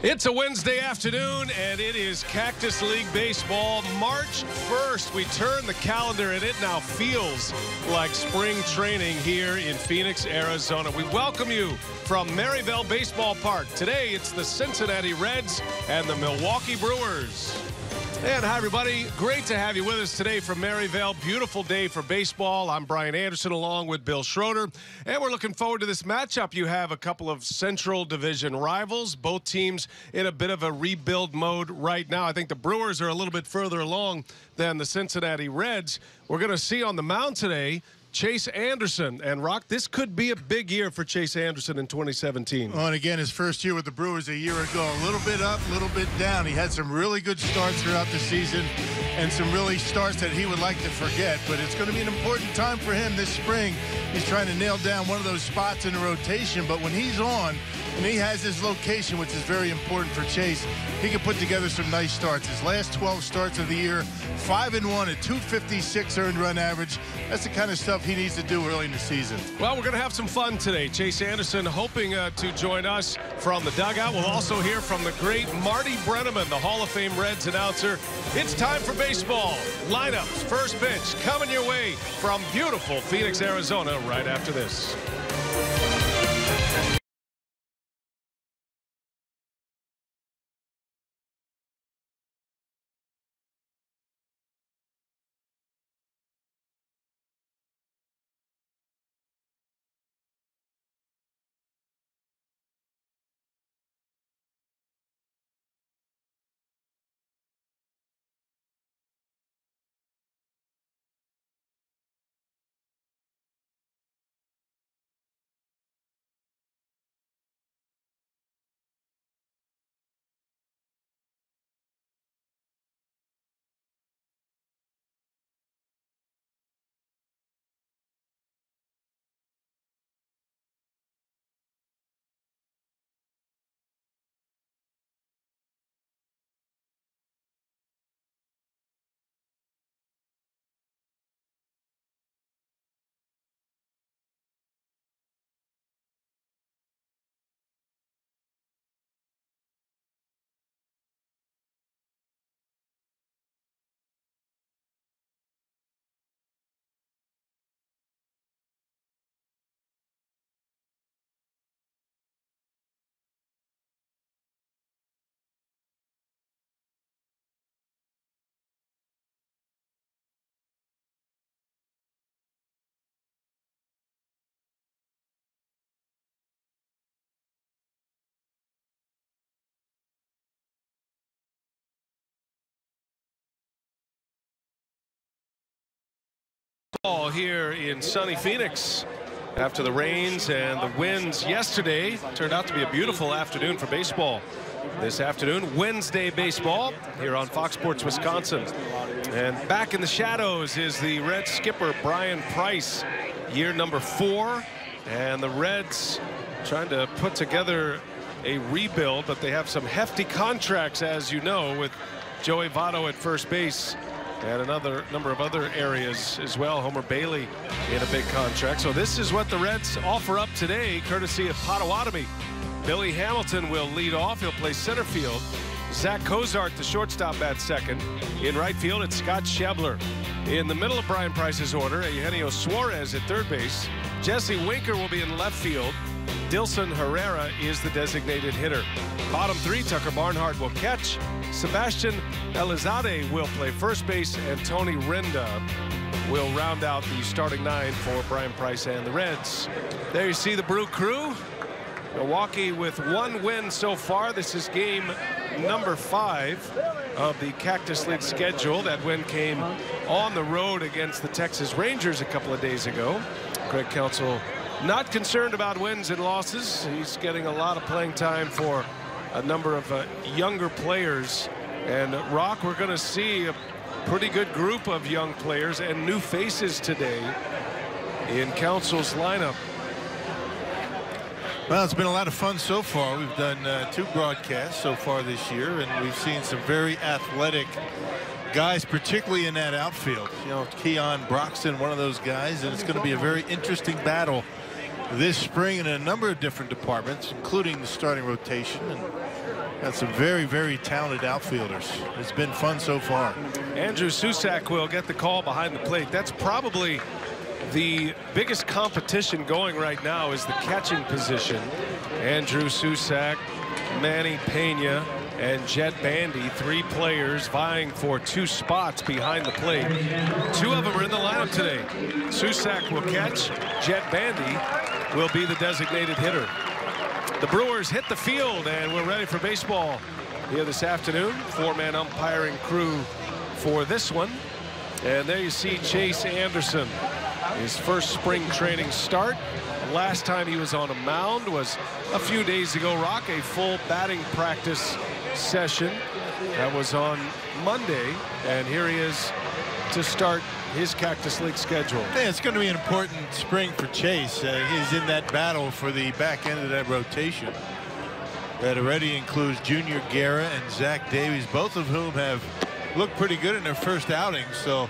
It's a Wednesday afternoon, and it is Cactus League Baseball. March 1st, we turn the calendar, and it now feels like spring training here in Phoenix, Arizona. We welcome you from Maryville Baseball Park. Today, it's the Cincinnati Reds and the Milwaukee Brewers. And hi, everybody. Great to have you with us today from Maryville. Beautiful day for baseball. I'm Brian Anderson along with Bill Schroeder. And we're looking forward to this matchup. You have a couple of Central Division rivals. Both teams in a bit of a rebuild mode right now. I think the Brewers are a little bit further along than the Cincinnati Reds. We're going to see on the mound today Chase Anderson. And, Rock, this could be a big year for Chase Anderson in 2017. Well, and again, his first year with the Brewers a year ago. A little bit up, a little bit down. He had some really good starts throughout the season and some really starts that he would like to forget. But it's going to be an important time for him this spring. He's trying to nail down one of those spots in the rotation. But when he's on and he has his location, which is very important for Chase, he can put together some nice starts. His last 12 starts of the year, 5-1 at .256 earned run average. That's the kind of stuff he needs to do early in the season. Well, we're going to have some fun today. Chase Anderson hoping to join us from the dugout. We'll also hear from the great Marty Brenneman, the Hall of Fame Reds announcer. It's time for baseball. Lineups, first pitch, coming your way from beautiful Phoenix, Arizona, right after this. Here in sunny Phoenix after the rains and the winds yesterday. Turned out to be a beautiful afternoon for baseball this afternoon. Wednesday baseball here on Fox Sports Wisconsin. And back in the shadows is the Reds skipper Brian Price, year number 4. And the Reds trying to put together a rebuild, but they have some hefty contracts, as you know, with Joey Votto at first base and another number of other areas as well. Homer Bailey in a big contract. So this is what the Reds offer up today, courtesy of Potawatomi. Billy Hamilton will lead off. He'll play center field. Zach Cozart, the shortstop, at second. In right field, it's Scott Schebler. In the middle of Brian Price's order, EUGENIO SUAREZ at third base. Jesse Winker will be in left field. Dilson Herrera is the designated hitter. Bottom 3, Tucker Barnhart will catch. Sebastian ELIZALDE will play first base, and Tony Renda will round out the starting 9 for Brian Price and the Reds. There you see the Brew Crew. Milwaukee with 1 win so far. This is game number 5 of the Cactus League schedule. That win came on the road against the Texas Rangers a couple of days ago. Craig Counsell not concerned about wins and losses. He's getting a lot of playing time for a number of younger players. And Rock, we're going to see a pretty good group of young players and new faces today in Counsell's lineup. Well, it's been a lot of fun so far. We've done 2 broadcasts so far this year, and we've seen some very athletic guys, particularly in that outfield. You know, KEON, BROXTON, one of those guys, and it's going to be a very interesting battle this spring in a number of different departments, including the starting rotation. And Got some very, very talented outfielders. It's been fun so far. Andrew SUSAC will get the call behind the plate. That's probably the biggest competition going right now, is the catching position. Andrew SUSAC, Manny Pena, and Jet Bandy, 3 players vying for 2 spots behind the plate. 2 of them are in the lineup today. SUSAC will catch. Jet Bandy will be the designated hitter. The Brewers hit the field, and we're ready for baseball here this afternoon. 4-man umpiring crew for this one. And there you see Chase Anderson, his first spring training start. The last time he was on a mound was a few days ago, Rock, a full batting practice session. That was on Monday, and here he is to start his Cactus League schedule. Yeah, it's going to be an important spring for Chase. He's in that battle for the back end of that rotation that already includes Junior Guerra and Zach Davies, both of whom have looked pretty good in their first outing. So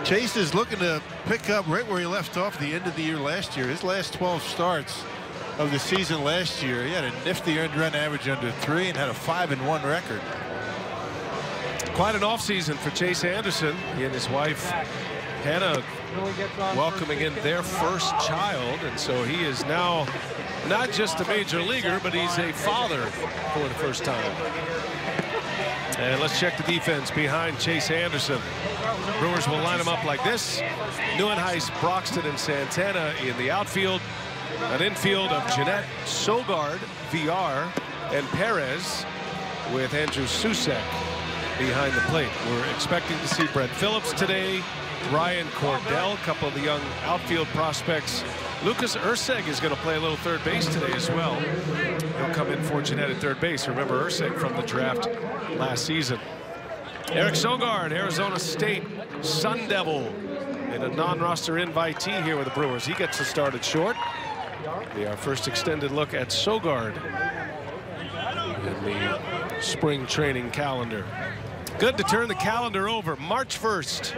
Chase is looking to pick up right where he left off at the end of the year last year. His last 12 starts of the season last year, he had a nifty earned run average under 3 and had a 5-1 record. Quite an offseason for Chase Anderson. He and his wife Hannah welcoming in their first child, and so he is now not just a major leaguer, but he's a father for the first time. And let's check the defense behind Chase Anderson. Brewers will line him up like this: NIEUWENHUIS, BROXTON, and Santana in the outfield. An infield of GENNETT, Sogard, VILLAR, and Perez, with Andrew SUSAC behind the plate. We're expecting to see Brett Phillips today, Ryan Cordell, a couple of the young outfield prospects. Lucas Urseg is going to play a little third base today as well. He'll come in for GENNETT at third base. Remember Urseg from the draft last season. Eric Sogard, Arizona State Sun Devil, and a non-roster invitee here with the Brewers. He gets to start at short. Our first extended look at Sogard in the spring training calendar. Good to turn the calendar over. March 1st.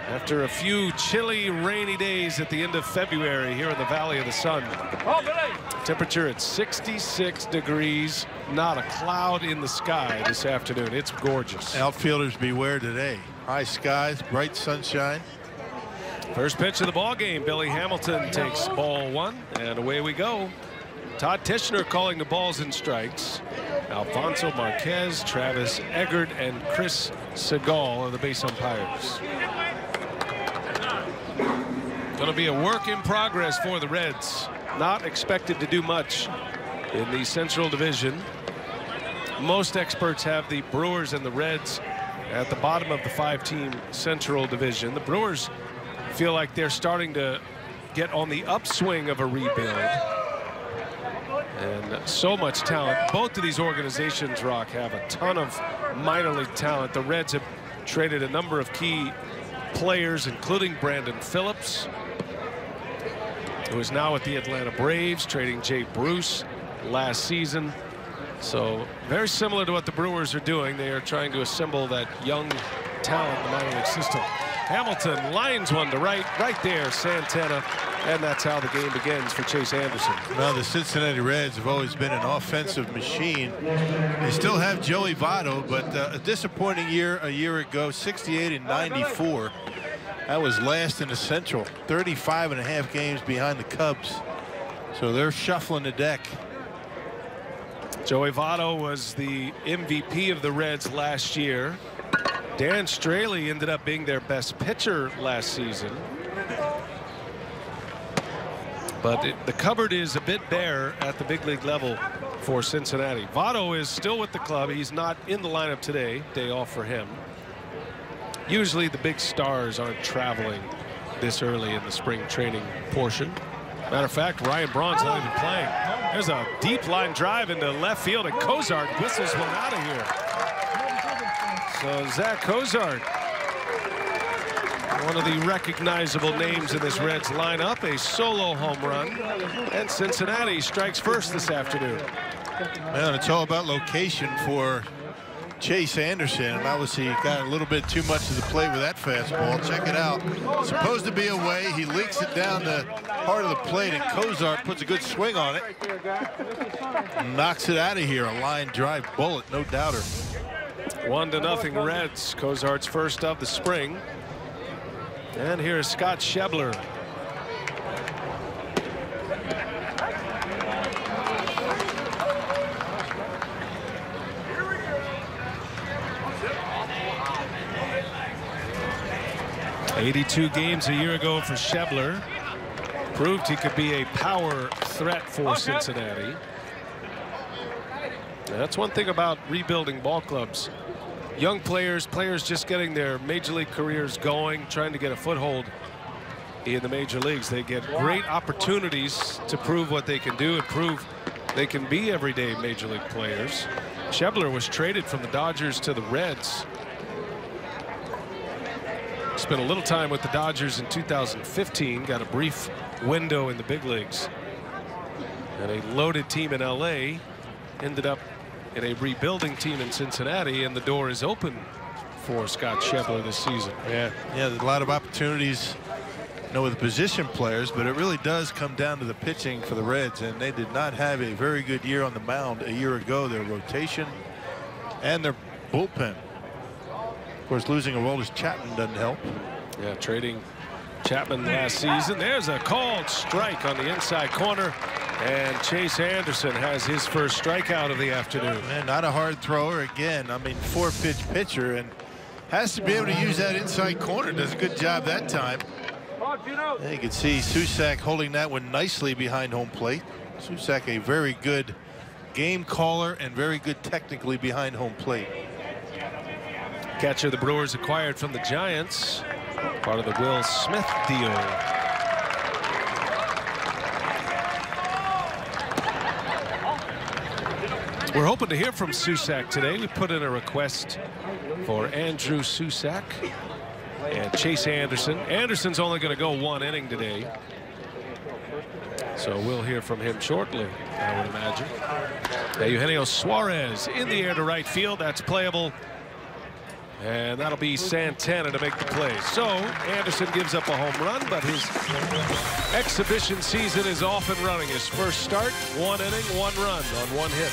After a few chilly, rainy days at the end of February here in the Valley of the Sun. Temperature at 66 degrees. Not a cloud in the sky this afternoon. It's gorgeous. Outfielders beware today. High skies, bright sunshine. First pitch of the ball game. Billy Hamilton takes ball 1, and away we go. Todd Tischner calling the balls and strikes. Alfonso Marquez, Travis Eggert, and Chris Segal are the base umpires. Going to be a work in progress for the Reds. Not expected to do much in the Central Division. Most experts have the Brewers and the Reds at the bottom of the 5-team Central Division. The Brewers feel like they're starting to get on the upswing of a rebuild. And so much talent. Both of these organizations, Rock, have a ton of minor league talent. The Reds have traded a number of key players, including Brandon Phillips, who is now at the Atlanta Braves, trading Jay Bruce last season. So very similar to what the Brewers are doing. They are trying to assemble that young talent in the minor league system. Hamilton lines one to right there, Santana, and that's how the game begins for Chase Anderson. Well, the Cincinnati Reds have always been an offensive machine. They still have Joey Votto, but a disappointing year a year ago, 68 and 94. That was last in the Central, 35.5 games behind the Cubs. So they're shuffling the deck. Joey Votto was the MVP of the Reds last year. Dan Straley ended up being their best pitcher last season. But the cupboard is a bit bare at the big league level for Cincinnati. Votto is still with the club. He's not in the lineup today. Day off for him. Usually the big stars aren't traveling this early in the spring training portion. Matter of fact, Ryan Braun's not even playing. There's a deep line drive into left field, and Cozart whistles one out of here. So Zach Cozart, one of the recognizable names in this Reds lineup, a solo home run, and Cincinnati strikes first this afternoon. Well, it's all about location for Chase Anderson, and obviously he got a little bit too much of the plate with that fastball. Check it out. Supposed to be away. He leaks it down the heart of the plate, and Cozart puts a good swing on it. Knocks it out of here. A line drive bullet, no doubter. 1-0 Reds. Cozart's first of the spring. And here's Scott Schebler. '82 games a year ago for Schebler. Proved he could be a power threat for Cincinnati. And that's one thing about rebuilding ball clubs. Young players just getting their major league careers going, trying to get a foothold in the major leagues. They get great opportunities to prove what they can do and prove they can be everyday major league players. Schebler was traded from the Dodgers to the Reds. Spent a little time with the Dodgers in 2015, got a brief window in the big leagues. And a loaded team in LA ended up in a rebuilding team in Cincinnati, and the door is open for Scott Schebler this season. Yeah, there's a lot of opportunities, you know, with the position players, but it really does come down to the pitching for the Reds, and they did not have a very good year on the mound a year ago. Their rotation and their bullpen. Of course, losing Aroldis Chapman doesn't help. Yeah, trading Chapman last season. There's a called strike on the inside corner, and Chase Anderson has his first strikeout of the afternoon. Man, not a hard thrower again. I mean, 4-pitch pitcher, and has to be able to use that inside corner. Does a good job that time. And you can see SUSAC holding that one nicely behind home plate. SUSAC, a very good game caller and very good technically behind home plate. Catcher the Brewers acquired from the Giants, part of the Will Smith deal. We're hoping to hear from SUSAC today. We put in a request for Andrew SUSAC and Chase Anderson. Anderson's only going to go 1 inning today, so we'll hear from him shortly, I would imagine. Eugenio Suarez in the air to right field. That's playable. And that'll be Santana to make the play. So Anderson gives up a home run, but his exhibition season is off and running. His first start, 1 inning, 1 run on 1 hit.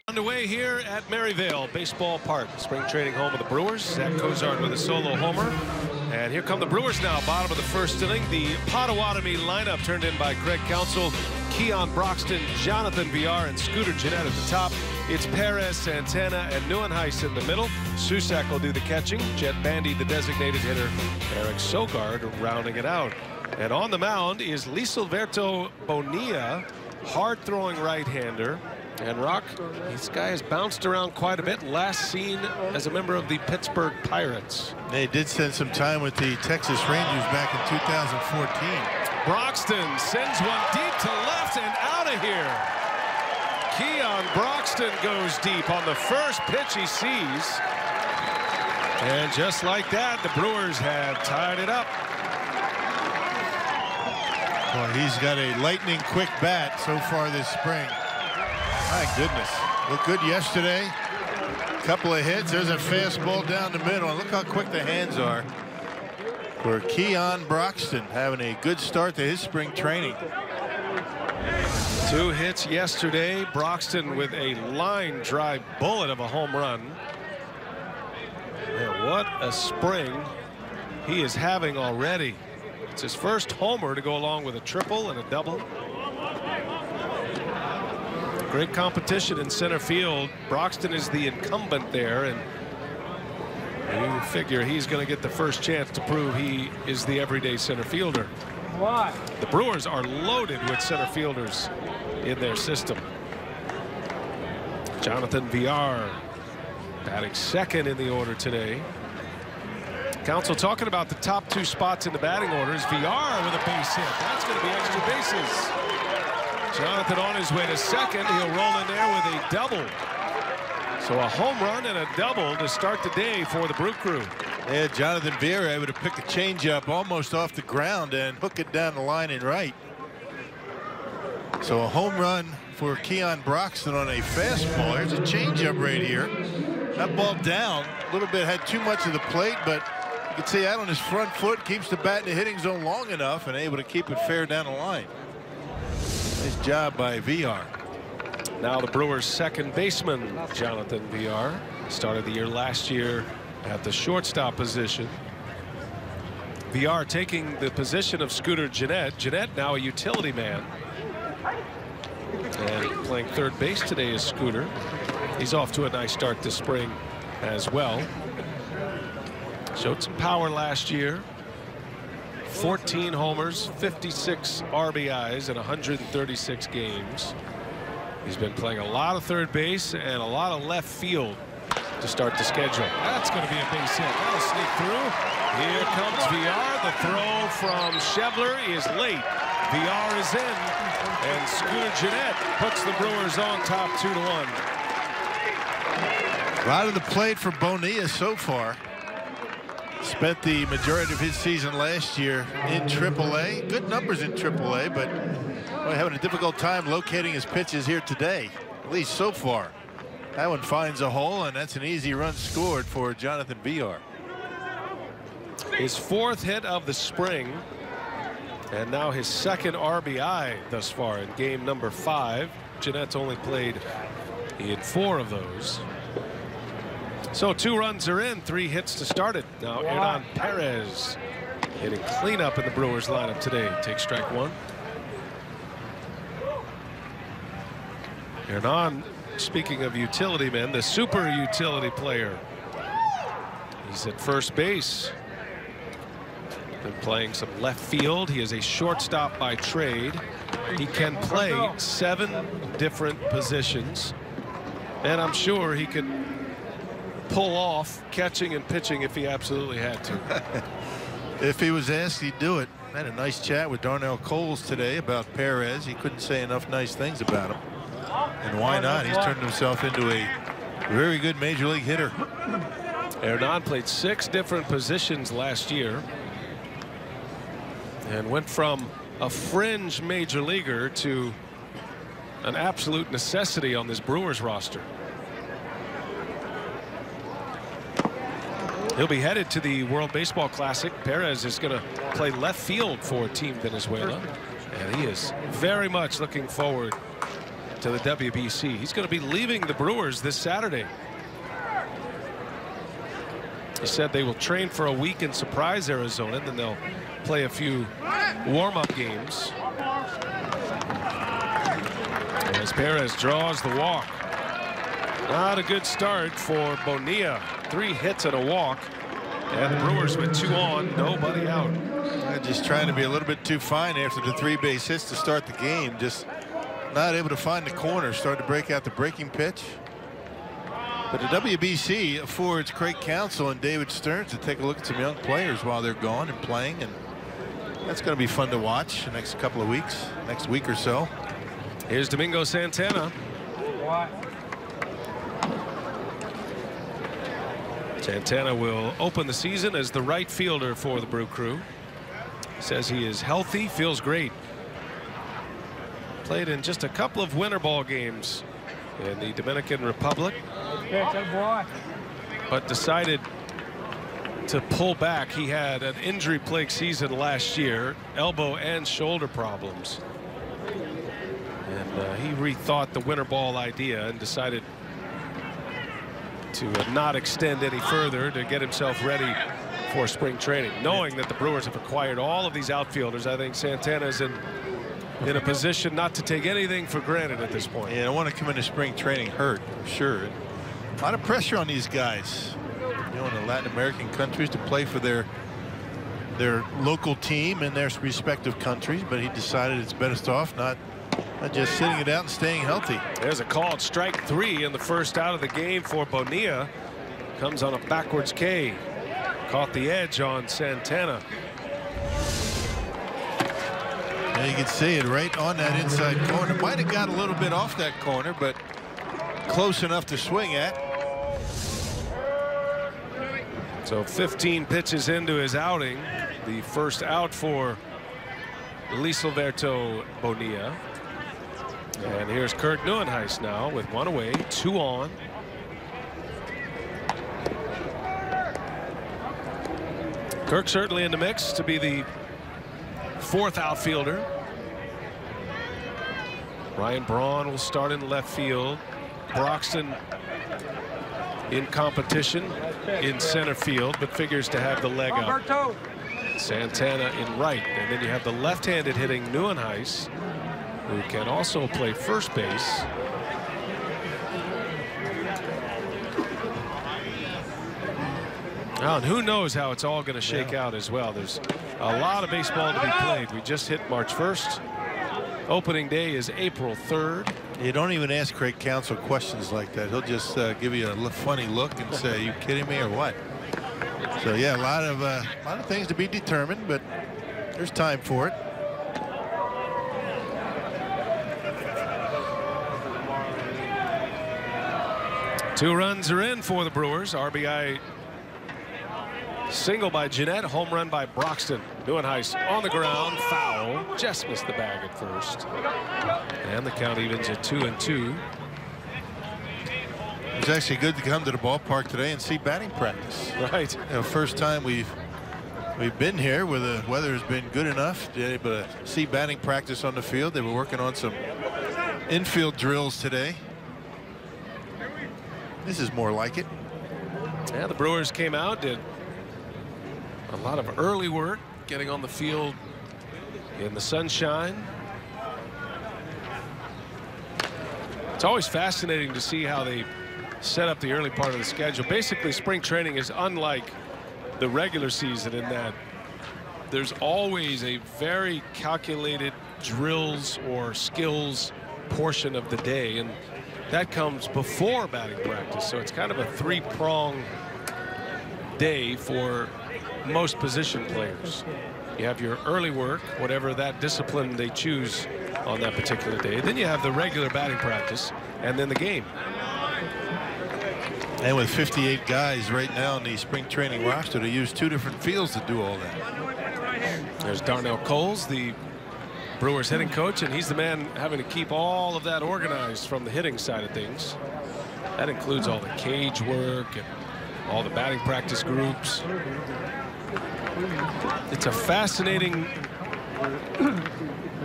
Underway here at Maryvale Baseball Park, spring training home of the Brewers. Zach Cozart with a solo homer. And here come the Brewers now, bottom of the first inning. The Potawatomi lineup turned in by Craig Counsell, KEON, BROXTON, Jonathan Villar, and Scooter Gennett at the top. It's Perez, Santana, and NIEUWENHUIS in the middle. SUSAC will do the catching. Jet Bandy, the designated hitter. Eric Sogard rounding it out. And on the mound is Lisalverto Bonilla, hard-throwing right-hander. And Rock, this guy has bounced around quite a bit. Last seen as a member of the Pittsburgh Pirates. They did spend some time with the Texas Rangers back in 2014. BROXTON sends one deep to left and out of here. KEON Broxton goes deep on the first pitch he sees. And just like that, the Brewers have tied it up. Well, he's got a lightning quick bat so far this spring. My goodness. Looked good yesterday. Couple of hits. There's a fastball down the middle. And look how quick the hands are for KEON Broxton, having a good start to his spring training. 2 hits yesterday. Broxton with a line drive bullet of a home run. Man, what a spring he is having already. It's his first homer to go along with a triple and a double. Great competition in center field. Broxton is the incumbent there, and you figure he's going to get the first chance to prove he is the everyday center fielder. The Brewers are loaded with center fielders in their system. Jonathan Villar batting second in the order today. Council talking about the top 2 spots in the batting orders. Villar with a base hit. That's going to be extra bases. Jonathan on his way to second. He'll roll in there with a double. So a home run and a double to start the day for the Brew Crew. Yeah, Jonathan Villar able to pick the changeup almost off the ground and hook it down the line and right. So a home run for KEON Broxton on a fastball. There's a changeup right here. That ball down a little bit, had too much of the plate, but you can see out on his front foot, keeps the bat in the hitting zone long enough and able to keep it fair down the line. Nice job by Villar. Now the Brewers' second baseman, Jonathan Villar, started the year last year at the shortstop position. Villar taking the position of Scooter Gennett. Gennett now a utility man. And playing third base today is Scooter. He's off to a nice start this spring as well. Showed some power last year. 14 homers, 56 RBIs in 136 games. He's been playing a lot of third base and a lot of left field to start the schedule. That's going to be a base hit. That'll sneak through. Here comes Villar. The throw from Schebler is late. Villar is in, and Scooter Gennett puts the Brewers on top 2-1. A lot of the plate for Bonilla so far. Spent the majority of his season last year in AAA. Good numbers in AAA, but having a difficult time locating his pitches here today, at least so far. That one finds a hole, and that's an easy run scored for Jonathan Villar. His 4th hit of the spring, and now his 2nd RBI thus far in game number 5. Gennett's only played in 4 of those. So 2 runs are in, 3 hits to start it. Now Hernan Perez hitting cleanup in the Brewers lineup today. Takes strike 1. Hernan, speaking of utility men, the super utility player. He's at first base. Been playing some left field. He is a shortstop by trade. He can play 7 different positions. And I'm sure he could pull off catching and pitching if he absolutely had to. If he was asked, he'd do it. I had a nice chat with Darnell Coles today about Perez. He couldn't say enough nice things about him. And why not? He's turned himself into a very good major league hitter. Hernan played 6 different positions last year and went from a fringe major leaguer to an absolute necessity on this Brewers roster. He'll be headed to the World Baseball Classic. Perez is going to play left field for Team Venezuela, and he is very much looking forward to the WBC. He's going to be leaving the Brewers this Saturday. He said they will train for a week in Surprise, Arizona, and then they'll play a few warm-up games. As Perez draws the walk. Not a good start for Bonilla. 3 hits and a walk. And the Brewers with 2 on, nobody out. Just trying to be a little bit too fine after the 3 base hits to start the game. Just not able to find the corner. Started to break out the breaking pitch. But the WBC affords Craig Counsell and David Stearns to take a look at some young players while they're gone and playing. And that's going to be fun to watch the next couple of weeks, next week or so. Here's Domingo Santana. Santana will open the season as the right fielder for the Brew Crew. Says he is healthy, feels great. Played in just a couple of winter ball games in the Dominican Republic, but decided to pull back. He had an injury-plagued season last year, elbow and shoulder problems. And he rethought the winter ball idea and decided to not extend any further to get himself ready for spring training. Knowing that the Brewers have acquired all of these outfielders, I think Santana's in a position not to take anything for granted at this point. Yeah, I want to come into spring training hurt, for sure. A lot of pressure on these guys, you know, in the Latin American countries to play for their local team in their respective countries, but he decided it's best off not just sitting it out and staying healthy. There's a called strike 3 in the first out of the game for Bonilla. Comes on a backwards K. Caught the edge on Santana. And you can see it right on that inside corner. Might have got a little bit off that corner, but close enough to swing at. So 15 pitches into his outing. The first out for ELIZALDE Bonilla. And here's KIRK NIEUWENHUIS now with 1 away, 2 on. KIRK certainly in the mix to be the 4th outfielder. Ryan Braun will start in left field. BROXTON in competition in center field, but figures to have the leg up. Santana in right, and then you have the left-handed hitting NIEUWENHUIS, who can also play first base. Now, and who knows how it's all going to shake out as well. There's a lot of baseball to be played. We just hit March 1st. Opening day is April 3rd. You don't even ask Craig Counsell questions like that. He'll just give you a funny look and say, "Are you kidding me or what?" So yeah, a lot of things to be determined, but there's time for it. Two runs are in for the Brewers. RBI single by GENNETT, home run by BROXTON. NIEUWENHUIS on the ground, foul. Just missed the bag at first. And the count evens at 2-2. It's actually good to come to the ballpark today and see batting practice. Right. You know, first time we've been here where the weather has been good enough to be able to see batting practice on the field. They were working on some infield drills today. This is more like it. Yeah, the Brewers came out, did a lot of early work, getting on the field in the sunshine. It's always fascinating to see how they set up the early part of the schedule. Basically, spring training is unlike the regular season in that there's always a very calculated drills or skills portion of the day, and that comes before batting practice. So it's kind of a three-pronged day for most position players. You have your early work, whatever that discipline they choose on that particular day. Then you have the regular batting practice, and then the game. And with 58 guys right now in the spring training roster, they use 2 different fields to do all that. There's Darnell Coles, the Brewers hitting coach, and he's the man having to keep all of that organized from the hitting side of things. That includes all the cage work and all the batting practice groups. It's a fascinating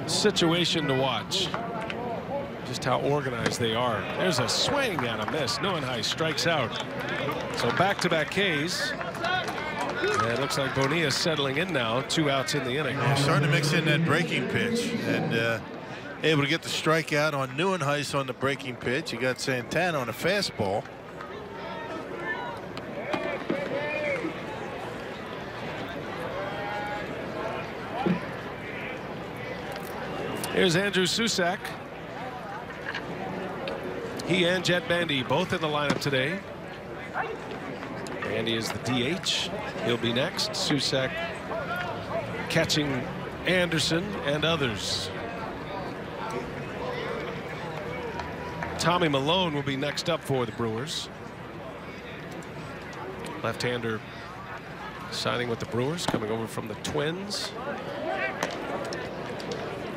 situation to watch, just how organized they are. There's a swing and a miss. NIEUWENHUIS strikes out. So back-to-back Ks. And it looks like Bonilla settling in now. 2 outs in the inning. Yeah, starting to mix in that breaking pitch and able to get the strikeout on NIEUWENHUIS on the breaking pitch. You got Santana on a fastball. Here's Andrew SUSAC. He and Jet Bandy both in the lineup today. Bandy is the DH. He'll be next. SUSAC catching Anderson and others. Tommy Malone will be next up for the Brewers. Left-hander signing with the Brewers, coming over from the Twins.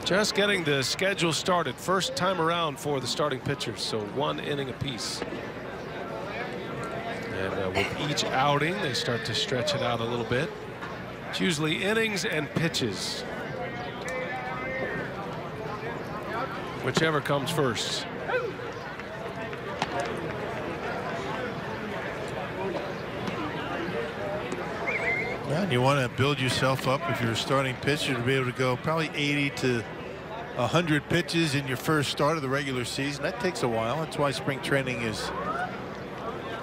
Just getting the schedule started. First time around for the starting pitchers, so 1 inning apiece. And with each outing, they start to stretch it out a little bit. It's usually innings and pitches, whichever comes first. And you want to build yourself up if you're a starting pitcher to be able to go probably 80 to 100 pitches in your first start of the regular season. That takes a while. That's why spring training is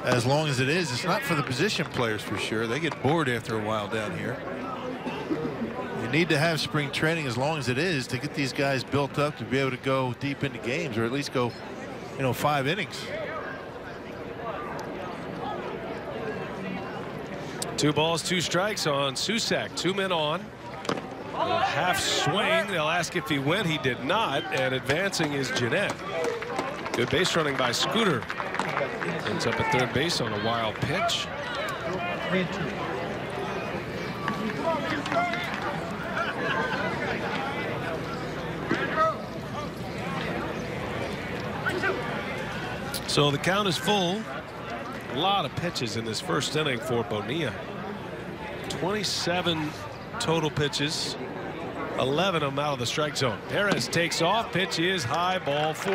as long as it is. It's not for the position players for sure. They get bored after a while down here. You need to have spring training as long as it is to get these guys built up to be able to go deep into games, or at least go, 5 innings. 2 balls, 2 strikes on SUSAC. 2 men on. A half swing. They'll ask if he went. He did not. And advancing is GENNETT. Good base running by Scooter. Ends up at third base on a wild pitch. So the count is full. A lot of pitches in this first inning for Bonilla. 27 total pitches, 11 of them out of the strike zone. Perez takes off. Pitch is high, ball 4.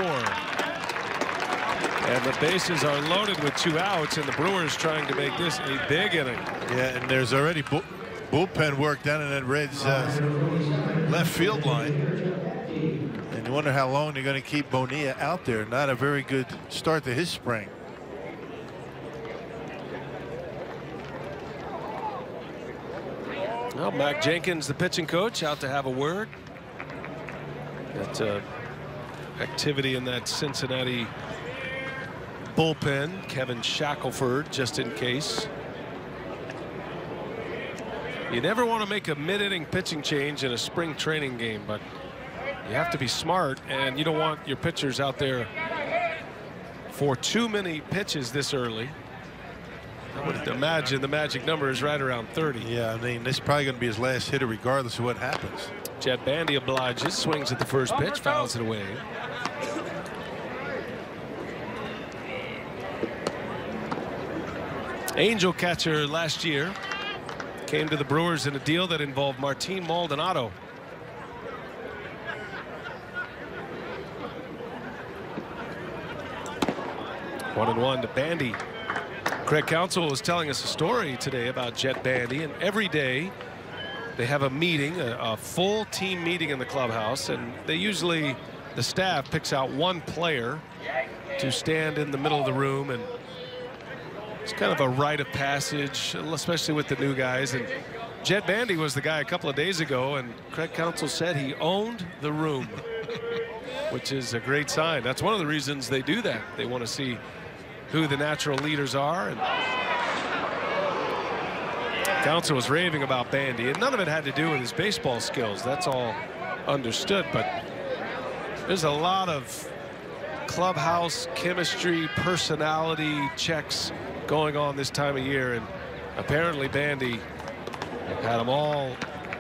And the bases are loaded with 2 outs, and the Brewers trying to make this a big inning. Yeah, and there's already bullpen work down in that Reds left field line. And you wonder how long they're going to keep Bonilla out there. Not a very good start to his spring. Well, Mac Jenkins, the pitching coach, out to have a word. That activity in that Cincinnati bullpen. Kevin Shackelford, just in case. You never want to make a mid-inning pitching change in a spring training game, but you have to be smart, and you don't want your pitchers out there for too many pitches this early. I would imagine the magic number is right around 30. Yeah, I mean, this is probably going to be his last hitter regardless of what happens. Jett Bandy obliges, swings at the first pitch, fouls it away. Angel catcher last year came to the Brewers in a deal that involved Martin Maldonado. One and one to Bandy. Craig Counsell was telling us a story today about Jett Bandy, and every day they have a meeting, a full team meeting in the clubhouse, and they usually, the staff picks out one player to stand in the middle of the room, and it's kind of a rite of passage, especially with the new guys. And Jett Bandy was the guy a couple of days ago, and Craig Counsell said he owned the room, which is a great sign. That's one of the reasons they do that. They want to see who the natural leaders are. And Counsell was raving about Bandy, and none of it had to do with his baseball skills. That's all understood, but there's a lot of clubhouse chemistry, personality checks going on this time of year, and apparently Bandy had them all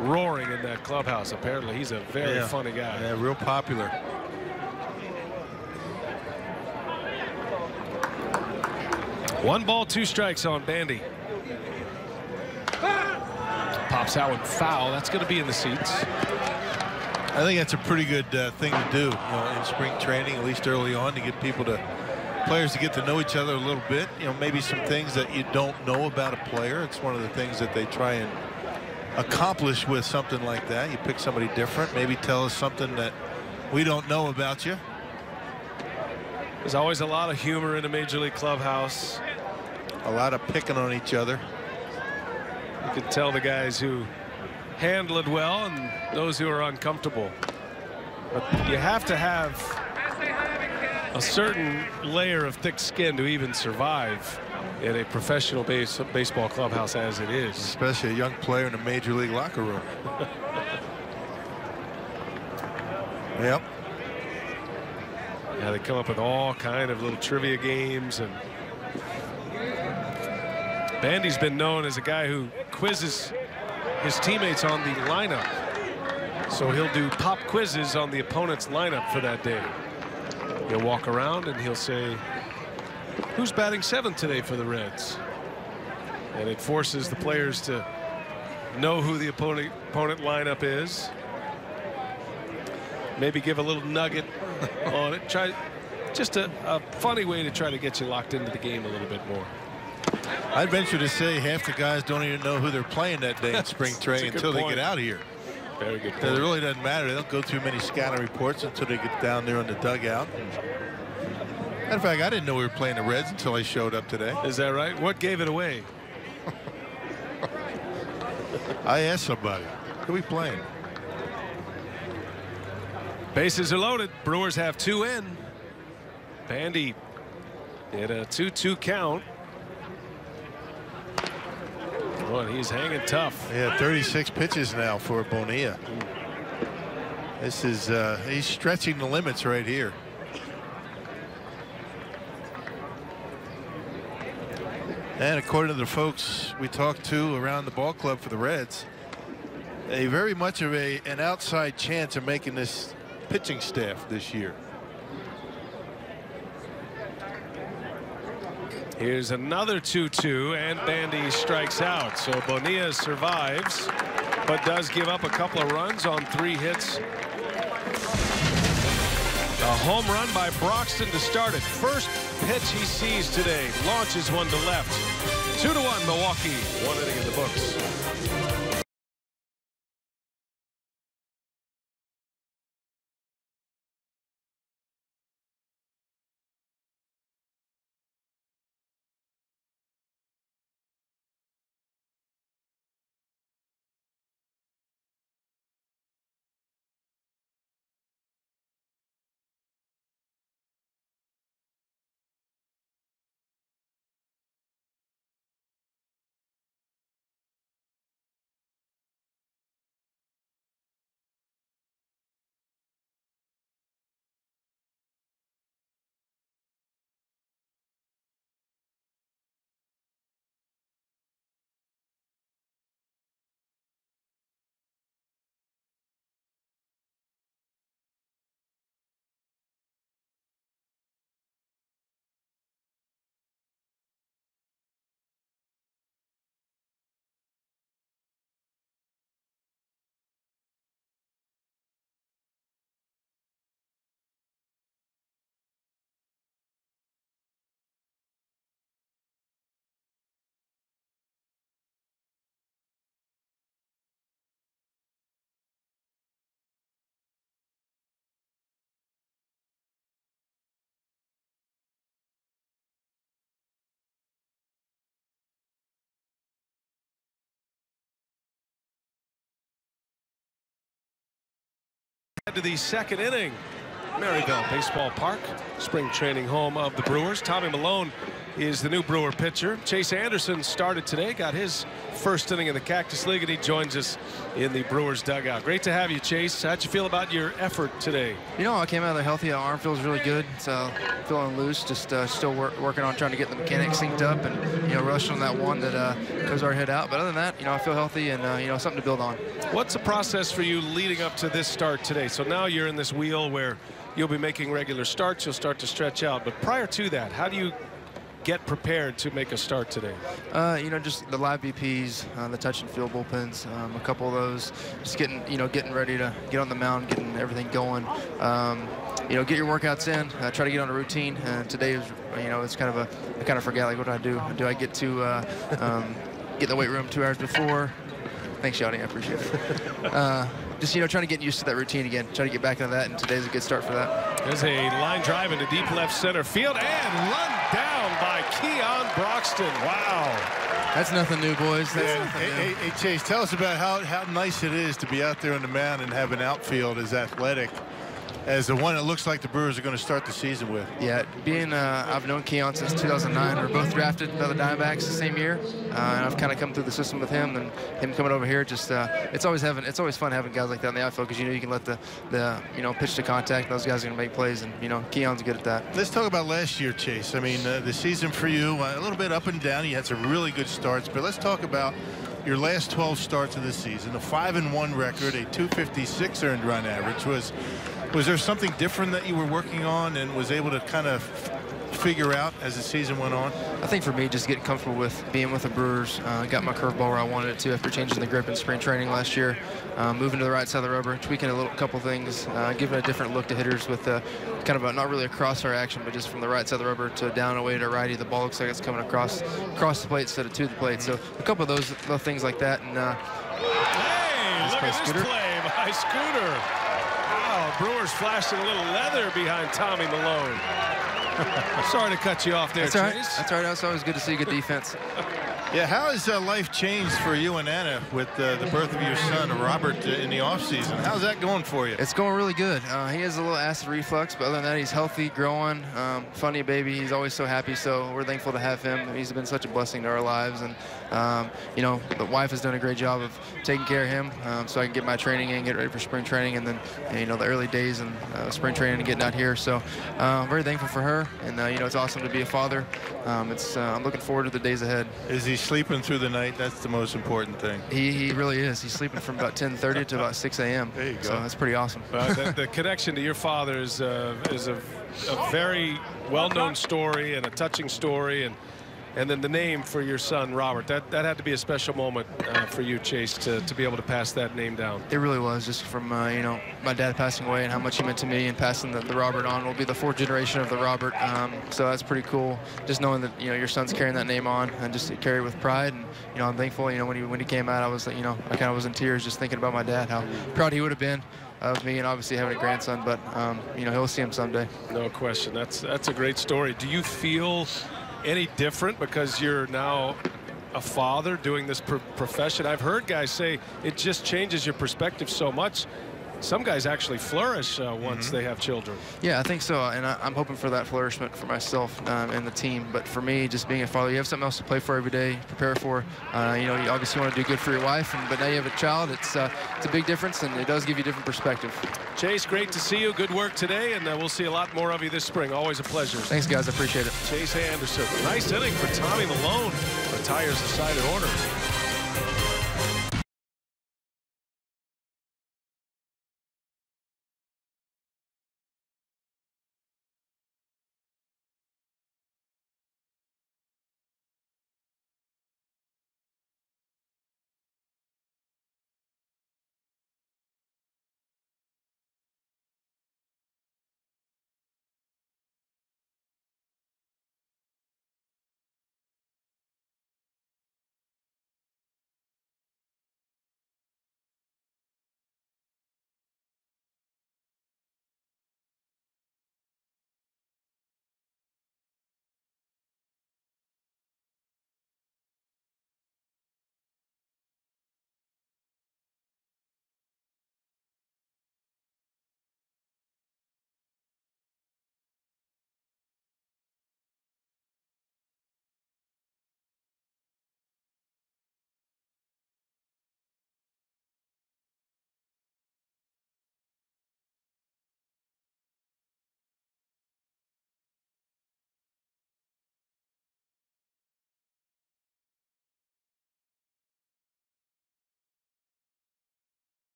roaring in that clubhouse. Apparently he's a very funny guy. Yeah, real popular. One ball, 2 strikes on Bandy. Pops out with foul. That's going to be in the seats. I think that's a pretty good thing to do, in spring training, at least early on, to get players to get to know each other a little bit. Maybe some things that you don't know about a player. It's one of the things that they try and accomplish with something like that. You pick somebody different, maybe tell us something that we don't know about you. There's always a lot of humor in a major league clubhouse. A lot of picking on each other. You can tell the guys who handle it well and those who are uncomfortable. But you have to have a certain layer of thick skin to even survive in a professional baseball clubhouse as it is. Especially a young player in a major league locker room. Yep. Yeah, they come up with all kind of little trivia games, and Bandy's been known as a guy who quizzes his teammates on the lineup. So he'll do pop quizzes on the opponent's lineup for that day. He'll walk around and he'll say, who's batting 7th today for the Reds? And it forces the players to know who the opponent lineup is. Maybe give a little nugget on it. Try just a funny way to try to get you locked into the game a little bit more. I'd venture to say half the guys don't even know who they're playing that day in spring training until they get out here. Very good point. It really doesn't matter. They don't go through many scouting reports until they get down there in the dugout. Matter of fact, I didn't know we were playing the Reds until I showed up today. Is that right? What gave it away? I asked somebody, who are we playing? Bases are loaded. Brewers have 2 in. Bandy did a 2-2 count. Oh, and he's hanging tough. Yeah, 36 pitches now for Bonilla. This is he's stretching the limits right here. And according to the folks we talked to around the ball club for the Reds, a very much of an outside chance of making this pitching staff this year. Here's another 2-2, and Bandy strikes out. So Bonilla survives, but does give up a couple of runs on 3 hits. A home run by Broxton to start it. First pitch he sees today. Launches one to left. 2-1 Milwaukee. 1 inning in the books. To the 2nd inning. Maryville Baseball Park, spring training home of the Brewers. Tommy Malone is the new Brewer pitcher. Chase Anderson started today, got his first inning in the Cactus League, and he joins us in the Brewers dugout. Great to have you, Chase. How'd you feel about your effort today? You know, I came out of there healthy. Our arm feels really good. So feeling loose, just still working on trying to get the mechanics synced up and, you know, rushing on that one that Kozar hit out. But other than that, you know, I feel healthy and, you know, something to build on. What's the process for you leading up to this start today? So now you're in this wheel where you'll be making regular starts. You'll start to stretch out. But prior to that, how do you get prepared to make a start today? You know, just the live BPs, the touch and field bullpens, a couple of those, just getting ready to get on the mound, getting everything going. You know, get your workouts in, try to get on a routine. Today is, you know, it's kind of I kind of forget, like, what do I do? Do I get to get in the weight room 2 hours before? Thanks, Johnny, I appreciate it. Just, you know, trying to get used to that routine again, try to get back into that, and today's a good start for that. There's a line drive into deep left center field, and run down by KEON Broxton. Wow. That's nothing new, boys. That's nothing new. Hey, Chase, tell us about how nice it is to be out there on the mound and have an outfield as athletic as the one it looks like the Brewers are going to start the season with. Yeah, I've known KEON since 2009. We were both drafted by the Diamondbacks the same year, and I've kind of come through the system with him, and him coming over here. Just it's always fun having guys like that in the outfield, because you can let the pitch to contact. Those guys are going to make plays, and KEON's good at that. Let's talk about last year, Chase. I mean, the season for you, a little bit up and down. You had some really good starts, but let's talk about your last 12 starts of the season. A 5-1 record, a .256 earned run average. Was there something different that you were working on and was able to kind of figure out as the season went on? I think for me, just getting comfortable with being with the Brewers. Got my curveball where I wanted it to after changing the grip in spring training last year. Moving to the right side of the rubber, tweaking a couple things, giving a different look to hitters with kind of not really a crossfire action, but just from the right side of the rubber to down away to righty. The ball looks like it's coming across the plate instead of to the plate. So a couple of those little things like that. And hey, look at this play by Scooter. Wow, Brewers flashing a little leather behind Tommy Malone. Sorry to cut you off there, Chase. That's all right. It's always good to see good defense. Yeah, how has life changed for you and Anna with the birth of your son, Robert, in the offseason? How's that going for you? It's going really good. He has a little acid reflux, but other than that, he's healthy, growing, funny baby. He's always so happy, so we're thankful to have him. He's been such a blessing to our lives, and the wife has done a great job of taking care of him, so I can get my training in, get ready for spring training, and then the early days and spring training and getting out here. So I'm very thankful for her, and it's awesome to be a father. I'm looking forward to the days ahead. Is he sleeping through the night? That's the most important thing. He really is. He's sleeping from about 10:30 to about 6 a.m. There you go. So that's pretty awesome. The connection to your father is a very well-known story and a touching story, and then the name for your son, Robert. That had to be a special moment for you, Chase, to be able to pass that name down. It really was, just from my dad passing away and how much he meant to me, and passing the Robert on. Will be the 4th generation of the Robert, so that's pretty cool. Just knowing that your son's carrying that name on, and just carry it with pride. And I'm thankful. When he came out, I was I kind of was in tears just thinking about my dad, how proud he would have been of me, and obviously having a grandson. But he'll see him someday. No question. That's a great story. Do you feel any different because you're now a father doing this profession? I've heard guys say it just changes your perspective so much. Some guys actually flourish once they have children. Yeah, I think so, and I'm hoping for that flourishment for myself and the team. But for me, just being a father, you have something else to play for every day, prepare for. You obviously want to do good for your wife, but now you have a child. It's a big difference, and it does give you a different perspective. Chase, great to see you. Good work today, and we'll see a lot more of you this spring. Always a pleasure. Thanks, guys. I appreciate it. Chase Anderson. Nice inning for Tommy Malone. Retires the side in order.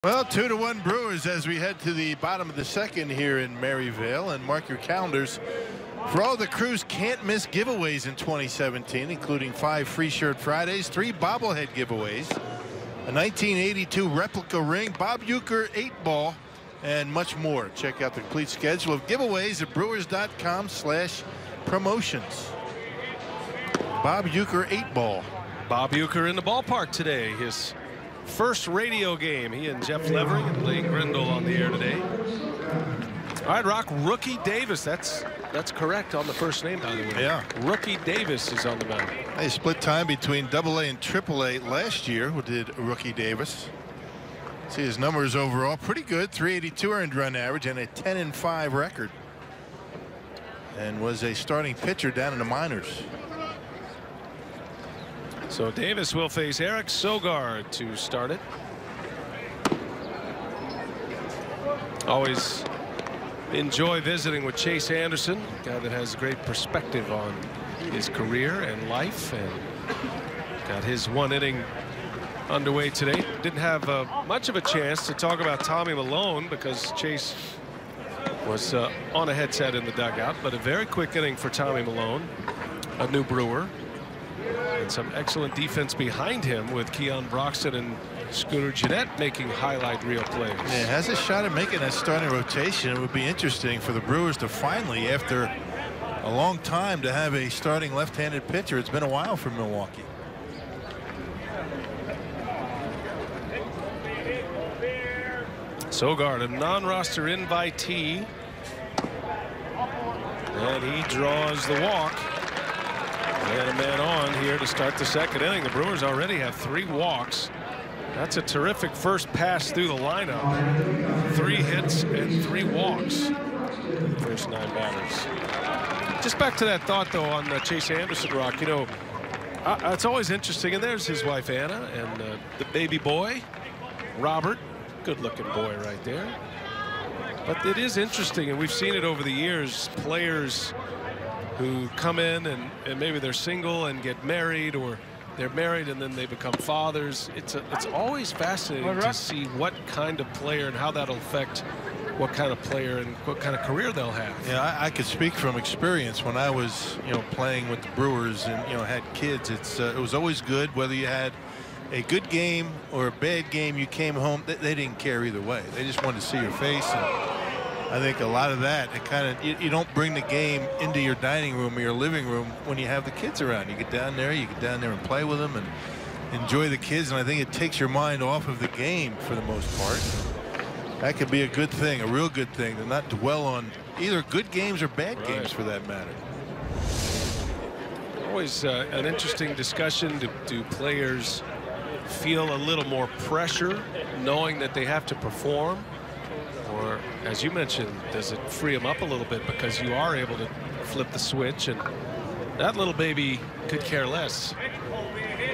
Well, 2-1 Brewers as we head to the bottom of the second here in Maryvale. And mark your calendars for all the Crew's can't miss giveaways in 2017, including 5 free shirt Fridays, 3 bobblehead giveaways, a 1982 replica ring, Bob Uecker 8-ball, and much more. Check out the complete schedule of giveaways at brewers.com/promotions. Bob Uecker 8-ball. Bob Uecker in the ballpark today. His first radio game. He and Jeff Levering and Blaine Grindle on the air today. All right, Rock, Rookie Davis. That's correct on the first name, by the way. Yeah. Rookie Davis is on the mound. They split time between AA and AAA last year. Who did Rookie Davis? See his numbers overall pretty good. 382 earned run average and a 10-5 record. And was a starting pitcher down in the minors. So Davis will face Eric Sogard to start it. Always enjoy visiting with Chase Anderson, a guy that has great perspective on his career and life, and got his one inning underway today. Didn't have much of a chance to talk about Tommy Milone because Chase was on a headset in the dugout, but a very quick inning for Tommy Milone, a new Brewer, and some excellent defense behind him with KEON Broxton and Scooter Gennett making highlight reel plays. Yeah, has a shot at making that starting rotation. It would be interesting for the Brewers to finally, after a long time, to have a starting left-handed pitcher. It's been a while for Milwaukee. Sogard, a non-roster invitee, and he draws the walk. And a man on here to start the second inning. The Brewers already have 3 walks. That's a terrific first pass through the lineup. 3 hits and 3 walks. First 9 batters. Just back to that thought, though, on Chase Anderson, Rock. You know, it's always interesting. And there's his wife, Anna, and the baby boy, Robert. Good-looking boy right there. But it is interesting, and we've seen it over the years, players who come in and maybe they're single and get married, or they're married and then they become fathers. It's always fascinating to see what kind of player and how that'll affect what kind of player and what kind of career they'll have. Yeah, I could speak from experience. When I was, playing with the Brewers and, had kids, it was always good whether you had a good game or a bad game. You came home, they didn't care either way. They just wanted to see your face. And I think a lot of that, it kind of, you don't bring the game into your dining room or your living room when you have the kids around. You get down there and play with them and enjoy the kids. And I think it takes your mind off of the game for the most part. That could be a good thing, a real good thing, to not dwell on either good games or bad games for that matter. Always an interesting discussion. Do players feel a little more pressure knowing that they have to perform, or, as you mentioned, does it free them up a little bit because you are able to flip the switch, and that little baby could care less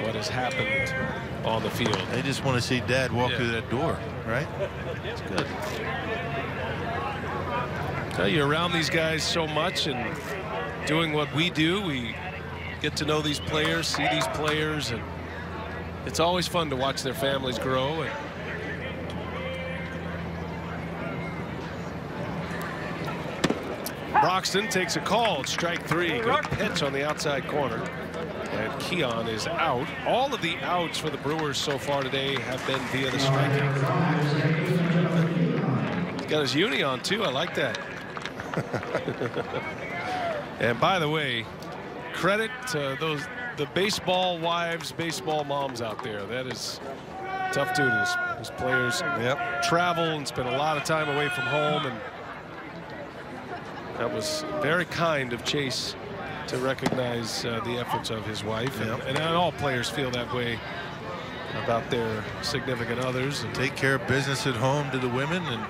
what has happened on the field? They just want to see Dad walk through that door, right? It's good. Tell you, around these guys so much and doing what we do, we get to know these players, see these players, and it's always fun to watch their families grow. And Broxton takes a call. Strike 3. Good pitch on the outside corner. And KEON is out. All of the outs for the Brewers so far today have been via the strikeout. Got his uni on, too. I like that. And by the way, credit to the baseball wives, baseball moms out there. That is tough duties. These players travel and spend a lot of time away from home, and that was very kind of Chase to recognize the efforts of his wife. And all players feel that way about their significant others. And take care of business at home to the women, and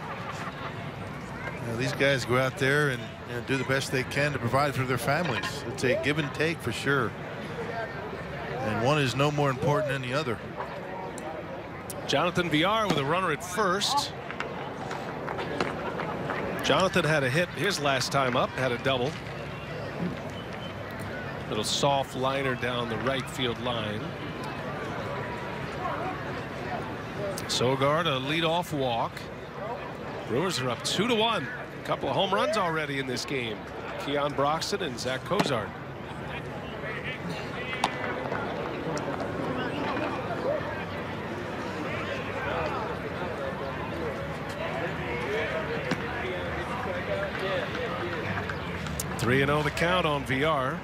these guys go out there and do the best they can to provide for their families. It's a give and take for sure. And one is no more important than the other. Jonathan Villar with a runner at first. Jonathan had a hit his last time up, had a double. Little soft liner down the right field line. Sogard, a leadoff walk. Brewers are up 2-1. A couple of home runs already in this game. KEON Broxton and Zach Cozart. Three 3-0 the count on Villar.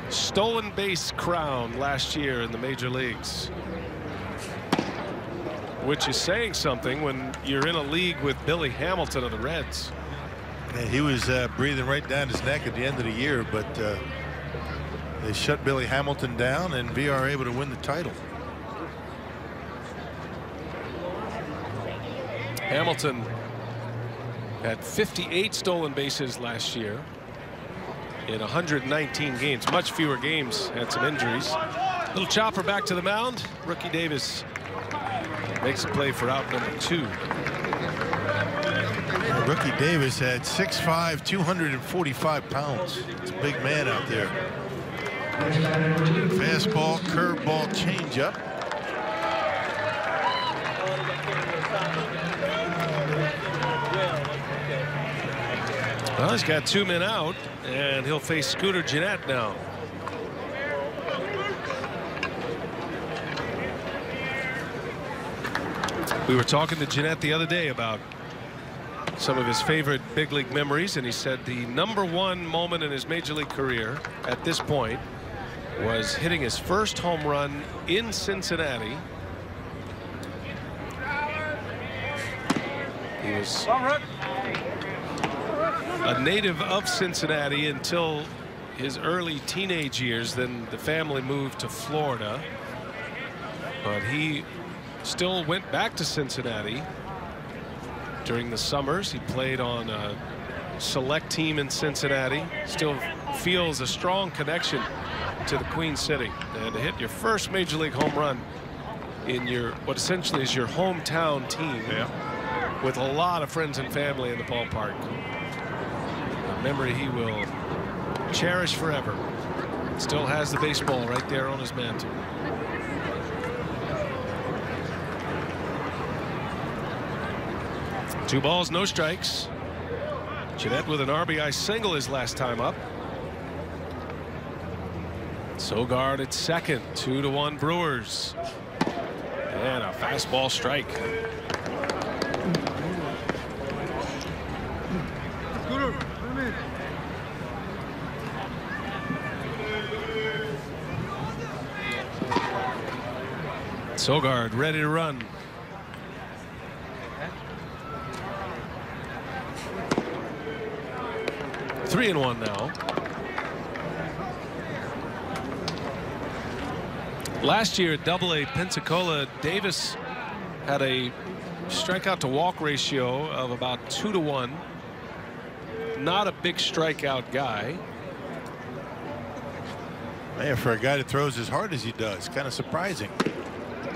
The stolen base crown last year in the major leagues. which is saying something when you're in a league with Billy Hamilton of the Reds. And he was breathing right down his neck at the end of the year, but they shut Billy Hamilton down, and VR able to win the title. Hamilton had 58 stolen bases last year in 119 games. Much fewer games, had some injuries. Little chopper back to the mound. Rookie Davis makes a play for out number 2. Rookie Davis had 6'5", 245 pounds. It's a big man out there. Fastball, curveball, changeup. Well, he's got 2 men out, and he'll face Scooter Gennett now. We were talking to Gennett the other day about some of his favorite big league memories, and he said the #1 moment in his major league career at this point was hitting his first home run in Cincinnati. He was a native of Cincinnati until his early teenage years. Then the family moved to Florida, but he still went back to Cincinnati during the summers. He played on a select team in Cincinnati. Still feels a strong connection to the Queen City. And to hit your first major league home run in your what essentially is your hometown team, with a lot of friends and family in the ballpark. A memory he will cherish forever. Still has the baseball right there on his mantle. Two balls, no strikes. Gennett with an RBI single his last time up. Sogard at second. 2-1 Brewers. And a fastball strike. Sogard ready to run. Three and one now. Last year at Double-A Pensacola, Davis had a strikeout to walk ratio of about 2-1. Not a big strikeout guy. Man, for a guy that throws as hard as he does, kind of surprising.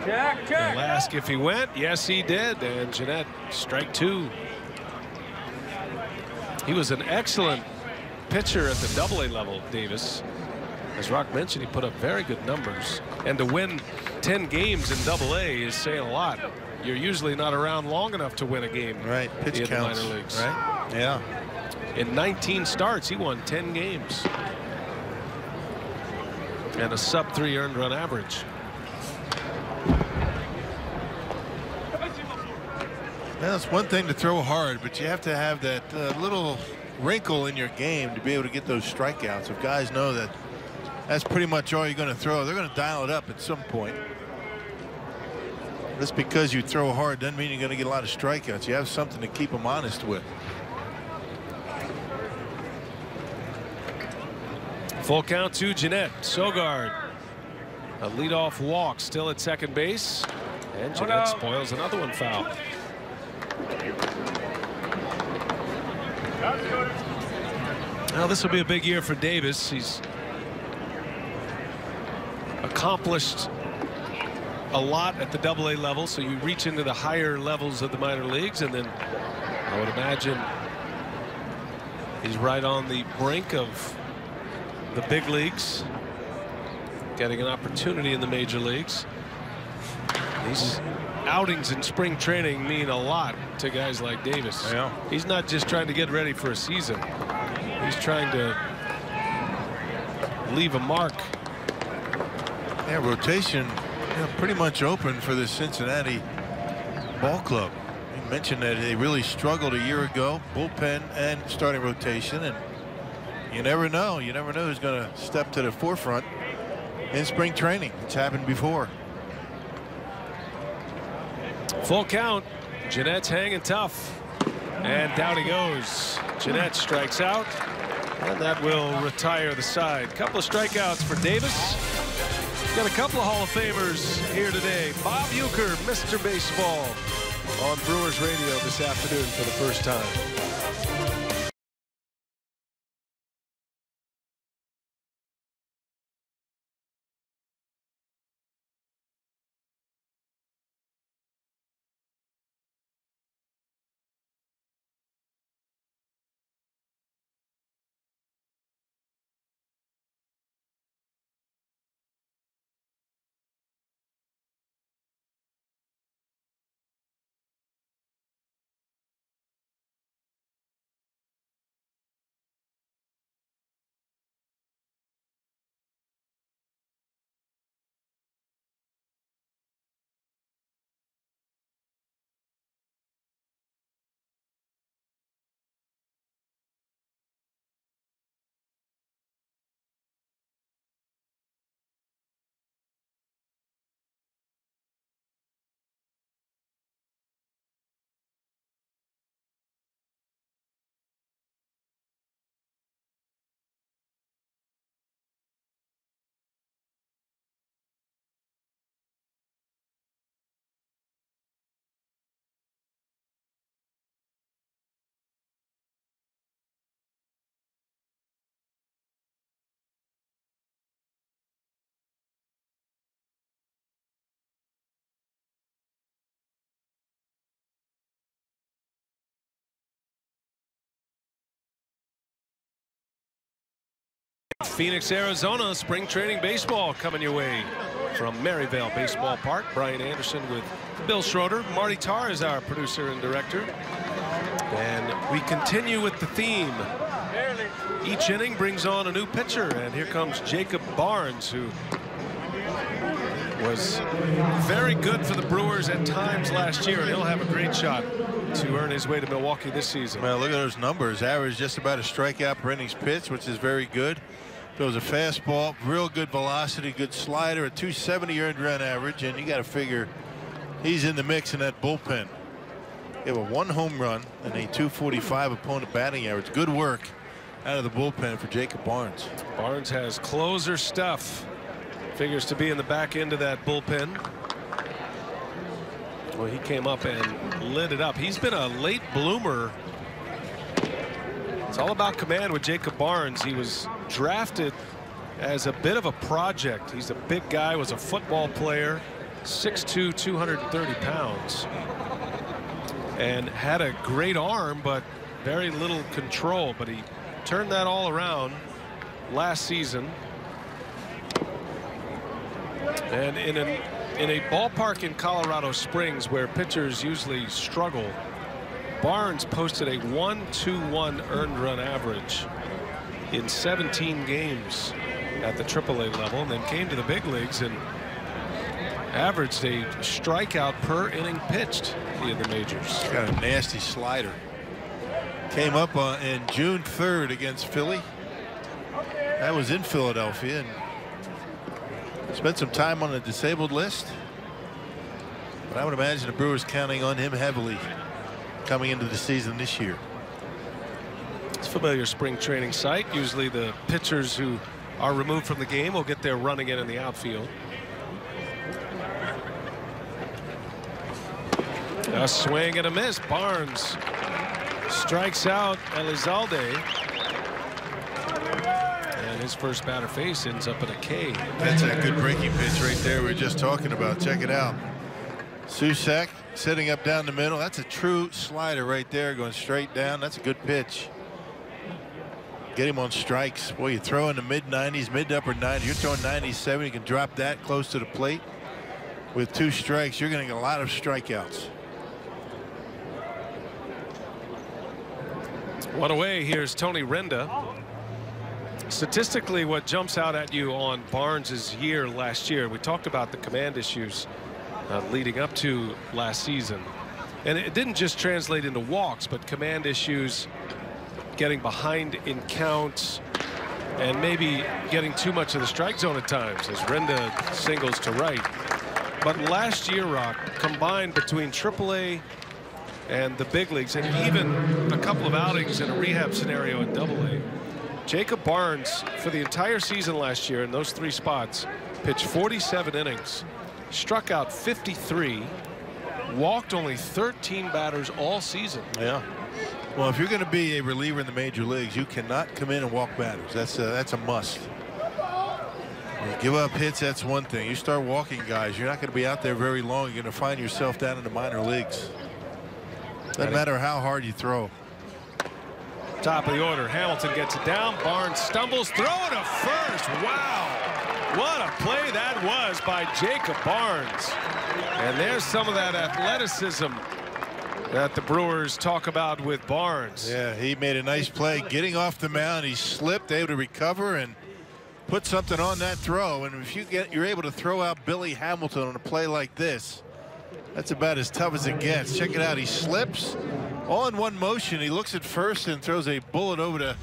They'll ask if he went. Yes, he did. And Gennett, strike 2. He was an excellent pitcher at the Double-A level, Davis. As Rock mentioned, he put up very good numbers. And to win 10 games in Double-A is saying a lot. You're usually not around long enough to win a game. Right, pitch counts. In the minor leagues. Right, yeah. In 19 starts, he won 10 games. And a sub-3 earned run average. Well, it's one thing to throw hard, but you have to have that little wrinkle in your game to be able to get those strikeouts. If guys know that that's pretty much all you're going to throw, they're going to dial it up at some point. Just because you throw hard doesn't mean you're going to get a lot of strikeouts. You have something to keep them honest with. Full count to Gennett. Sogard, a leadoff walk, still at second base, and Gennett spoils another one foul. Now this will be a big year for Davis. He's accomplished a lot at the Double-A level, so you reach into the higher levels of the minor leagues, and then I would imagine he's right on the brink of the big leagues, getting an opportunity in the major leagues. These outings in spring training mean a lot to guys like Davis. Yeah. He's not just trying to get ready for a season. He's trying to leave a mark. Yeah, rotation pretty much open for the Cincinnati ball club. You mentioned that they really struggled a year ago, bullpen and starting rotation, and you never know. You never know who's going to step to the forefront in spring training. It's happened before. Full count. Jeanette's hanging tough. And down he goes. Jeanette strikes out. And that will retire the side. Couple of strikeouts for Davis. Got a couple of Hall of Famers here today. Bob Uecker, Mr. Baseball, on Brewers Radio this afternoon for the first time. Phoenix, Arizona, spring training baseball coming your way from Maryvale Baseball Park. Brian Anderson with Bill Schroeder. Marty Tarr is our producer and director. And we continue with the theme. Each inning brings on a new pitcher, and here comes Jacob Barnes, who was very good for the Brewers at times last year, and he'll have a great shot to earn his way to Milwaukee this season. Well, look at those numbers. Average just about a strikeout per innings pitched, which is very good. Throws a fastball, real good velocity, good slider, a 270 earned run average, and you got to figure he's in the mix in that bullpen. You have a 1 home run and a 245 opponent batting average. Good work out of the bullpen for Jacob Barnes. Barnes has closer stuff. Figures to be in the back end of that bullpen. Well, he came up and lit it up. He's been a late bloomer. It's all about command with Jacob Barnes. He was drafted as a bit of a project. He's a big guy, was a football player, 6'2", 230 pounds, and had a great arm, but very little control. But he turned that all around last season. And in a ballpark in Colorado Springs where pitchers usually struggle, Barnes posted a 1.21 earned run average in 17 games at the AAA level, and then came to the big leagues and averaged a strikeout per inning pitched in the majors. Got a nasty slider. Came up in June 3rd against Philly. That was in Philadelphia, and spent some time on the disabled list. But I would imagine the Brewers counting on him heavily coming into the season this year. It's a familiar spring training site. Usually the pitchers who are removed from the game will get their run again in the outfield. A swing and a miss. Barnes strikes out Elizalde, and his first batter face ends up at a K. That's a good breaking pitch right there we were just talking about. Check it out. SUSAC setting up down the middle. That's a true slider right there, going straight down. That's a good pitch. Get him on strikes. Boy, you throw in the mid-90s, mid to upper 90s. You're throwing 97. You can drop that close to the plate. With 2 strikes, you're going to get a lot of strikeouts. One away. Here's Tony Renda. Statistically, what jumps out at you on Barnes' year last year, we talked about the command issues leading up to last season, and it didn't just translate into walks, but command issues, getting behind in counts, and maybe getting too much of the strike zone at times as Renda singles to right. But last year, Rock, combined between AAA and the big leagues, and even a couple of outings in a rehab scenario in AA, Jacob Barnes, for the entire season last year in those 3 spots, pitched 47 innings, struck out 53, walked only 13 batters all season. Yeah. Well, if you're going to be a reliever in the major leagues, you cannot come in and walk batters. That's a must. You give up hits, that's one thing. You start walking guys, you're not going to be out there very long. You're going to find yourself down in the minor leagues. Doesn't matter how hard you throw. Top of the order, Hamilton gets it down. Barnes stumbles, throw it to first. Wow, what a play that was by Jacob Barnes. And there's some of that athleticism that the Brewers talk about with Barnes. Yeah, he made a nice play getting off the mound. He slipped, able to recover and put something on that throw. And if you're able to throw out Billy Hamilton on a play like this, that's about as tough as it gets. Check it out. He slips all in one motion. He looks at first and throws a bullet over to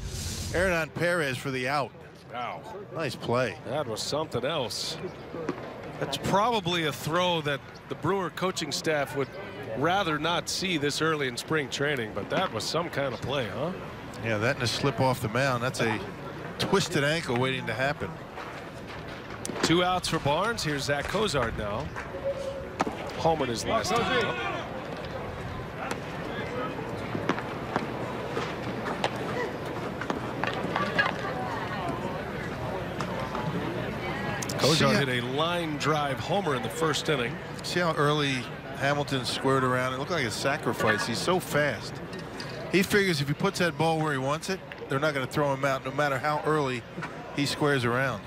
Hernan Perez for the out. Wow, nice play. That was something else. That's probably a throw that the Brewer coaching staff would rather not see this early in spring training, but that was some kind of play, huh? Yeah, that and a slip off the mound. That's a twisted ankle waiting to happen. 2 outs for Barnes. Here's Zach Cozart now. Home in his last time up. Cozart hit a line drive homer in the first inning. See how early Hamilton squared around? It looked like a sacrifice. He's so fast. He figures if he puts that ball where he wants it, they're not going to throw him out no matter how early he squares around.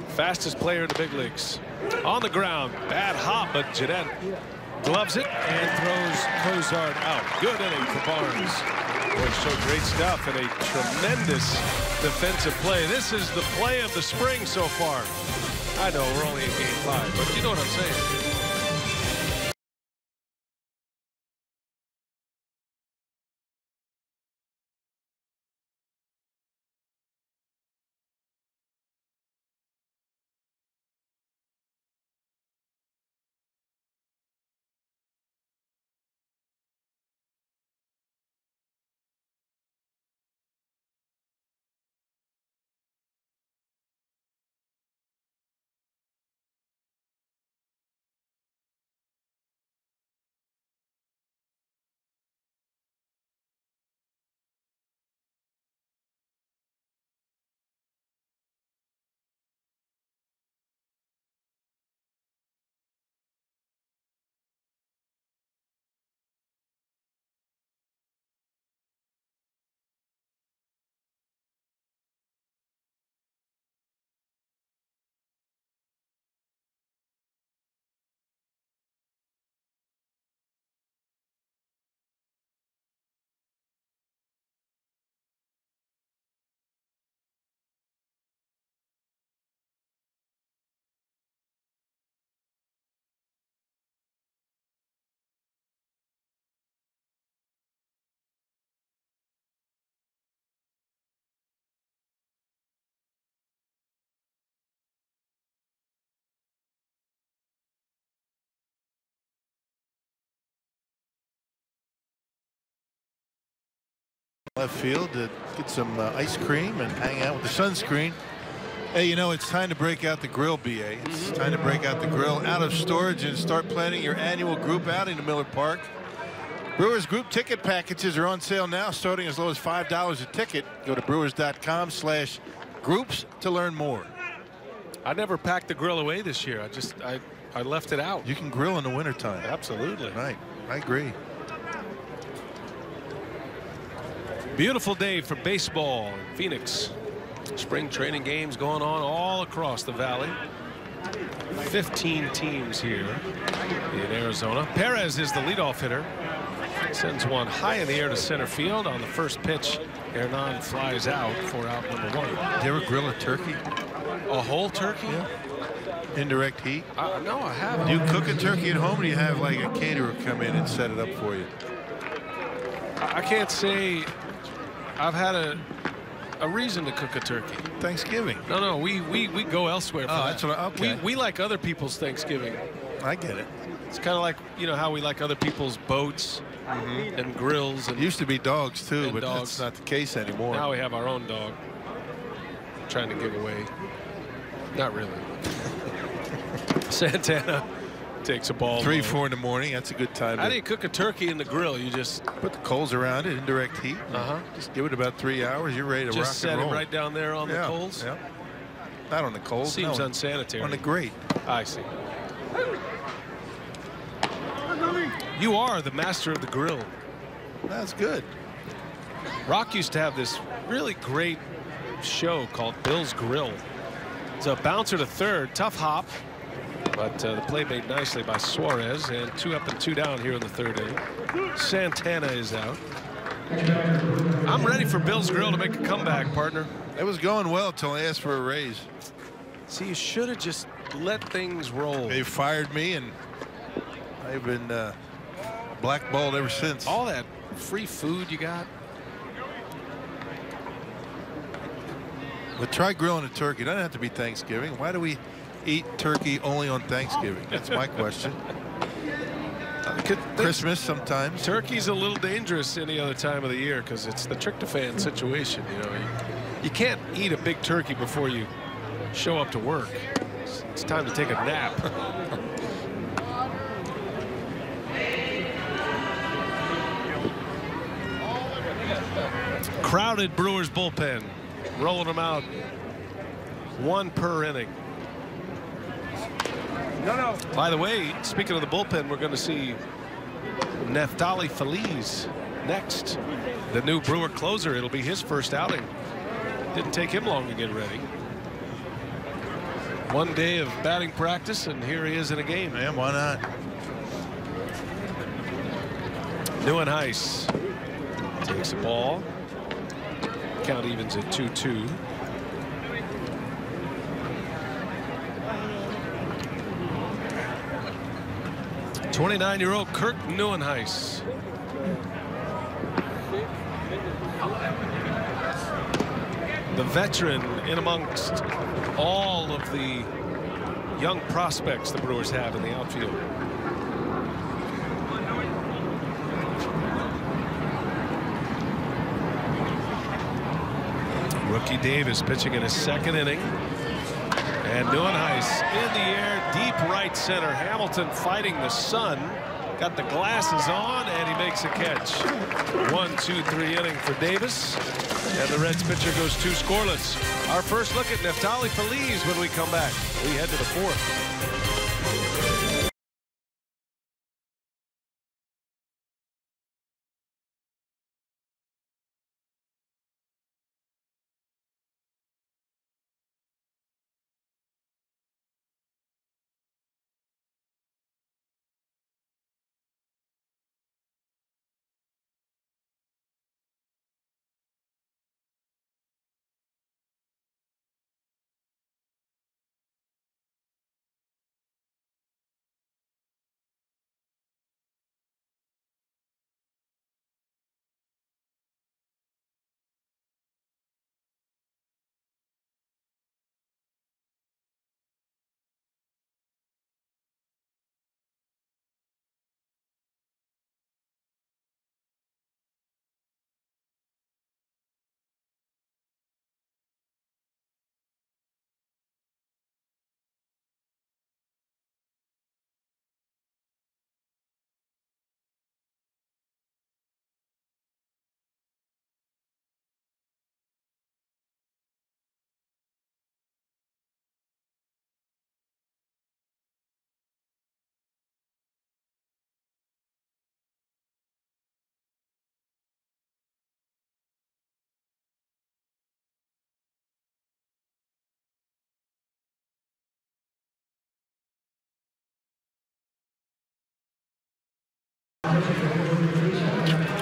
Fastest player in the big leagues. On the ground, bad hop, but JETT gloves it and throws Cozart out. Good inning for Barnes. Boy, showed great stuff and a tremendous defensive play. This is the play of the spring so far. I know we're only in game 5, but you know what I'm saying. Left field to get some ice cream and hang out with the sunscreen. Hey, you know, it's time to break out the grill, BA. It's time to break out the grill out of storage and start planning your annual group outing to Miller Park. Brewers group ticket packages are on sale now, starting as low as $5 a ticket. Go to brewers.com/groups to learn more. I never packed the grill away this year. I left it out. You can grill in the wintertime. Absolutely. Right. I agree. Beautiful day for baseball in Phoenix. Spring training games going on all across the valley. 15 teams here in Arizona. Perez is the leadoff hitter. Sends one high in the air to center field. On the first pitch, Hernan flies out for out number 1. Did you ever grill a turkey? A whole turkey? Yeah. Indirect heat? No, I haven't. Do you cook a turkey at home, or do you have like a caterer come in and set it up for you? I can't say I've had a reason to cook a turkey. Thanksgiving. No, we go elsewhere for that. That's what okay. We like other people's Thanksgiving. I get it. It's kind of like, you know, how we like other people's boats and grills. And it used to be dogs too, but dogs. that's not the case anymore. Now we have our own dog. Trying to give away. Not really. Santana takes a ball. 3, 4 in the morning. That's a good time. How do you cook a turkey in the grill? You just put the coals around it, indirect heat. Just give it about 3 hours. You're ready to rock and roll. Just set it right down there on the coals. Yeah. Not on the coals. Seems unsanitary. On the grate. I see. You are the master of the grill. That's good. Rock used to have this really great show called Bill's Grill. It's a bouncer to third, tough hop, but the play made nicely by Suarez, and 2 up and 2 down here in the 3rd inning. Santana is out. I'm ready for Bill's Grill to make a comeback, partner. It was going well until I asked for a raise. See, you should have just let things roll. They fired me, and I've been blackballed ever since. All that free food you got. But try grilling a turkey. It doesn't have to be Thanksgiving. Why do we eat turkey only on Thanksgiving? That's my question. Christmas sometimes. Turkey's a little dangerous any other time of the year because it's the tryptophan situation. You know, you can't eat a big turkey before you show up to work. It's time to take a nap. Crowded Brewers bullpen, rolling them out 1 per inning. By the way, speaking of the bullpen, we're going to see Neftali Feliz next, the new Brewer closer. It'll be his first outing. Didn't take him long to get ready. 1 day of batting practice, and here he is in a game. Man, why not? Nieuwenhuis takes the ball. Count evens at 2-2. '29-year-old Kirk Nieuwenhuis. The veteran in amongst all of the young prospects the Brewers have in the outfield. Rookie Davis pitching in his 2nd inning. And Nieuwenhuis in the air, deep right center. Hamilton fighting the sun. Got the glasses on, and he makes a catch. 1, 2, 3 inning for Davis. And the Reds pitcher goes 2 scoreless. Our first look at Neftali Feliz when we come back. We head to the 4th.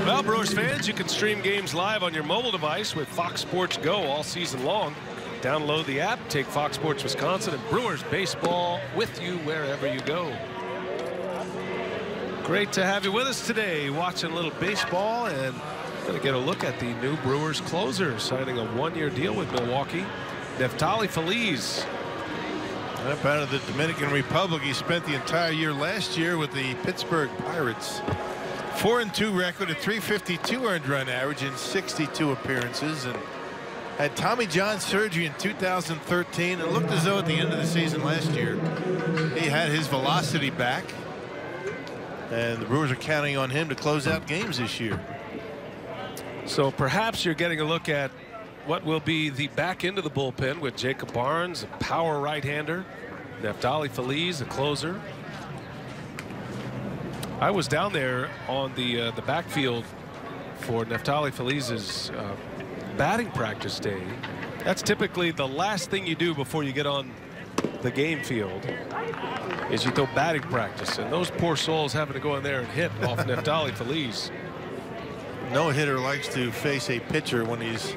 Well, Brewers fans, you can stream games live on your mobile device with Fox Sports Go all season long. Download the app, take Fox Sports Wisconsin and Brewers baseball with you wherever you go. Great to have you with us today, watching a little baseball, and Going to get a look at the new Brewers closer signing a one-year deal with Milwaukee. Neftali Feliz. Up out of the Dominican Republic. He spent the entire year last year with the Pittsburgh Pirates. 4-2 record, a .352 earned run average in 62 appearances, and had Tommy John surgery in 2013. It looked as though at the end of the season last year he had his velocity back, and the Brewers are counting on him to close out games this year. So perhaps you're getting a look at what will be the back end of the bullpen with Jacob Barnes, a power right-hander, Neftali Feliz, a closer. I was down there on the backfield for Neftali Feliz's batting practice day. That's typically the last thing you do before you get on the game field, is you throw batting practice, and those poor souls having to go in there and hit off Neftali Feliz. No hitter likes to face a pitcher when he's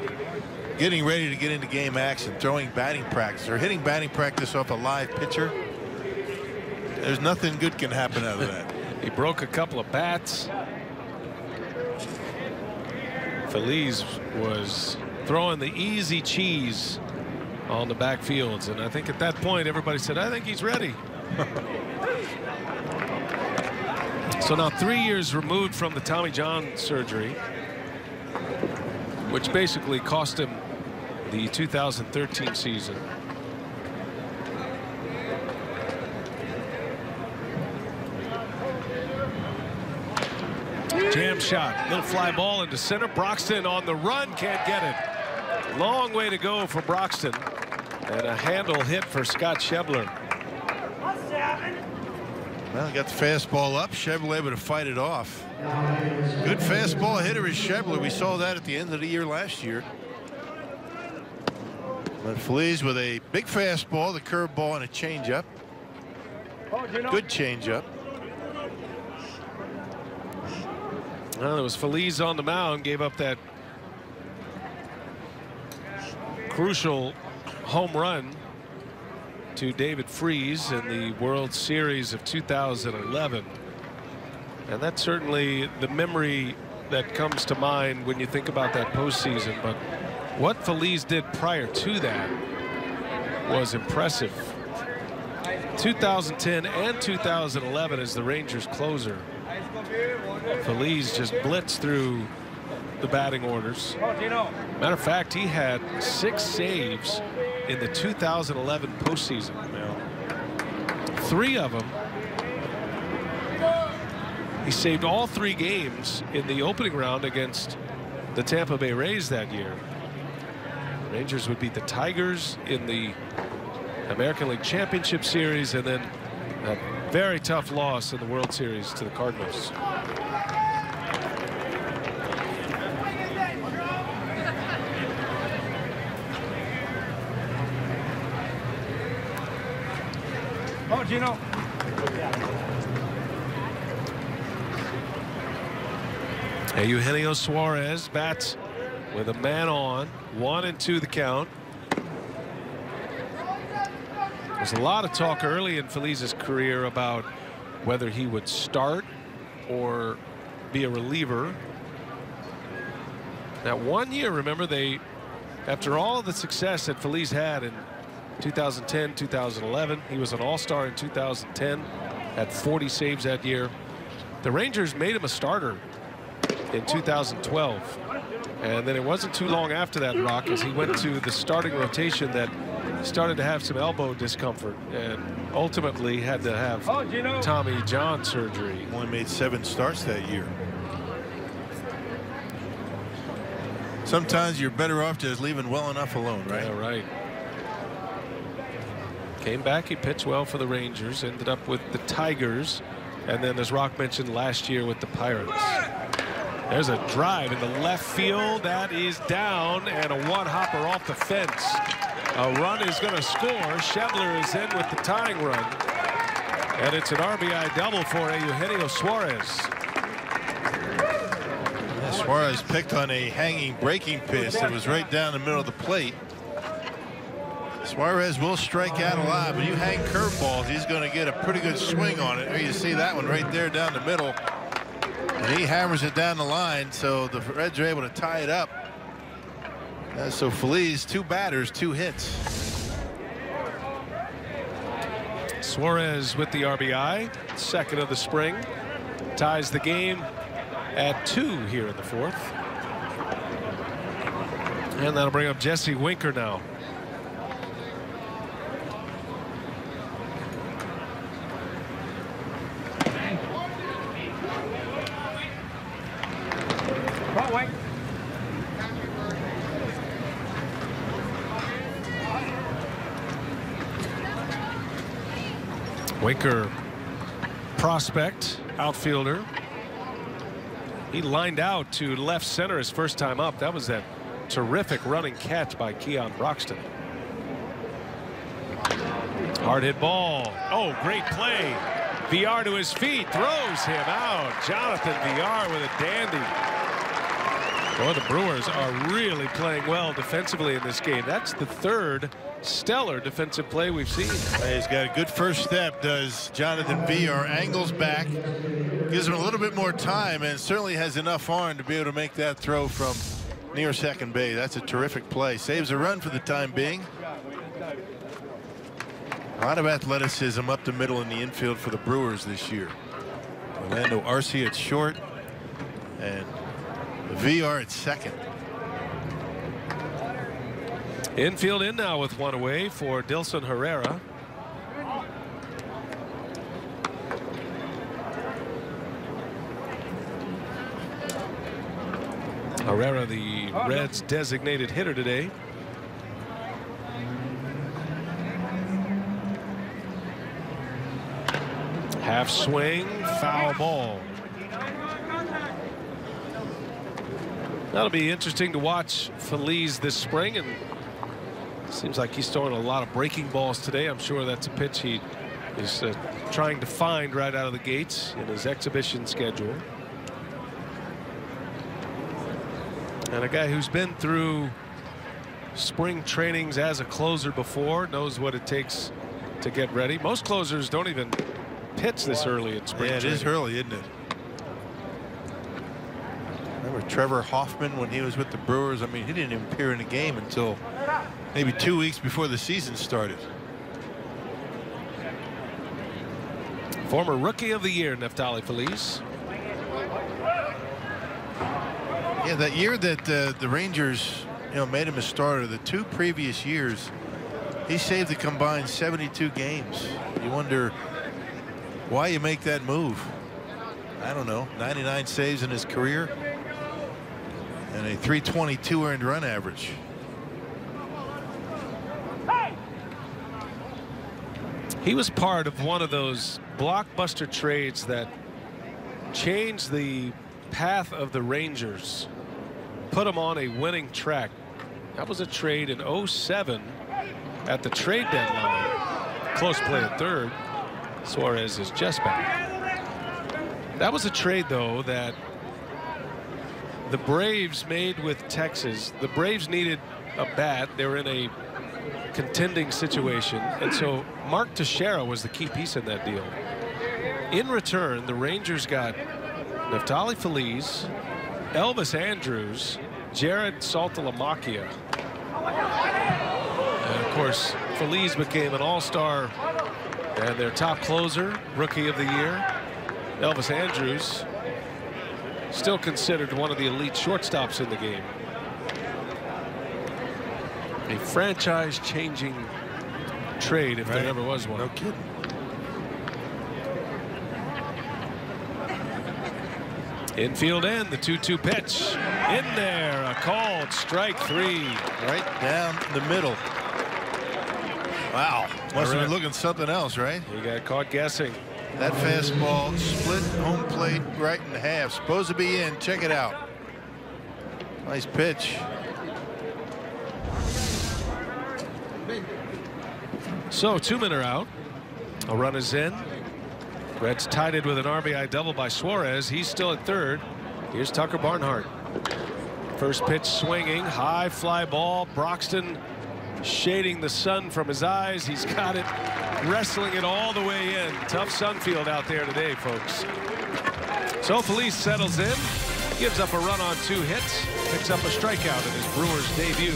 getting ready to get into game action, throwing batting practice or hitting batting practice off a live pitcher. There's nothing good can happen out of that. He broke a couple of bats. Feliz was throwing the easy cheese on the backfields, and I think at that point everybody said, I think he's ready. So now 3 years removed from the Tommy John surgery, which basically cost him the 2013 season. Jam shot, little fly ball into center. Broxton on the run, can't get it. Long way to go for Broxton, and a handle hit for Scott Schebler. Well, he got the fastball up. Schebler able to fight it off. Good fastball hitter is Schebler. We saw that at the end of the year last year. But Feliz with a big fastball, the curveball, and a changeup. Good changeup. Well, it was Feliz on the mound, gave up that crucial home run to David Freese in the World Series of 2011. And that's certainly the memory that comes to mind when you think about that postseason. But what Feliz did prior to that was impressive. 2010 and 2011 as the Rangers closer. Feliz just blitzed through the batting orders. Matter of fact, he had 6 saves in the 2011 postseason. Now, 3 of them, he saved all 3 games in the opening round against the Tampa Bay Rays that year. The Rangers would beat the Tigers in the American League Championship Series, and then a very tough loss in the World Series to the Cardinals. Oh, Gino. EUGENIO Suarez bats with a man on, 1-2 the count. There's a lot of talk early in Feliz's career about whether he would start or be a reliever. Now, 1 year, remember, after all of the success that Feliz had in 2010, 2011, he was an all-star in 2010, had 40 saves that year. The Rangers made him a starter in 2012, and then it wasn't too long after that, Rock, as he went to the starting rotation, that he started to have some elbow discomfort and ultimately had to have Tommy John surgery. Only made 7 starts that year. Sometimes you're better off just leaving well enough alone, right? Yeah, right. Came back, he pitched well for the Rangers, ended up with the Tigers, and then, as Rock mentioned, last year with the Pirates. There's a drive in the left field that is down, and a one-hopper off the fence. A run is going to score. Schebler is in with the tying run, and it's an RBI double for EUGENIO Suarez. Suarez picked on a hanging breaking pitch that was right down the middle of the plate. Suarez will strike out a lot, but you hang curveballs, he's going to get a pretty good swing on it. There you see that one right there down the middle. And he hammers it down the line, so the Reds are able to tie it up. So Phillies, 2 batters, 2 hits. Suarez with the RBI, second of the spring, ties the game at 2 here in the 4th. And that'll bring up Jesse Winker now. Winker, prospect, outfielder. He lined out to left center his first time up. That was that terrific running catch by KEON BROXTON. Hard hit ball. Oh, great play. Villar to his feet, throws him out. Jonathan Villar with a dandy. Boy, the Brewers are really playing well defensively in this game. That's the 3rd stellar defensive play we've seen. He's got a good first step, does Jonathan Villar. Angles back, gives him a little bit more time, and certainly has enough arm to be able to make that throw from near second base. That's a terrific play. Saves a run for the time being. A lot of athleticism up the middle in the infield for the Brewers this year. Orlando Arce at short, and Villar at second. Infield in now with 1 away for Dilson Herrera. Herrera, the Reds' designated hitter today. Half swing, foul ball. That'll be interesting to watch Phillies this spring, and seems like he's throwing a lot of breaking balls today. I'm sure that's a pitch he is trying to find right out of the gates in his exhibition schedule. And a guy who's been through spring trainings as a closer before, knows what it takes to get ready. Most closers don't even pitch this early in spring training. It is early, isn't it? Remember Trevor Hoffman when he was with the Brewers? I mean, he didn't even appear in the game until maybe 2 weeks before the season started. Former Rookie of the Year, Neftali Feliz. Yeah, that year that the Rangers, made him a starter, the 2 previous years, he saved a combined 72 games. You wonder why you make that move. I don't know. 99 saves in his career and a .322 earned run average. He was part of one of those blockbuster trades that changed the path of the Rangers, put them on a winning track. That was a trade in '07 at the trade deadline. Close play at third. Suarez is just back. That was a trade, though, that the Braves made with Texas. The Braves needed a bat. They were in a contending situation, and so Mark Teixeira was the key piece in that deal. In return, the Rangers got Neftali Feliz, Elvis Andrus, Jared Saltalamacchia. And of course, Feliz became an all-star and their top closer, Rookie of the Year. Elvis Andrus, still considered one of the elite shortstops in the game. A franchise-changing trade, if there ever was one. No kidding. Infield end, the 2-2 pitch. In there, a called strike 3. Right down the middle. Wow. Must have been looking something else, right? He got caught guessing. That fastball split home plate right in half. Supposed to be in. Check it out. Nice pitch. So 2 men are out. A run is in. Reds tied it with an RBI double by Suarez. He's still at third. Here's Tucker Barnhart. First pitch swinging, high fly ball. Broxton shading the sun from his eyes. He's got it, wrestling it all the way in. Tough sun field out there today, folks. So Felice settles in, gives up a run on 2 hits, picks up a strikeout in his Brewers debut.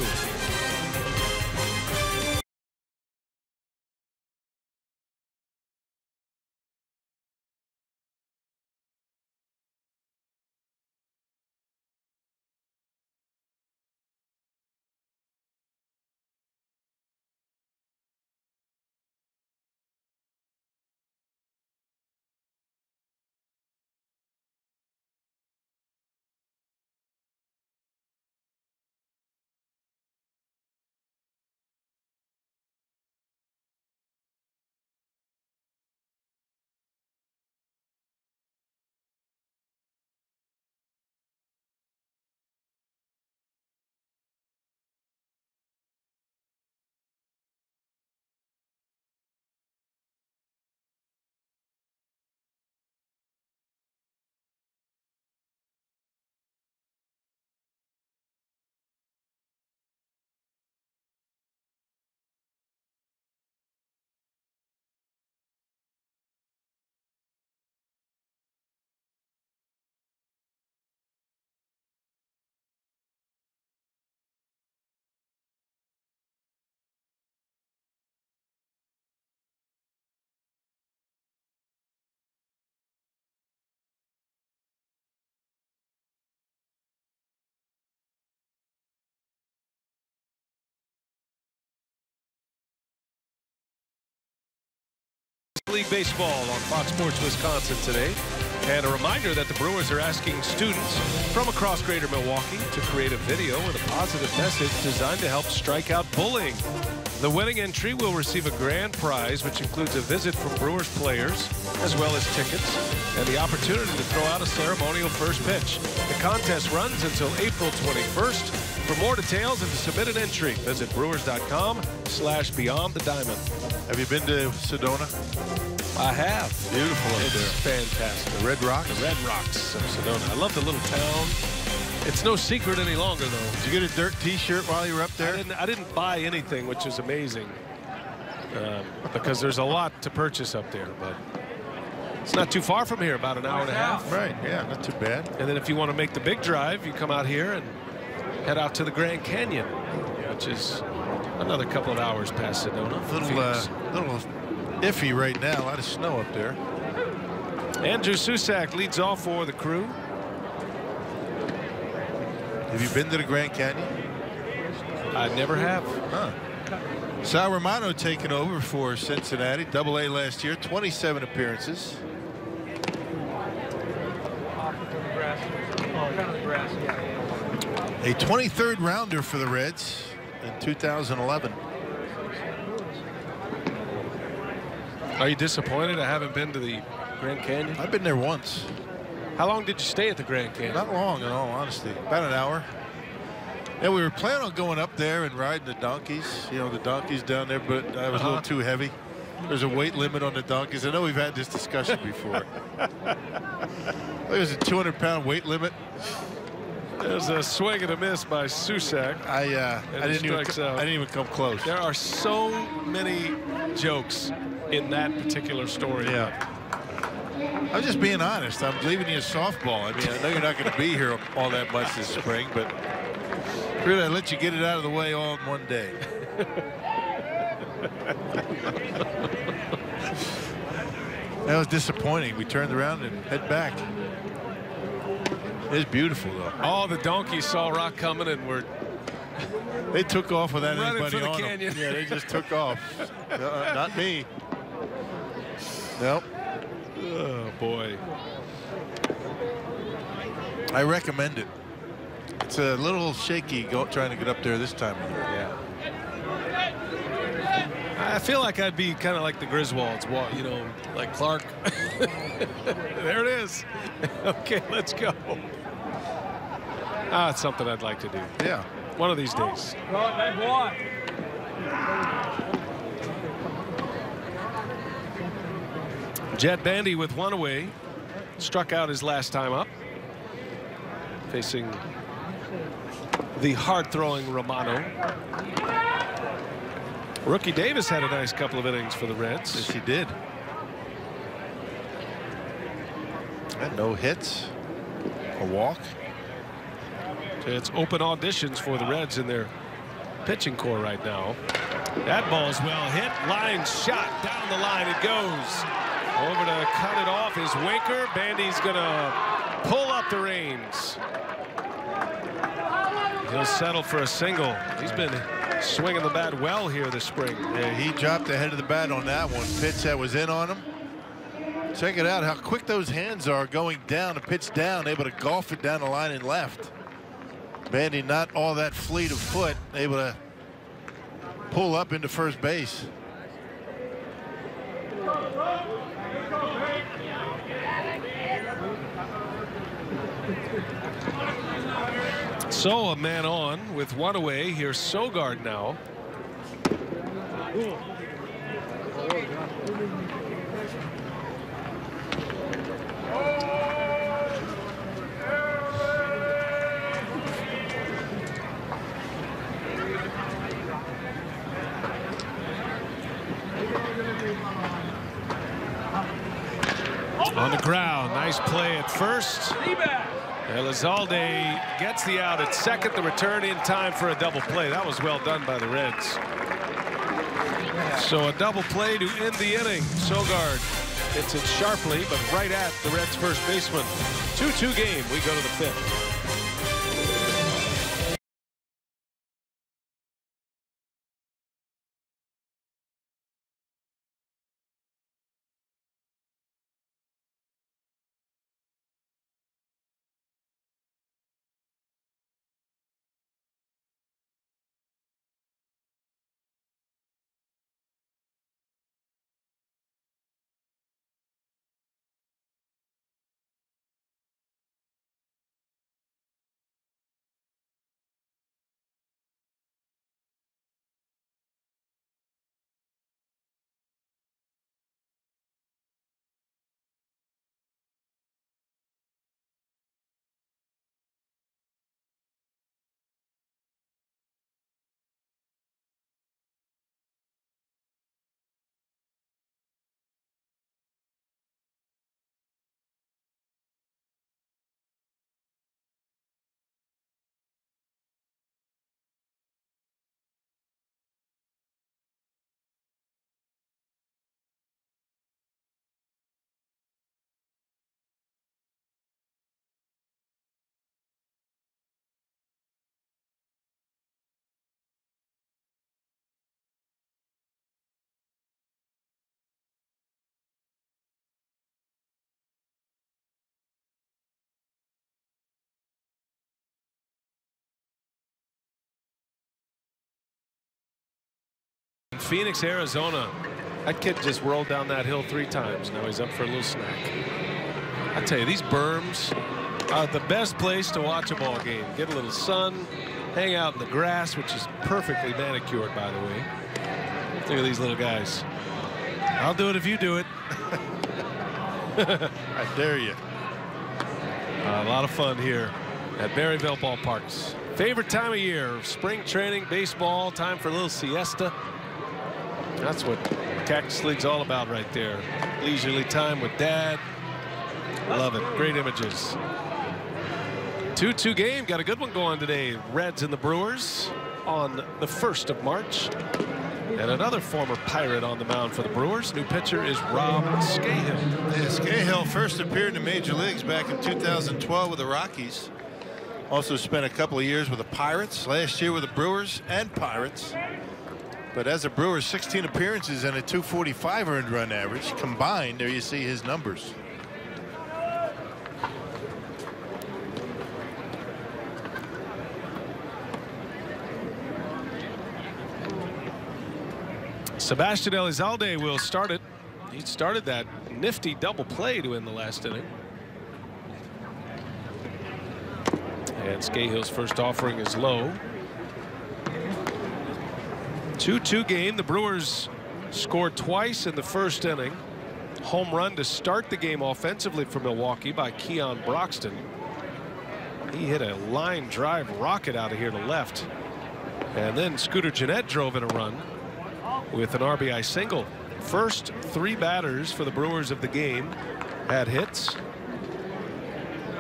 League Baseball on Fox Sports Wisconsin today. And a reminder that the Brewers are asking students from across greater Milwaukee to create a video with a positive message designed to help strike out bullying. The winning entry will receive a grand prize, which includes a visit from Brewers players, as well as tickets, and the opportunity to throw out a ceremonial first pitch. The contest runs until April 21st. For more details and to submit an entry, visit brewers.com/beyondthediamond. Have you been to Sedona? I have. Beautiful up there. It's fantastic. The Red Rocks? The Red Rocks of Sedona. I love the little town. It's no secret any longer, though. Did you get a Dirt T-shirt while you were up there? I didn't buy anything, which is amazing, because there's a lot to purchase up there. But it's not too far from here, about an hour and a half. Right, yeah, not too bad. And then if you want to make the big drive, you come out here and head out to the Grand Canyon, which is another couple of hours past Sedona. Little iffy right now. A lot of snow up there. Andrew SUSAC leads off for the Crew. Have you been to the Grand Canyon? I never have. Huh. Sal Romano taking over for Cincinnati. Double-A last year, 27 appearances. A 23rd rounder for the Reds in 2011. Are you disappointed I haven't been to the Grand Canyon? I've been there once. How long did you stay at the Grand Canyon? Not long, in all honesty. About an hour. Yeah, we were planning on going up there and riding the donkeys. You know, the donkeys down there, but I was a little too heavy. There's a weight limit on the donkeys. I know we've had this discussion before. There's a 200-pound weight limit. There's a swing and a miss by SUSAC. I didn't even come close. There are so many jokes in that particular story. Yeah. I'm just being honest. I'm leaving you a softball. I mean, I know you're not going to be here all that much this spring, but really, I let you get it out of the way all in one day. That was disappointing. We turned around and head back. It's beautiful, though. Oh, the donkeys saw Rock coming and were... They took off without running anybody for the on canyon. them. Yeah, they just took off. Not me. Nope. Oh, boy. I recommend it. It's a little shaky trying to get up there this time of year. Yeah. I feel like I'd be kind of like the Griswolds, you know, like Clark. There it is. Okay, let's go. It's something I'd like to do. Yeah. One of these days. Jett Bandy with one away. Struck out his last time up. Facing the hard-throwing Romano. Rookie Davis had a nice couple of innings for the Reds. Yes, he did. And no hits. A walk. It's open auditions for the Reds in their pitching core right now. That ball's well hit. Line shot. Down the line it goes. Over to cut it off is Winker. Bandy's going to pull up the reins. He'll settle for a single. He's been swinging the bat well here this spring. Yeah, he dropped the head of the bat on that one. Pitch that was in on him. Check it out how quick those hands are going down. A pitch down, able to golf it down the line and left. Bandy not all that fleet of foot, able to pull up into first base. So a man on with one away. Here's Sogard now. On the ground, nice play at first. ELIZALDE gets the out at second. The return in time for a double play. That was well done by the Reds. So a double play to end the inning. Sogard hits it sharply, but right at the Reds' first baseman. 2-2 game. We go to the fifth. Phoenix, Arizona. That kid just rolled down that hill 3 times. Now he's up for a little snack. I tell you, these berms are the best place to watch a ball game. Get a little sun, hang out in the grass, which is perfectly manicured, by the way. Look at these little guys. I'll do it if you do it. I dare you. A lot of fun here at Berryville Ballparks. Favorite time of year, spring training, baseball, time for a little siesta. That's what Cactus League's all about right there. Leisurely time with Dad. Love it. Great images. 2-2 game. Got a good one going today. Reds and the Brewers on the 1st of March. And another former Pirate on the mound for the Brewers. New pitcher is Rob Scahill. Yeah, Scahill first appeared in the major leagues back in 2012 with the Rockies. Also spent a couple of years with the Pirates. Last year with the Brewers and Pirates. But as a Brewer, 16 appearances and a .245 earned run average combined. There you see his numbers. Sebastian Elizalde will start it. He started that nifty double play to end the last inning. And Scahill's first offering is low. 2-2 game. The Brewers scored twice in the first inning. Home run to start the game offensively for Milwaukee by KEON BROXTON. He hit a line drive rocket out of here to left. And then Scooter Gennett drove in a run with an RBI single. First 3 batters for the Brewers of the game had hits.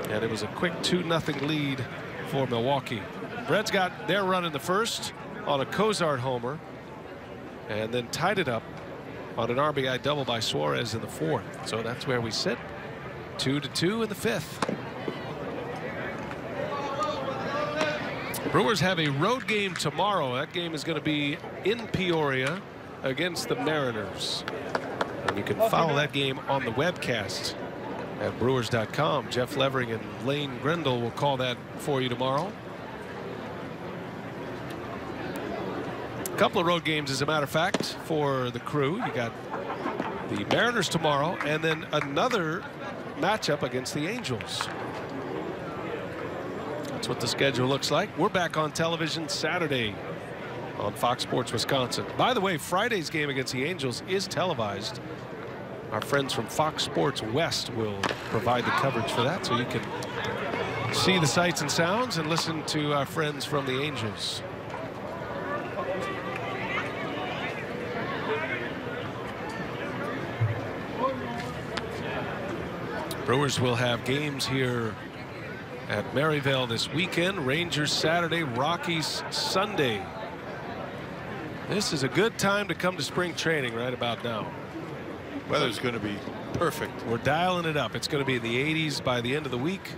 And it was a quick 2-0 lead for Milwaukee. Reds got their run in the first on a Cozart homer, and then tied it up on an RBI double by Suarez in the fourth. So that's where we sit. 2-2 in the fifth. Brewers have a road game tomorrow. That game is going to be in Peoria against the Mariners. And you can follow that game on the webcast at Brewers.com. Jeff Levering and Lane Grindle will call that for you tomorrow. A couple of road games, as a matter of fact, for the Crew. You got the Mariners tomorrow, and then another matchup against the Angels. That's what the schedule looks like. We're back on television Saturday on Fox Sports Wisconsin. By the way, Friday's game against the Angels is televised. Our friends from Fox Sports West will provide the coverage for that, so you can see the sights and sounds and listen to our friends from the Angels. Brewers will have games here at Maryvale this weekend. Rangers Saturday, Rockies Sunday. This is a good time to come to spring training right about now. Weather's going to be perfect. We're dialing it up. It's going to be in the 80s by the end of the week.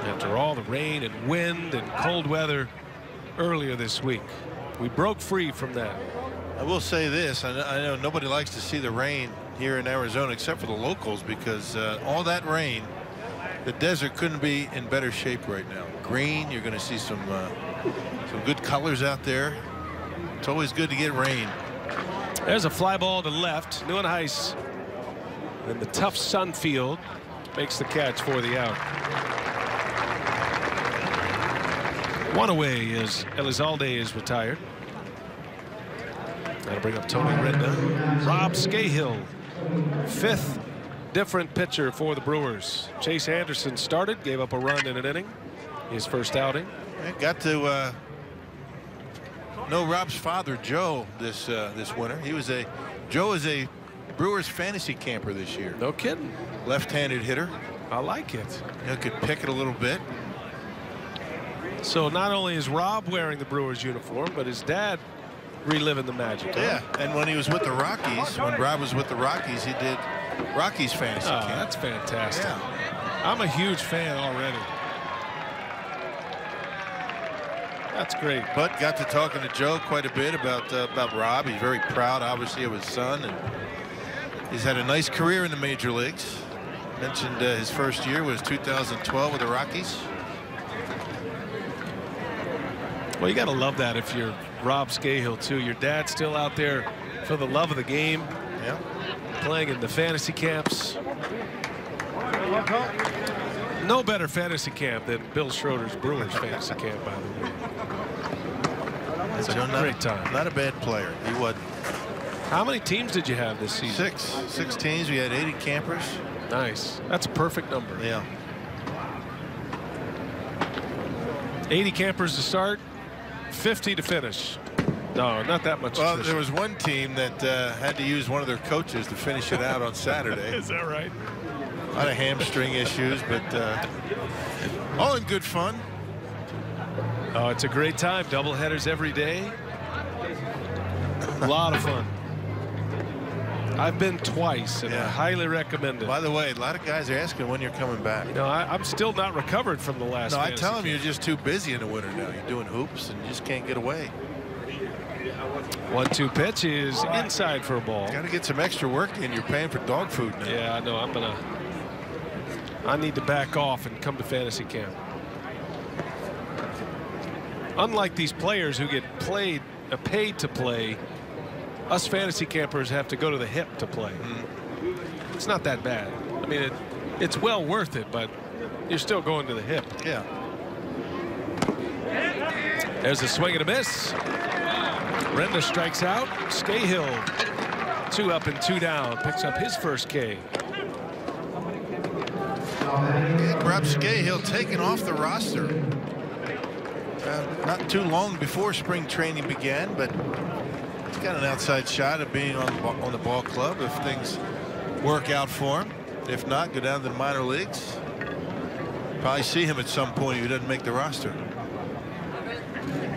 After all the rain and wind and cold weather earlier this week, we broke free from that. I will say this, I know nobody likes to see the rain here in Arizona except for the locals, because all that rain, the desert couldn't be in better shape right now. Green, you're going to see some good colors out there. It's always good to get rain. There's a fly ball to left. Nieuwenhuis in the tough sun field makes the catch for the out. One away as Elizalde is retired. That'll bring up Tony Renda. Rob Scahill, fifth different pitcher for the Brewers. Chase Anderson started, gave up a run in an inning, his first outing. Got to know Rob's father, Joe, this winter. Joe is a Brewers fantasy camper this year. No kidding. Left-handed hitter. I like it. Could pick it a little bit. So not only is Rob wearing the Brewers uniform, but his dad reliving the magic. Yeah, and when he was with the Rockies, when Rob was with the Rockies, he did Rockies fantasy camp. That's fantastic. Yeah. I'm a huge fan already. That's great. But got to talking to Joe quite a bit about Rob. He's very proud, obviously, of his son, and he's had a nice career in the major leagues. Mentioned his first year was 2012 with the Rockies. Well, you got to love that if you're Rob Scahill too. Your dad's still out there for the love of the game. Yeah. Playing in the fantasy camps. No better fantasy camp than Bill Schroeder's Brewers fantasy camp, by the way. It's a great time. Not a bad player. He wasn't. How many teams did you have this season? Six teams. We had 80 campers. Nice. That's a perfect number. Yeah. 80 campers to start, 50 to finish. No, not that much. Well, there was one team that had to use one of their coaches to finish it out on Saturday. Is that right? A lot of hamstring issues, but all in good fun. Oh, it's a great time. Double headers every day. A lot of fun. I've been twice, and I highly recommend it. By the way, a lot of guys are asking when you're coming back. You know, I'm still not recovered from the last. No, I tell them you're just too busy in the winter now. You're doing hoops, and you just can't get away. 1-2 pitch is inside for a ball. Got to get some extra work in. You're paying for dog food now. Yeah, I know. I need to back off and come to fantasy camp. Unlike these players who get paid to play, us fantasy campers have to go to the hip to play. It's not that bad. I mean, it's well worth it, but you're still going to the hip. Yeah. There's a swing and a miss. Renda strikes out. Scahill, 2 up and 2 down, picks up his first K. Rob Scahill taken off the roster. Not too long before spring training began, but he's got an outside shot of being on the ball club if things work out for him. If not, go down to the minor leagues. Probably see him at some point if he doesn't make the roster.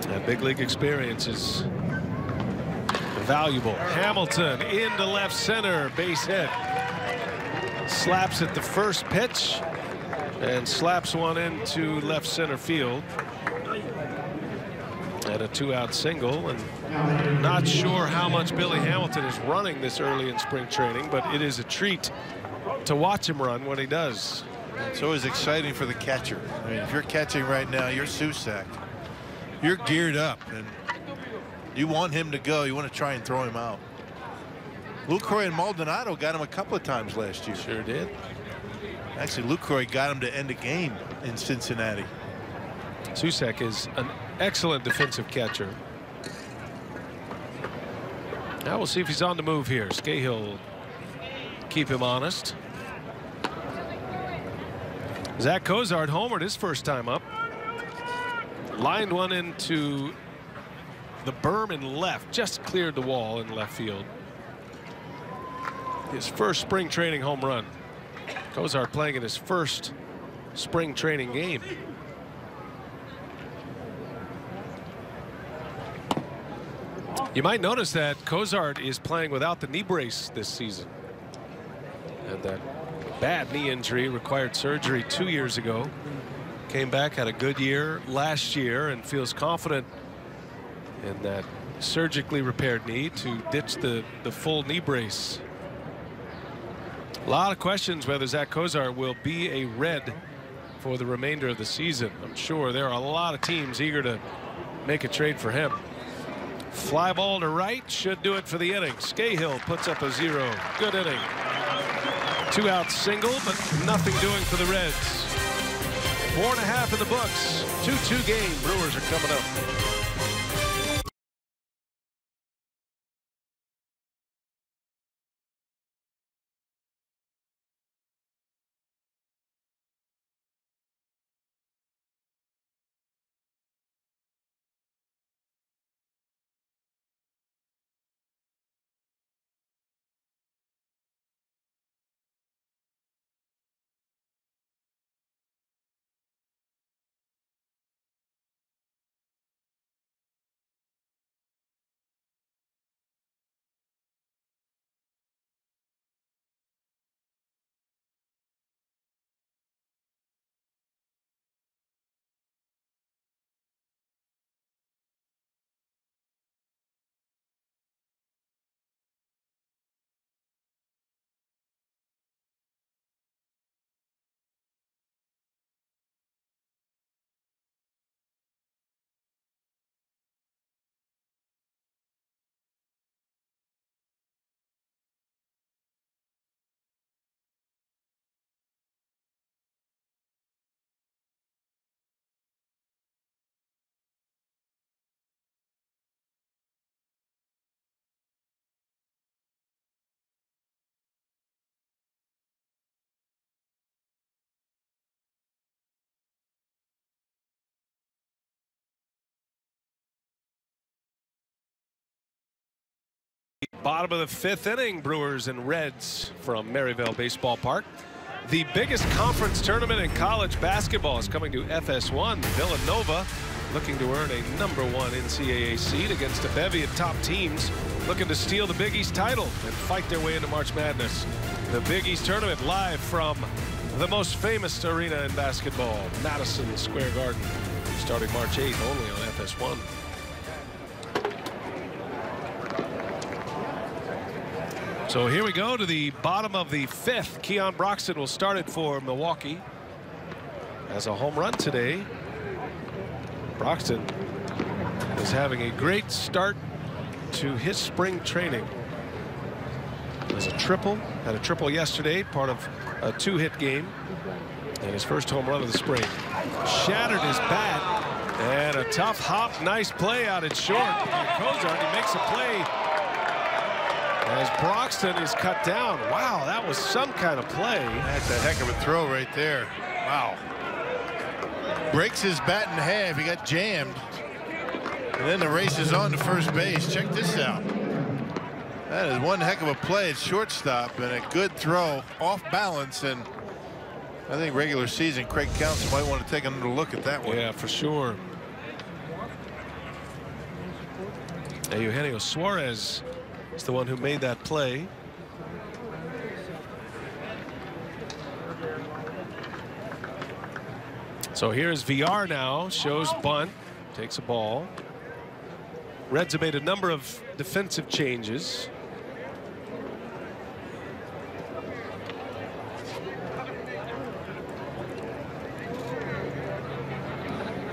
That big league experience is valuable. Hamilton into left center, base hit. Slaps at the first pitch and slaps one into left center field. And a 2-out single. And not sure how much Billy Hamilton is running this early in spring training, but it is a treat to watch him run when he does. It's always exciting for the catcher. I mean, if you're catching right now, you're SUSAC. You're geared up, and you want him to go. You want to try and throw him out. Lucroy and Maldonado got him a couple of times last year. Sure did. Actually, Lucroy got him to end a game in Cincinnati. SUSAC is an excellent defensive catcher. Now we'll see if he's on the move here. Scahill keep him honest. Zach Cozart homered his first time up. Lined one into the berm in left, just cleared the wall in left field. His first spring training home run. Cozart playing in his first spring training game. You might notice that Cozart is playing without the knee brace this season. Had that bad knee injury, required surgery 2 years ago. Came back, had a good year last year, and feels confident in that surgically repaired knee to ditch the full knee brace. A lot of questions whether Zach Cozart will be a Red for the remainder of the season. I'm sure there are a lot of teams eager to make a trade for him. Fly ball to right should do it for the inning. Scahill puts up a 0. Good inning. 2-out single, but nothing doing for the Reds. 4.5 in the books. 2-2 game. Brewers are coming up. Bottom of the 5th inning, Brewers and Reds from Maryville Baseball Park. The biggest conference tournament in college basketball is coming to FS1. Villanova looking to earn a #1 NCAA seed against a bevy of top teams looking to steal the Big East title and fight their way into March Madness. The Big East tournament live from the most famous arena in basketball, Madison Square Garden, starting March 8th only on FS1. So here we go to the bottom of the 5th. Keon Broxton will start it for Milwaukee. As a home run today. Broxton is having a great start to his spring training. There's a triple, had a triple yesterday, part of a 2-hit game. And his first home run of the spring. Shattered his bat. And a tough hop, nice play out at short. And Cozart, he makes a play as Broxton is cut down. Wow, that was some kind of play. That's a heck of a throw right there. Wow. Breaks his bat in half. He got jammed. And then the race is on to first base. Check this out. That is one heck of a play at shortstop and a good throw off balance. And I think regular season Craig Counsell might want to take another look at that one. Yeah, for sure. EUGENIO SUAREZ is the one who made that play. So here's Villar now, shows bunt, takes a ball. Reds have made a number of defensive changes.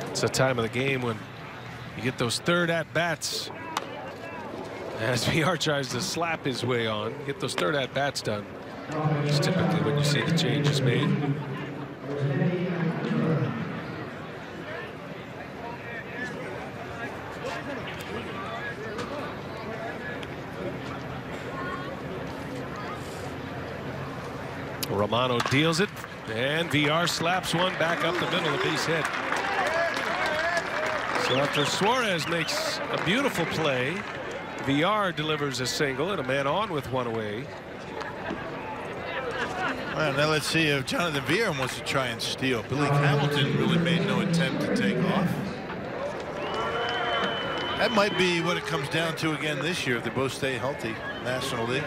It's the time of the game when you get those third at-bats. As Villar tries to slap his way on, get those third at-bats done. It's typically when you see the changes made. Romano deals it, and Villar slaps one back up the middle, a base hit. So after Suarez makes a beautiful play, Villar delivers a single and a man on with one away. Well, now let's see if Jonathan Villar wants to try and steal. Billy Hamilton really made no attempt to take off. That might be what it comes down to again this year if they both stay healthy. National League.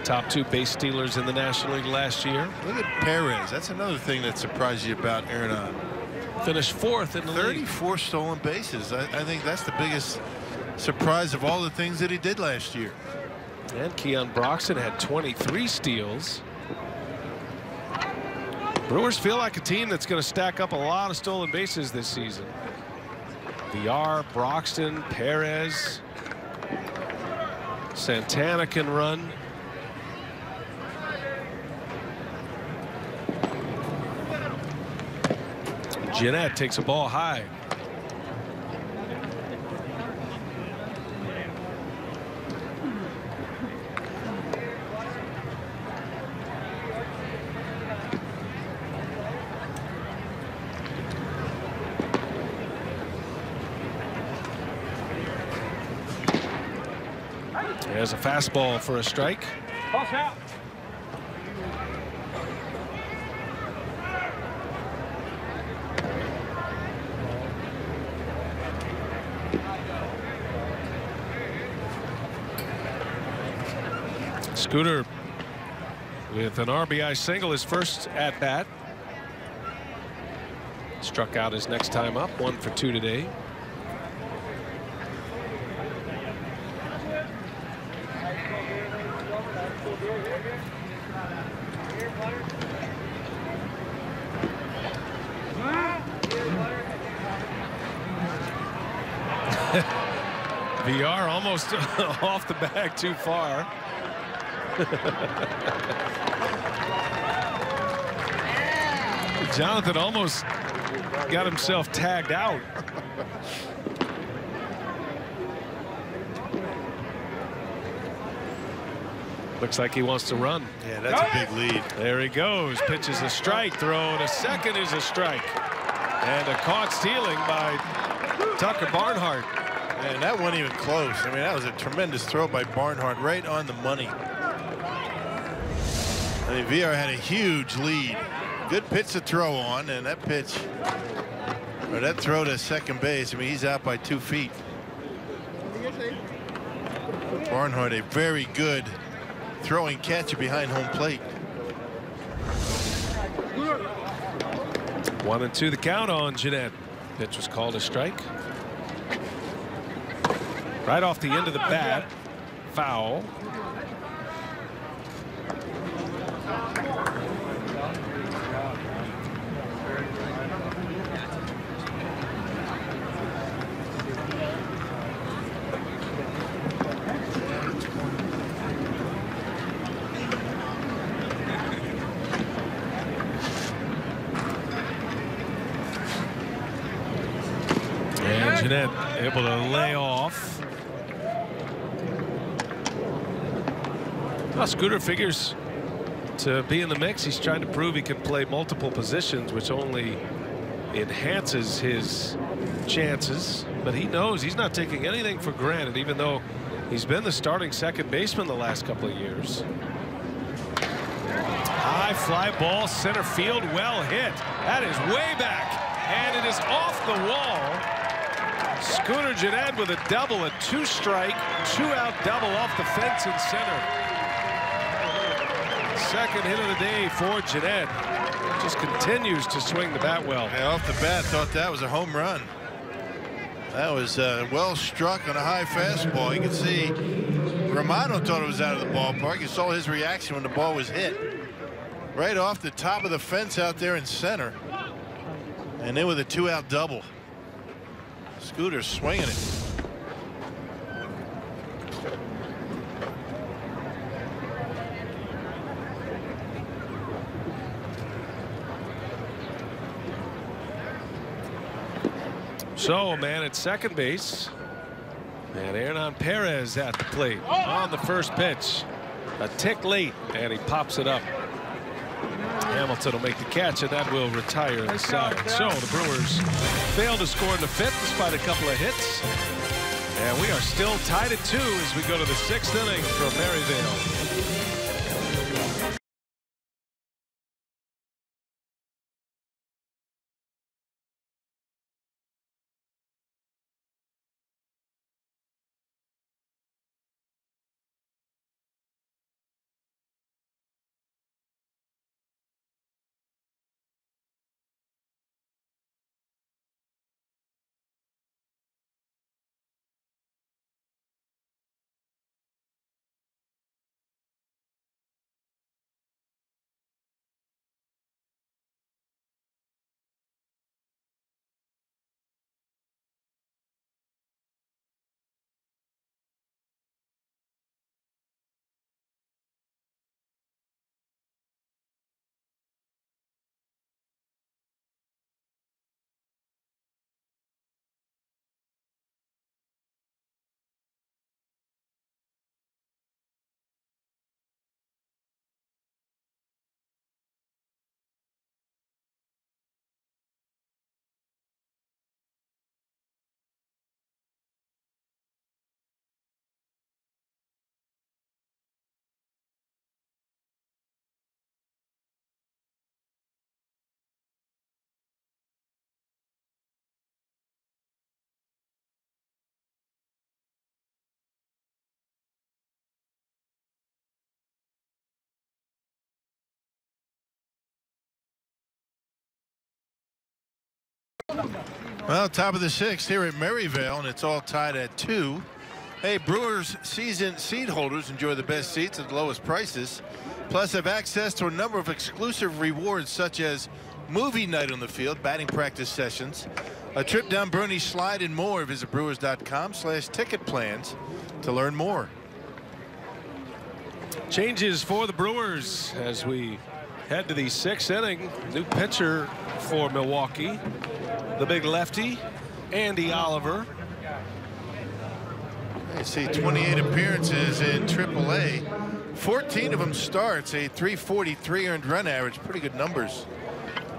Top 2 base stealers in the National League last year. Look at Perez. That's another thing that surprised you about Arenado. Finished 4th in the league. 34 stolen bases. I think that's the biggest surprise of all the things that he did last year. And Keon Broxton had 23 steals. Brewers feel like a team that's going to stack up a lot of stolen bases this season. Villar, Broxton, Perez. Santana can run. GENNETT takes a ball high. There's a fastball for a strike. Toss out. Scooter with an RBI single, his first at bat. Struck out his next time up, 1 for 2 today. Villar almost off the bag too far. Jonathan almost got himself tagged out. Looks like he wants to run. Yeah, that's a big lead. There he goes. Pitches a strike. Throw to second is a strike. And a caught stealing by Tucker Barnhart. And that wasn't even close. I mean, that was a tremendous throw by Barnhart, right on the money. I mean, Villar had a huge lead. Good pitch to throw on, and that pitch, or that throw to second base, I mean, he's out by 2 feet. Barnhart, a very good throwing catcher behind home plate. 1-2 the count on GENNETT. Pitch was called a strike. Right off the end of the bat. Foul. And GENNETT able to lay off. Well, Scooter figures to be in the mix. He's trying to prove he can play multiple positions, which only enhances his chances. but he knows he's not taking anything for granted, even though he's been the starting second baseman the last couple of years. High fly ball, center field, well hit. That is way back, and it is off the wall. Scooter Gennett with a double, a 2-strike, 2-out double off the fence in center. Second hit of the day for Gennett. Just continues to swing the bat well. Yeah, off the bat, thought that was a home run. That was well struck on a high fastball. You can see Romano thought it was out of the ballpark. You saw his reaction when the ball was hit. Right off the top of the fence out there in center. And then with a 2-out double. Scooter swinging it. So a man at second base. And Hernan Perez at the plate on the first pitch. A tick late, and he pops it up. Hamilton will make the catch, and that will retire the side. So the Brewers fail to score in the fifth despite a couple of hits. And we are still tied at 2 as we go to the 6th inning from Maryvale. Well, top of the 6th here at Maryvale, and it's all tied at 2. Hey, Brewers season seat holders enjoy the best seats at the lowest prices, plus have access to a number of exclusive rewards such as movie night on the field, batting practice sessions, a trip down Bernie Slide, and more. Visit brewers.com/ticket plans to learn more. Changes for the Brewers as we head to the 6th inning. New pitcher for Milwaukee, the big lefty, Andy Oliver. You see 28 appearances in AAA. 14 of them starts, a .343 earned run average. Pretty good numbers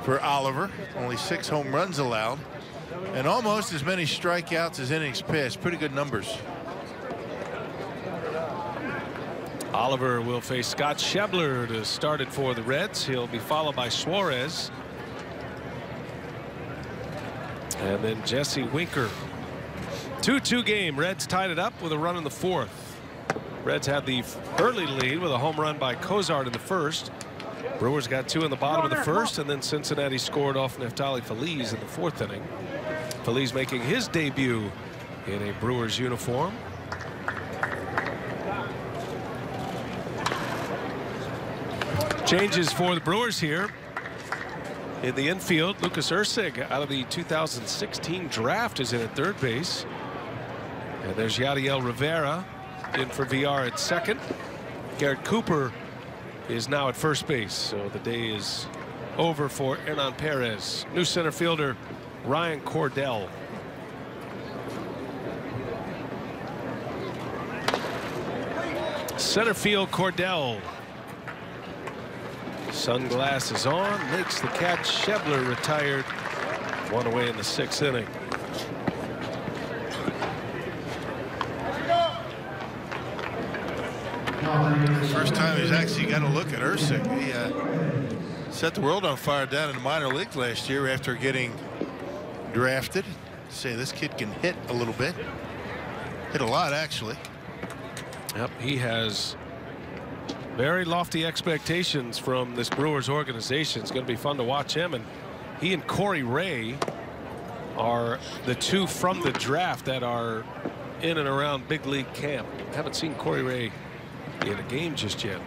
for Oliver. Only 6 home runs allowed. And almost as many strikeouts as innings pitched. Pretty good numbers. Oliver will face Scott Schebler to start it for the Reds. He'll be followed by Suarez. And then Jesse Winker. 2-2 game. Reds tied it up with a run in the 4th. Reds had the early lead with a home run by Cozart in the 1st. Brewers got 2 in the bottom of the 1st, and then Cincinnati scored off Neftali Feliz in the 4th inning. Feliz making his debut in a Brewers uniform. Changes for the Brewers here. In the infield, Lucas Ursig out of the 2016 draft is in at third base. And there's Yadiel Rivera in for VR at second. Garrett Cooper is now at first base. So the day is over for Hernan Perez. New center fielder Ryan Cordell. Center field Cordell. Sunglasses on, makes the catch. Schebler retired. 1 away in the 6th inning. First time he's actually got a look at Ursic. He set the world on fire down in the minor league last year after getting drafted. Say this kid can hit a little bit. Hit a lot, actually. Yep, he has very lofty expectations from this Brewers organization. It's going to be fun to watch him, and he and Corey Ray are the two from the draft that are in and around big league camp. Haven't seen Corey Ray in a game just yet.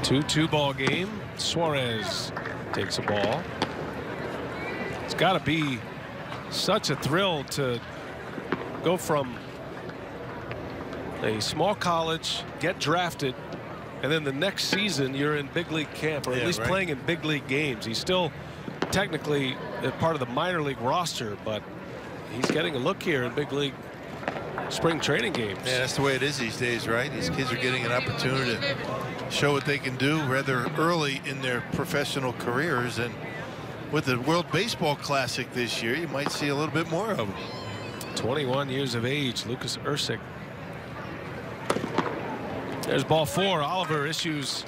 Two ball game. Suarez takes a ball. It's got to be such a thrill to go from a small college, get drafted, and then the next season you're in big league camp, or at least playing in big league games. He's still technically a part of the minor league roster, but he's getting a look here in big league spring training games. Yeah, that's the way it is these days, right? These kids are getting an opportunity to show what they can do rather early in their professional careers, and with the World Baseball Classic this year, you might see a little bit more of them. 21 years of age, Lucas Ursic. There's ball 4. Oliver issues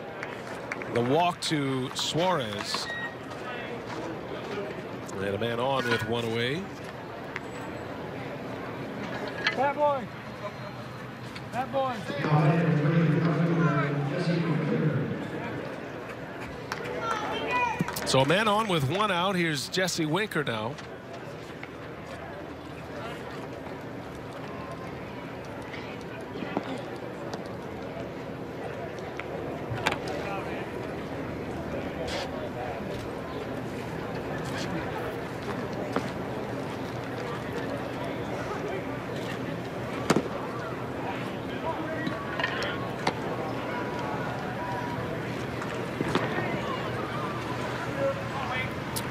the walk to Suarez. And a man on with one away. Bad boy. Bad boy. So a man on with one out. Here's Jesse Winker now.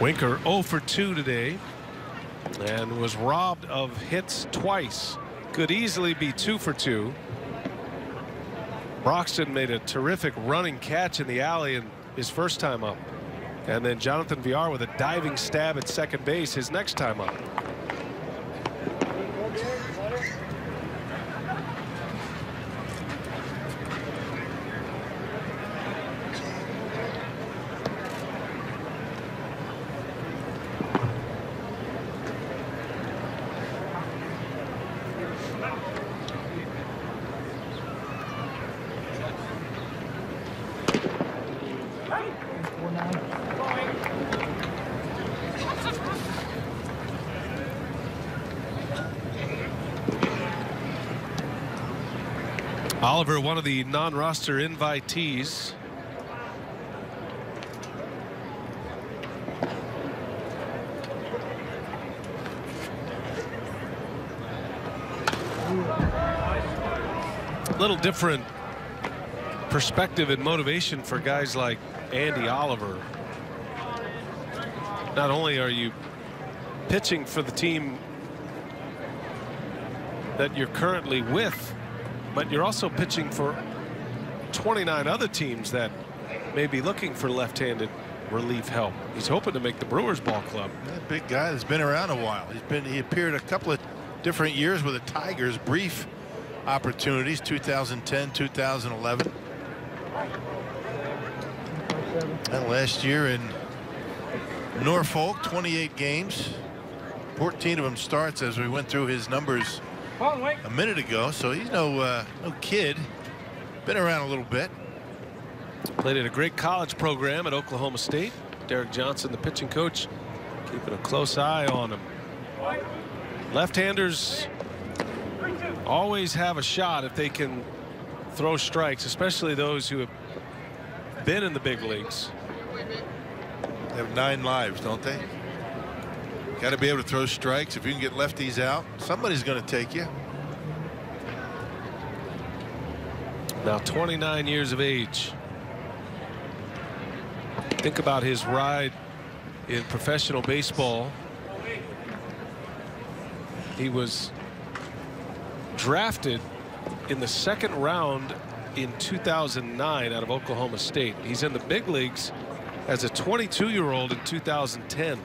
Winker 0 for 2 today and was robbed of hits twice. Could easily be 2 for 2. Broxton made a terrific running catch in the alley in his first time up, and then Jonathan Villar with a diving stab at second base his next time up. Oliver, one of the non-roster invitees. A little different perspective and motivation for guys like Andy Oliver. Not only are you pitching for the team that you're currently with, but you're also pitching for 29 other teams that may be looking for left-handed relief help. He's hoping to make the Brewers ball club. That big guy that's been around a while. He appeared a couple of different years with the Tigers, brief opportunities, 2010, 2011. And last year in Norfolk, 28 games, 14 of them starts, as we went through his numbers a minute ago. So he's no kid. Been around a little bit. Played at a great college program at Oklahoma State. Derek Johnson, the pitching coach, keeping a close eye on him. Left-handers always have a shot if they can throw strikes, especially those who have been in the big leagues. They have 9 lives, don't they? Got to be able to throw strikes. If you can get lefties out, somebody's going to take you. Now 29 years of age. Think about his ride in professional baseball. He was drafted in the 2nd round in 2009 out of Oklahoma State. He's in the big leagues as a 22-year-old in 2010.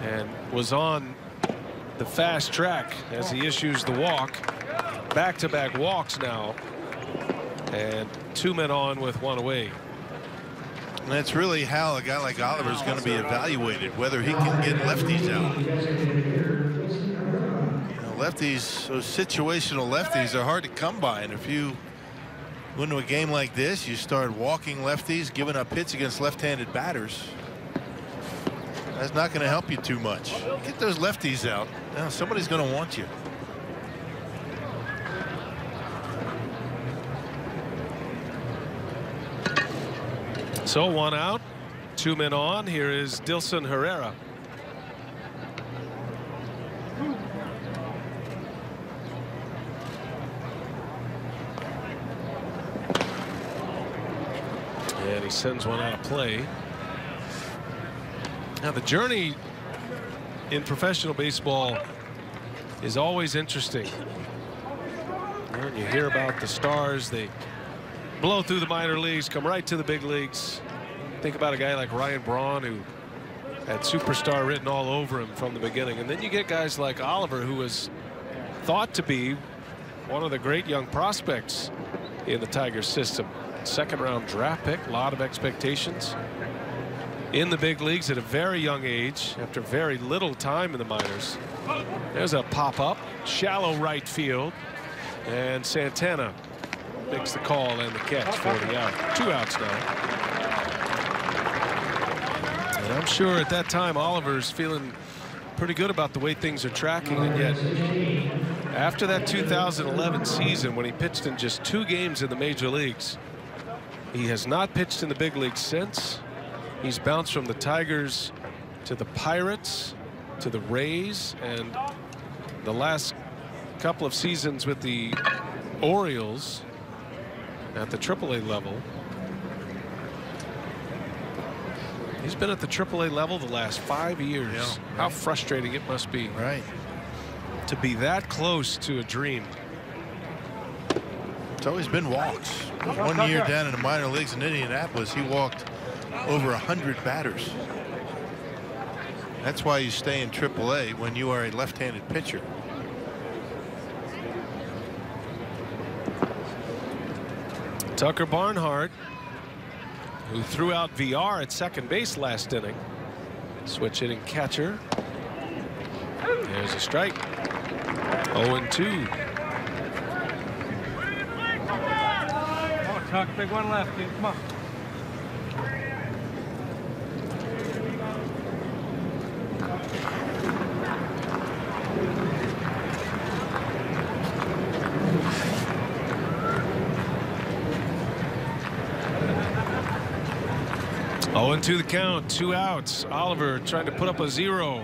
and was on the fast track as he issues the walk. Back-to-back walks now, and 2 men on with 1 away. And that's really how a guy like Oliver is going to be evaluated, whether he can get lefties out. You know, lefties, those situational lefties are hard to come by, and if you go into a game like this, you start walking lefties, giving up hits against left-handed batters. That's not going to help you too much. Get those lefties out. Now somebody's going to want you. So 1 out, 2 men on. Here is Dilson Herrera. And he sends one out of play. Now the journey in professional baseball is always interesting. When you hear about the stars, they blow through the minor leagues, come right to the big leagues. Think about a guy like Ryan Braun, who had superstar written all over him from the beginning. And then you get guys like Oliver, who was thought to be one of the great young prospects in the Tigers system. 2nd-round draft pick, a lot of expectations. In the big leagues at a very young age, after very little time in the minors. There's a pop-up, shallow right field, and Santana makes the call and the catch for the out. 2 outs now. And I'm sure at that time Oliver's feeling pretty good about the way things are tracking, and yet after that 2011 season, when he pitched in just 2 games in the major leagues, he has not pitched in the big leagues since. He's bounced from the Tigers to the Pirates to the Rays, and the last couple of seasons with the Orioles at the AAA level. He's been at the AAA level the last 5 years. Yeah, right. How frustrating it must be. Right. To be that close to a dream. It's always been walks. 1 year down in the minor leagues in Indianapolis, he walked over 100 batters. That's why you stay in AAA when you are a left-handed pitcher. Tucker Barnhart, who threw out VR at second base last inning. Switch hitting catcher. There's a strike. 0-2. Come on, Tuck, big one left, kid. Come on. To the count, 2 outs. Oliver trying to put up a 0.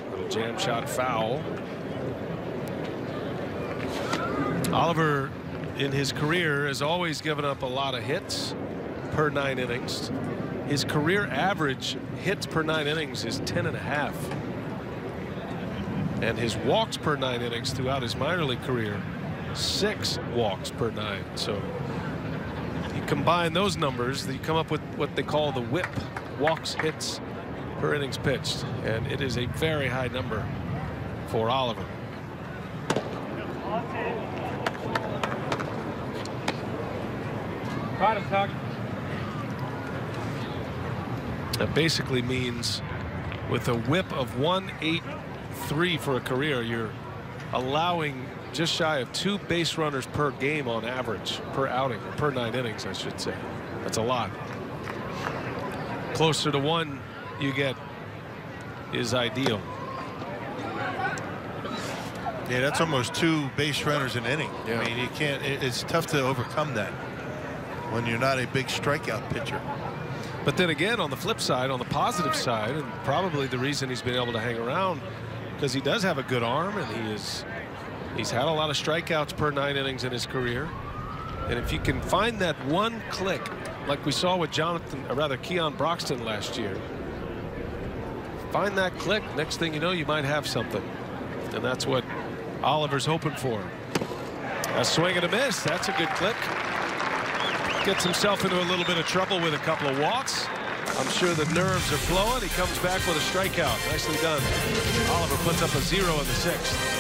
Little jam shot foul. Oliver in his career has always given up a lot of hits per 9 innings. His career average hits per 9 innings is 10.5. And his walks per 9 innings throughout his minor league career, 6 walks per 9. So combine those numbers, you come up with what they call the whip, walks, hits per innings pitched, and it is a very high number for Oliver. Got him, Tuck. That basically means with a whip of 1.83 for a career, you're allowing just shy of 2 base runners per game on average, per outing, or per 9 innings, I should say. That's a lot. Closer to 1 you get is ideal. Yeah, that's almost 2 base runners an inning. Yeah. I mean, you can't, it's tough to overcome that when you're not a big strikeout pitcher. But then again, on the flip side, on the positive side, and probably the reason he's been able to hang around, because he does have a good arm, and he's had a lot of strikeouts per 9 innings in his career. And if you can find that one click, like we saw with KEON BROXTON last year, find that click, next thing you know, you might have something. And that's what Oliver's hoping for. A swing and a miss. That's a good click. Gets himself into a little bit of trouble with a couple of walks. I'm sure the nerves are flowing. He comes back with a strikeout. Nicely done. Oliver puts up a 0 in the 6th.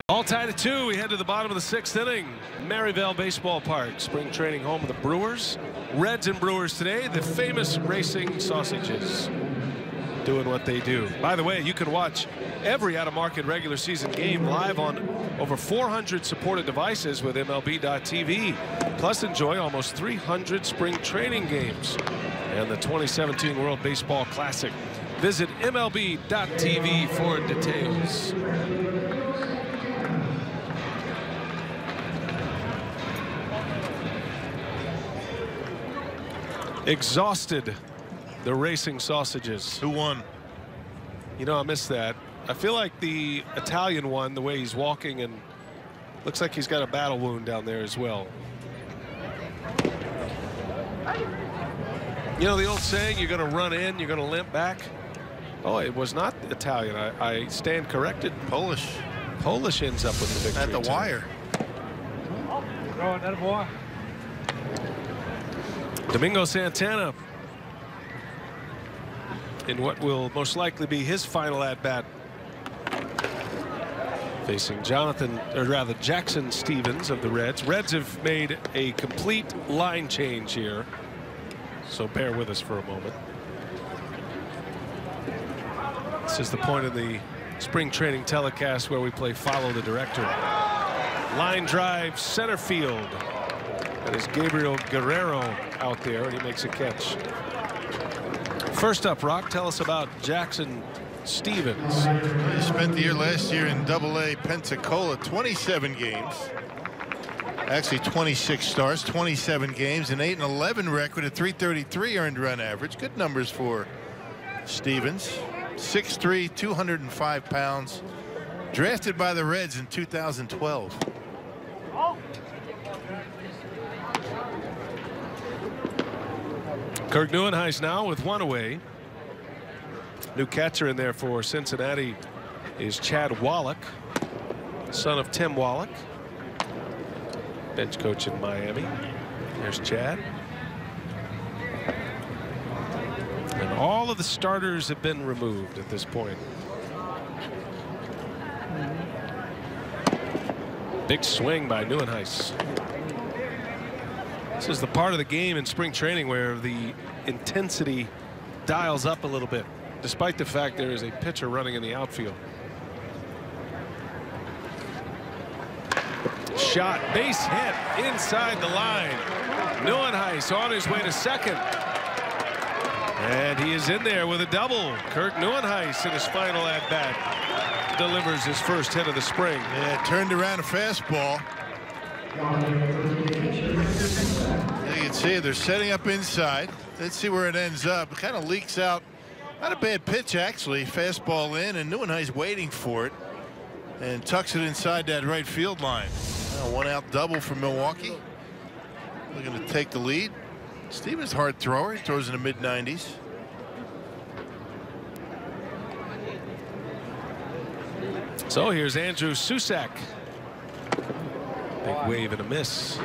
All tied at 2. We head to the bottom of the 6th inning. Maryvale Baseball Park, spring training home of the Brewers. Reds and Brewers today. The famous racing sausages doing what they do. By the way, you can watch every out-of-market regular season game live on over 400 supported devices with MLB.tv. Plus enjoy almost 300 spring training games and the 2017 World Baseball Classic. Visit MLB.tv for details. Exhausted, the racing sausages. Who won? You know, I missed that. I feel like the Italian won, the way he's walking, and looks like he's got a battle wound down there as well. You know the old saying, you're going to run in, you're going to limp back? Oh, it was not Italian. I stand corrected. Polish. Polish ends up with the victory. At the wire. Throw it, that boy. Domingo Santana in what will most likely be his final at-bat, facing Jackson Stevens of the Reds. Reds have made a complete line change here, so bear with us for a moment. This is the point of the spring training telecast where we play Follow the Director. Line drive center field. That is Gabriel Guerrero out there, and he makes a catch. First up, Rock, tell us about Jackson Stevens. He spent the year last year in AA Pensacola, 27 games. Actually 26 starts, 27 games, an 8-11 record at .333 earned run average. Good numbers for Stevens. 6'3", 205 pounds. Drafted by the Reds in 2012. KIRK Nieuwenhuis now with one away. New catcher in there for Cincinnati is Chad Wallach, son of Tim Wallach, bench coach in Miami. There's Chad. And all of the starters have been removed at this point. Big swing by Nieuwenhuis. This is the part of the game in spring training where the intensity dials up a little bit, despite the fact there is a pitcher running in the outfield. Shot, base hit inside the line. Nieuwenhuis on his way to second. And he is in there with a double. KIRK Nieuwenhuis in his final at-bat delivers his first hit of the spring. Yeah, turned around a fastball. You can see they're setting up inside. Let's see where it ends up. It kind of leaks out. Not a bad pitch, actually. Fastball in, and Nieuwenhuis waiting for it. and tucks it inside that right field line. Now 1-out double for Milwaukee. Looking to take the lead. Stevens hard thrower. He throws in the mid-90s. So here's Andrew SUSAC. Big wave and a miss.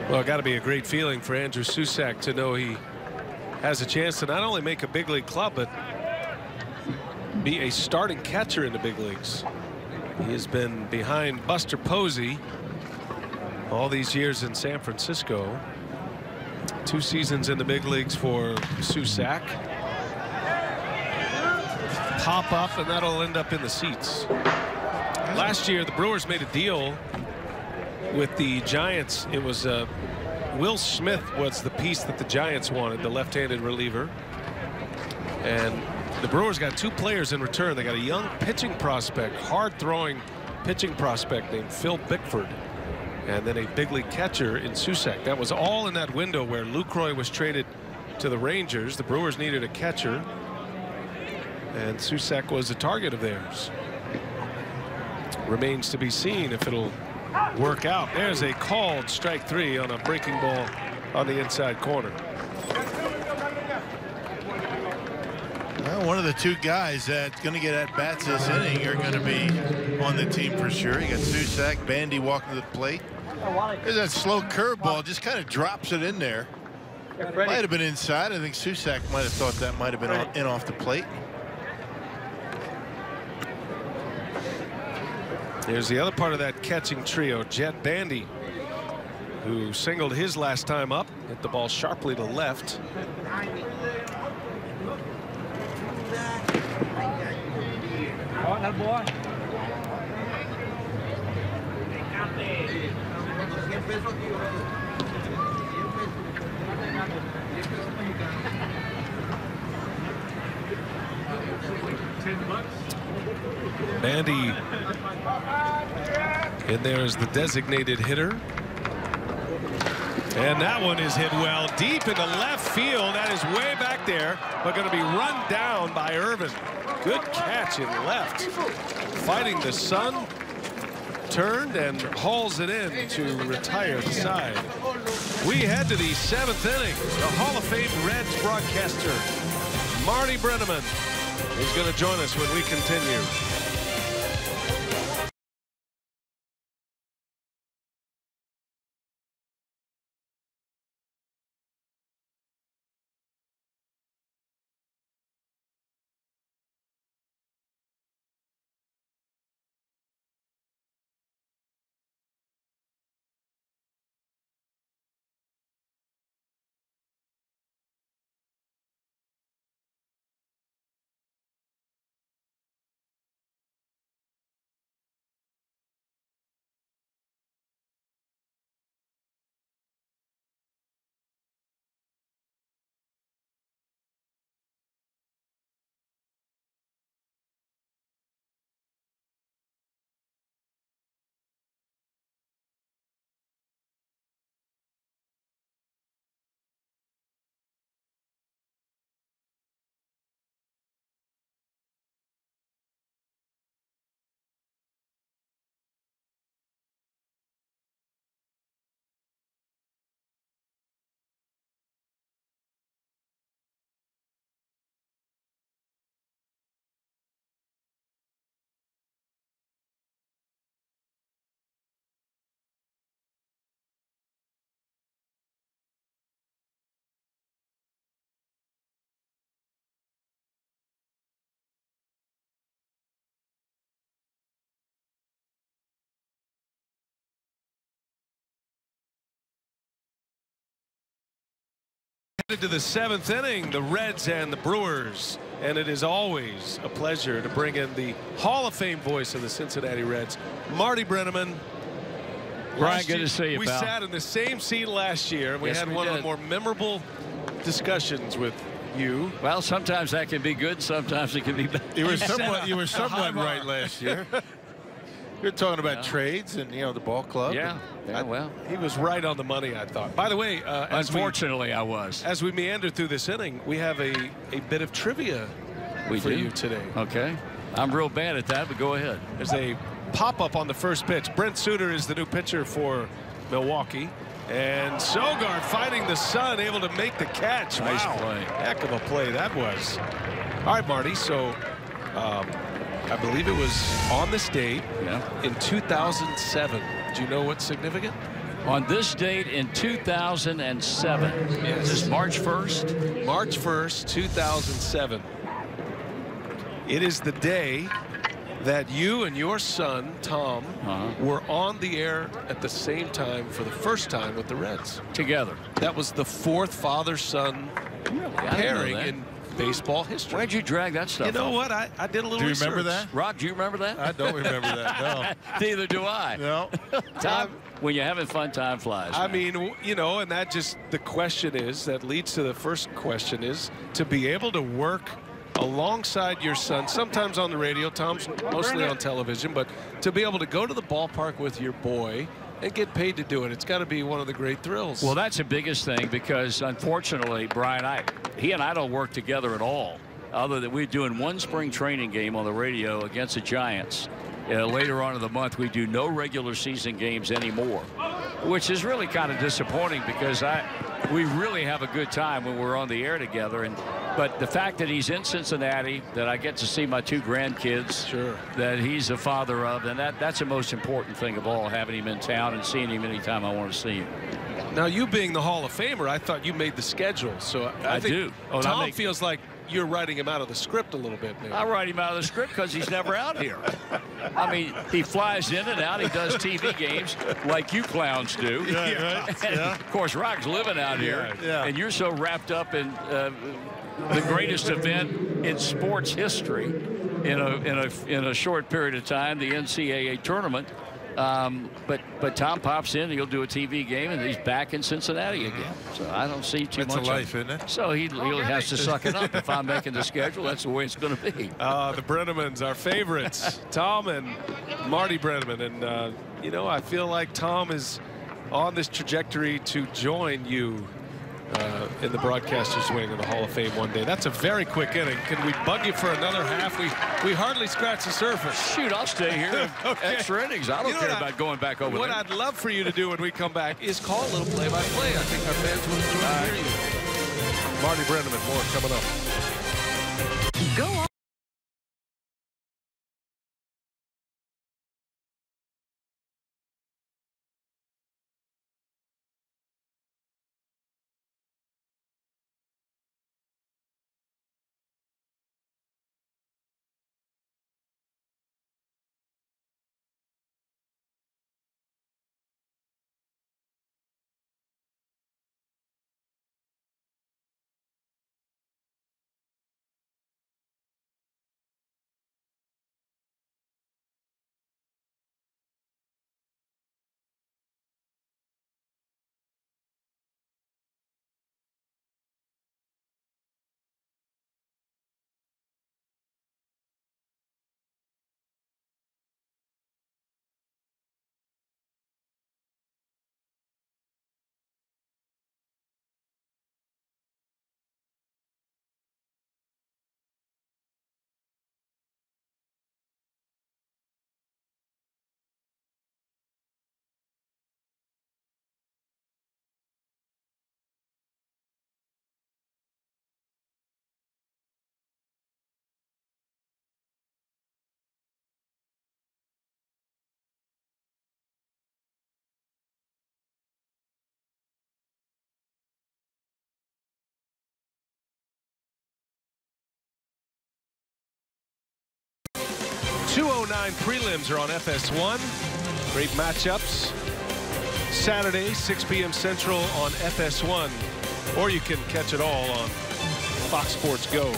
Well, got to be a great feeling for Andrew SUSAC to know he has a chance to not only make a big league club, but be a starting catcher in the big leagues. He has been behind Buster Posey all these years in San Francisco. 2 seasons in the big leagues for SUSAC. Pop up, and that'll end up in the seats. Last year, the Brewers made a deal with the Giants. It was Will Smith was the piece that the Giants wanted, the left-handed reliever. And the Brewers got 2 players in return. They got a young pitching prospect, hard-throwing pitching prospect named Phil Bickford, and then a big league catcher in SUSAC. That was all in that window where Lucroy was traded to the Rangers. The Brewers needed a catcher, and SUSAC was a target of theirs. Remains to be seen if it'll work out. There's a called strike 3 on a breaking ball on the inside corner. Well, one of the 2 guys that's going to get at bats this inning are going to be on the team for sure. You got SUSAC, Bandy walking to the plate. There's that slow curveball, just kind of drops it in there. Might have been inside. I think SUSAC might have thought that might have been in off the plate. Here's the other part of that catching trio, Jett Bandy, who singled his last time up, hit the ball sharply to left. Oh, that boy. Bandy in there is the designated hitter. And that one is hit well deep into left field. That is way back there, but going to be run down by Irvin. Good catch in left. Fighting the sun. Turned and hauls it in to retire the side. We head to the 7th inning. The Hall of Fame Reds broadcaster, Marty Brenneman, is going to join us when we continue. To the 7th inning, the Reds and the Brewers, and it is always a pleasure to bring in the Hall of Fame voice of the Cincinnati Reds, Marty Brenneman. Brian, good to see you, we pal. sat in the same seat last year, and we had one of the more memorable discussions with you. Well, sometimes that can be good. Sometimes it can be bad. You were somewhat right last year. You're talking about trades and, you know, the ball club. Yeah. Well, he was right on the money, I thought. By the way, unfortunately, I was. As we meander through this inning, we have a bit of trivia for you today. Okay. I'm real bad at that, but go ahead. There's a pop-up on the first pitch. Brent Suter is the new pitcher for Milwaukee. And Sogard finding the sun, able to make the catch. Nice wow. play. Heck of a play that was. All right, Marty, so I believe it was on this date in 2007. Do you know what's significant? On this date in 2007. Yes. Is this March 1st? March 1st, 2007. It is the day that you and your son, Tom, were on the air at the same time for the first time with the Reds. Together. That was the fourth father-son pairing in baseball history. Why'd you drag that stuff? You know what? I did a little research. Do you remember that? Rock, do you remember that? I don't remember that, no. Neither do I. No. Tom, when you're having fun, time flies. I mean, you know, and that just, the question is, that leads to the first question is, to be able to work alongside your son, sometimes on the radio, Tom's mostly on television, but to be able to go to the ballpark with your boy and get paid to do it, it's got to be one of the great thrills. Well, that's the biggest thing, because unfortunately, Brian, he and I don't work together at all, other than we're doing one spring training game on the radio against the Giants. Later on in the month, we do no regular season games anymore, which is really kind of disappointing, because we really have a good time when we're on the air together. But the fact that he's in Cincinnati, that I get to see my two grandkids, that he's a father of, and that's the most important thing of all, having him in town and seeing him anytime I want to see him. Now, you being the Hall of Famer, I thought you made the schedule. So I think do. Oh, Tom feels like you're writing him out of the script a little bit, maybe. I write him out of the script because he's never out here. I mean, he flies in and out. He does TV games like you clowns do. Yeah, right. And of course, Rock's living out here, and you're so wrapped up in the greatest event in sports history in a short period of time, the NCAA tournament. But Tom pops in, he'll do a TV game, and he's back in Cincinnati again. So I don't see too much. It's a life, isn't it? So he has to suck it up. If I'm making the schedule, that's the way it's going to be. The Brennemans, our favorites, Tom and Marty Brenneman. And, you know, I feel like Tom is on this trajectory to join you in the broadcasters wing of the Hall of Fame one day. That's a very quick inning. Can we bug you for another half? We hardly scratched the surface. Shoot, I'll stay here. Okay. Extra innings. I don't care about going back over there. What I'd love for you to do when we come back is call a little play-by-play. I think our fans would enjoy to hear you. Marty Brenneman, more coming up. Go on. .209 prelims are on FS1. Great matchups. Saturday, 6 p.m. Central on FS1. Or you can catch it all on Fox Sports Go.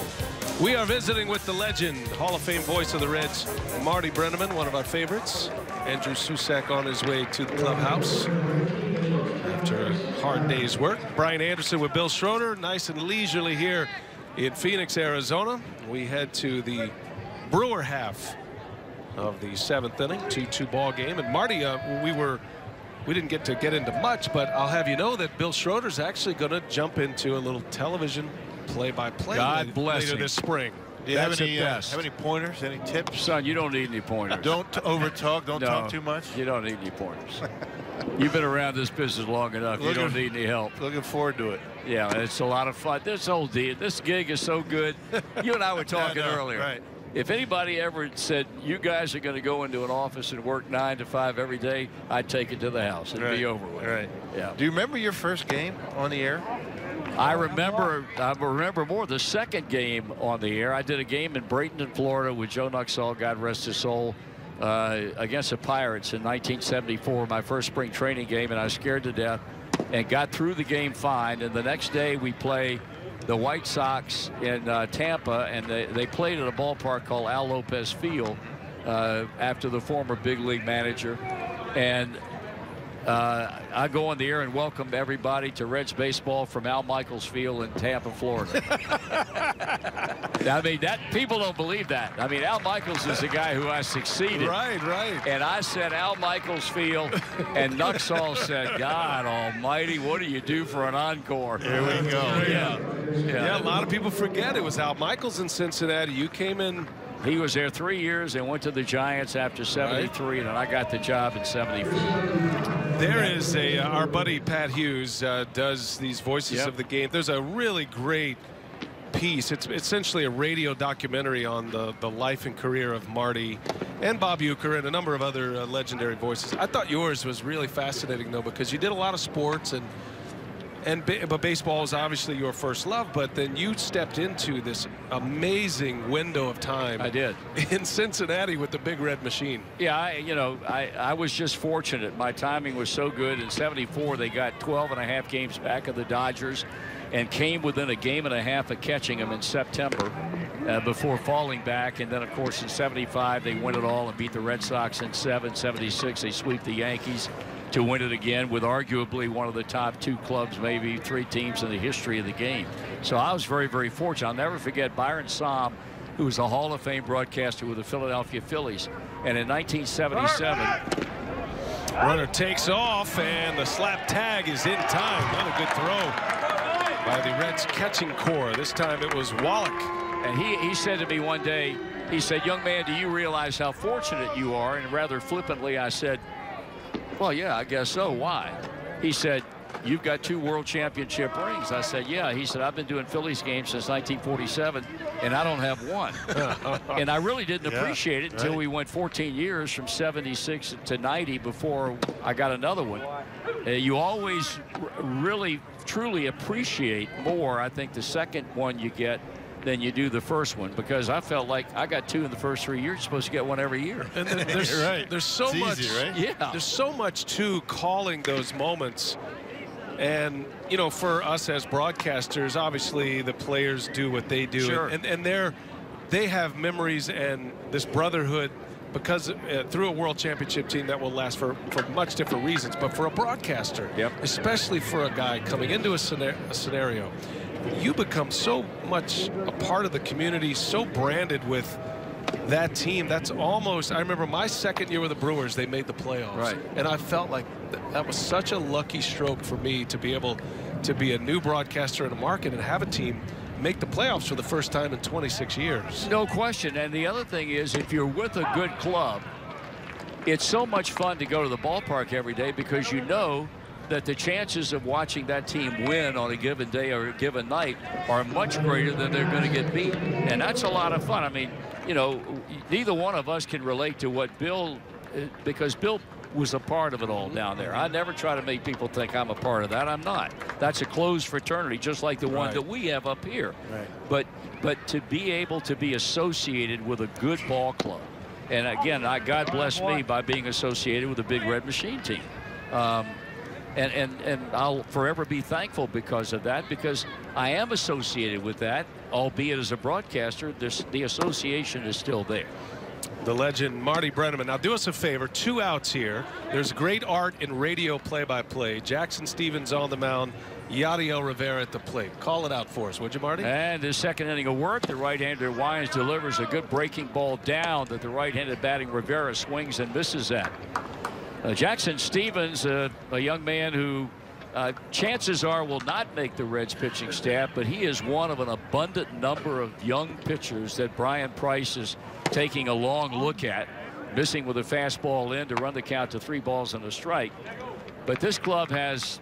We are visiting with the legend, Hall of Fame voice of the Reds, Marty Brenneman, one of our favorites. Andrew SUSAC on his way to the clubhouse after a hard day's work. Brian Anderson with Bill Schroeder, nice and leisurely here in Phoenix, Arizona. We head to the Brewer half of the 7th inning, 2-2 ball game. And Marty, we didn't get into much, but I'll have you know that Bill Schroeder's actually going to jump into a little television play-by-play later this spring. Do you have any pointers, any tips? Son, you don't need any pointers. Don't overtalk, don't talk too much. You don't need any pointers. You've been around this business long enough. You don't need any help. Looking forward to it. Yeah, it's a lot of fun. This gig is so good. You and I were talking earlier. Right. If anybody ever said, you guys are going to go into an office and work 9 to 5 every day, I'd take it to the house. It'd be over with. Right. Yeah. Do you remember your first game on the air? I remember more the second game on the air. I did a game in Bradenton, Florida with Joe Nuxall, God rest his soul, against the Pirates in 1974, my first spring training game, and I was scared to death and got through the game fine. And the next day we play the White Sox in Tampa, and they played at a ballpark called Al Lopez Field after the former big league manager. And I go on the air and welcome everybody to Reds baseball from Al Michaels Field in Tampa, Florida. I mean, people don't believe that. I mean, Al Michaels is the guy who I succeeded. Right. And I said Al Michaels Field, and Nuxall said, God almighty, what do you do for an encore? Here we go. Yeah, a lot of people forget it was Al Michaels in Cincinnati. You came in. He was there 3 years and went to the Giants after 73, and then I got the job in 74. There is our buddy Pat Hughes does these voices of the game. There's a really great piece. It's essentially a radio documentary on the life and career of Marty and Bob Uecker and a number of other legendary voices. I thought yours was really fascinating, though, because you did a lot of sports, but baseball was obviously your first love, but then you stepped into this amazing window of time. I did. In Cincinnati with the Big Red Machine. Yeah, I was just fortunate. My timing was so good. In 74, they got 12.5 games back of the Dodgers and came within a game and a half of catching them in September before falling back. And then, of course, in 75, they win it all and beat the Red Sox in 76, they sweep the Yankees to win it again with arguably one of the top 2 clubs, maybe 3 teams in the history of the game. So I was very, very fortunate. I'll never forget Byron Somm, who was a Hall of Fame broadcaster with the Philadelphia Phillies. And in 1977, runner takes off, and the slap tag is in time. Another good throw by the Reds catching core. This time it was Wallach. And he said to me one day, he said, young man, do you realize how fortunate you are? And rather flippantly, I said, well, yeah, I guess so. Why? He said, you've got 2 world championship rings. I said, yeah. He said, I've been doing Phillies games since 1947, and I don't have one. And I really didn't appreciate it until we went 14 years from 76 to 90 before I got another one. You always really, truly appreciate more, I think, the second one you get than you do the first one, because I felt like I got 2 in the first 3 years. You're supposed to get 1 every year. And there's so much, easy, right? Yeah. There's so much to calling those moments. And, you know, for us as broadcasters, obviously the players do what they do. Sure. And they have memories and this brotherhood because through a world championship team that will last for much different reasons. But for a broadcaster, especially for a guy coming into a scenario, you become so much a part of the community, so branded with that team. That's almost, I remember my second year with the Brewers, they made the playoffs. Right. And I felt like that was such a lucky stroke for me to be able to be a new broadcaster in a market and have a team make the playoffs for the first time in 26 years. No question. And the other thing is, if you're with a good club, it's so much fun to go to the ballpark every day because you know that the chances of watching that team win on a given day or a given night are much greater than they're going to get beat. And that's a lot of fun. I mean, you know, neither one of us can relate to what Bill, because Bill was a part of it all down there. I never try to make people think I'm a part of that. I'm not. That's a closed fraternity, just like the one that we have up here. Right. But to be able to be associated with a good ball club, and again, God bless me by being associated with the Big Red Machine team. And I'll forever be thankful because of that, because I am associated with that, albeit as a broadcaster, the association is still there. the legend Marty Brennaman. Now do us a favor, 2 outs here. There's great art in radio play-by-play. Jackson Stevens on the mound, Yadiel Rivera at the plate. Call it out for us, would you, Marty? And his second inning of work, the right-hander Wines delivers a good breaking ball down that the right-handed batting Rivera swings and misses at. Jackson Stevens, a young man who chances are will not make the Reds pitching staff, but he is one of an abundant number of young pitchers that Brian Price is taking a long look at, missing with a fastball in to run the count to 3 balls and a strike. But this club has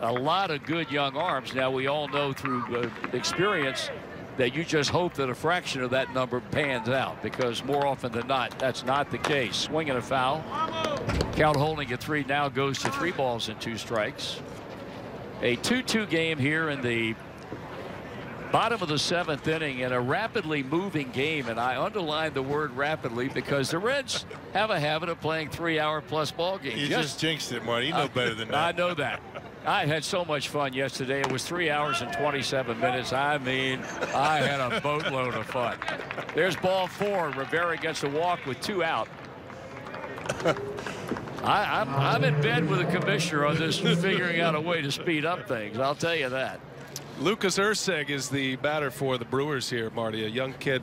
a lot of good young arms. Now we all know through experience that you just hope that a fraction of that number pans out, because more often than not that's not the case. Swing and a foul. Count holding at 3 now goes to 3 balls and 2 strikes. A 2-2 game here in the bottom of the 7th inning in a rapidly moving game, and I underline the word rapidly because the Reds have a habit of playing 3-hour-plus ball games. You just jinxed it, Marty. You know better than that. I know that. I had so much fun yesterday. It was 3 hours and 27 minutes. I mean, I had a boatload of fun. There's ball 4. Rivera gets a walk with 2 out. I'm in bed with the commissioner on this, figuring out a way to speed up things. I'll tell you that. Lucas Erceg is the batter for the Brewers here, Marty, a young kid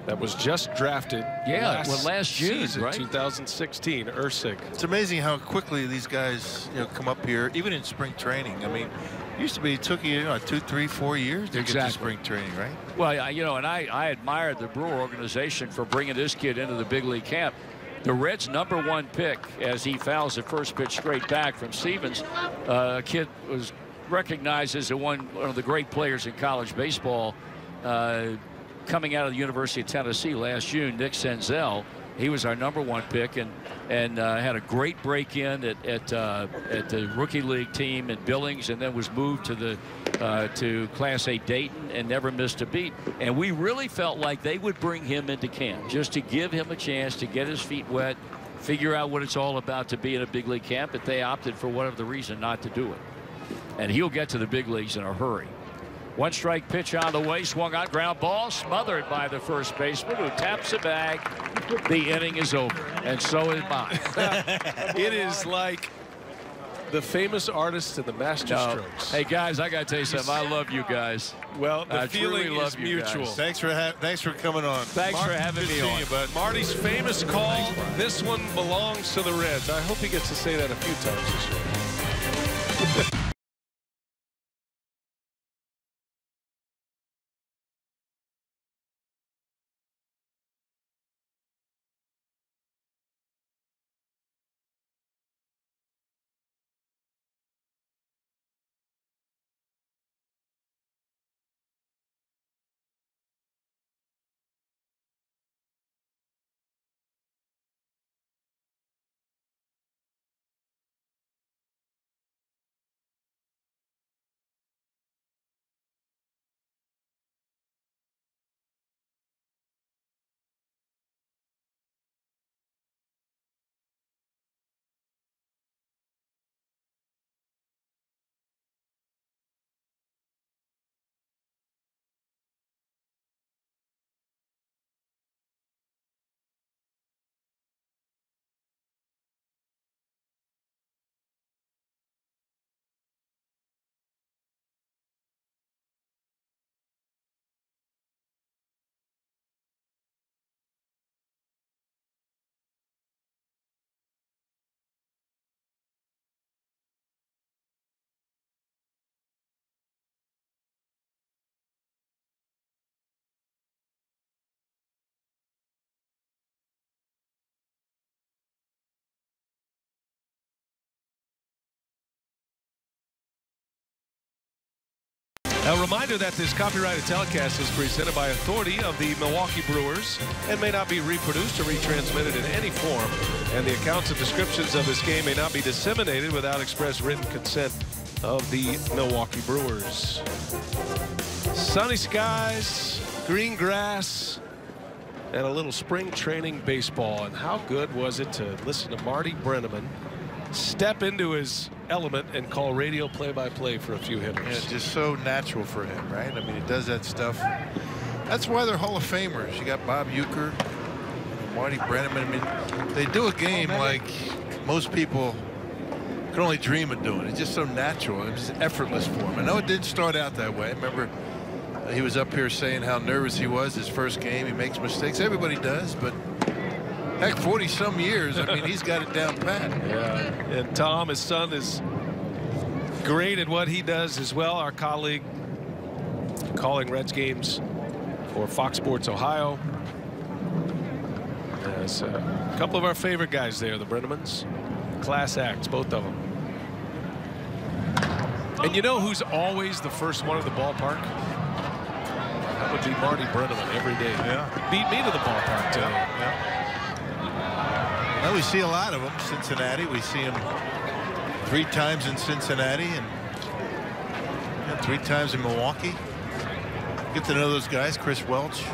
that was just drafted last June, season, right? 2016. Erceg. It's amazing how quickly these guys, come up here, even in spring training. I mean, it used to be, it took you, 2, 3, 4 years to get to spring training, right? Well, and I admired the Brewer organization for bringing this kid into the big league camp. The Reds' #1 pick, as he fouls the first pitch straight back from Stevens, a kid was recognized as one of the great players in college baseball, coming out of the University of Tennessee last June, Nick Senzel. He was our #1 pick and had a great break-in at the rookie league team in Billings, and then was moved to Class A Dayton and never missed a beat. And we really felt like they would bring him into camp just to give him a chance to get his feet wet, figure out what it's all about to be in a big league camp, but they opted for whatever the reason not to do it. And he'll get to the big leagues in a hurry. 1 strike pitch on the way, swung on, ground ball, smothered by the first baseman, who taps the bag. The inning is over, and so is mine. It is like the famous artist in the master strokes. Hey guys, I gotta tell you something. I love you guys. Well, the feeling is mutual. Thanks for coming on. Thanks for having me on. Marty's famous call, this one belongs to the Reds. I hope he gets to say that a few times this year. A reminder that this copyrighted telecast is presented by authority of the Milwaukee Brewers and may not be reproduced or retransmitted in any form, and the accounts and descriptions of this game may not be disseminated without express written consent of the Milwaukee Brewers. Sunny skies, green grass, and a little spring training baseball. And how good was it to listen to Marty Brennaman step into his element and call radio play-by-play for a few hitters. Yeah, it's just so natural for him, right? I mean, he does that stuff. That's why they're Hall of Famers. You got Bob Uecker, Marty Brennaman. I mean, they do a game like most people can only dream of doing. It's just so natural. It was effortless for him. I know it didn't start out that way. I remember he was up here saying how nervous he was his first game. He makes mistakes. Everybody does, but heck, 40-some years, I mean, he's got it down pat. Yeah, and Tom, his son, is great at what he does as well. Our colleague calling Reds games for Fox Sports Ohio. There's a couple of our favorite guys there, the Brennamans. Class acts, both of them. And you know who's always the first one at the ballpark? That would be Marty Brennaman every day. Yeah. Beat me to the ballpark today. Yeah. Well, we see a lot of them. Cincinnati, we see him 3 times in Cincinnati and 3 times in Milwaukee. Get to know those guys. Chris Welch.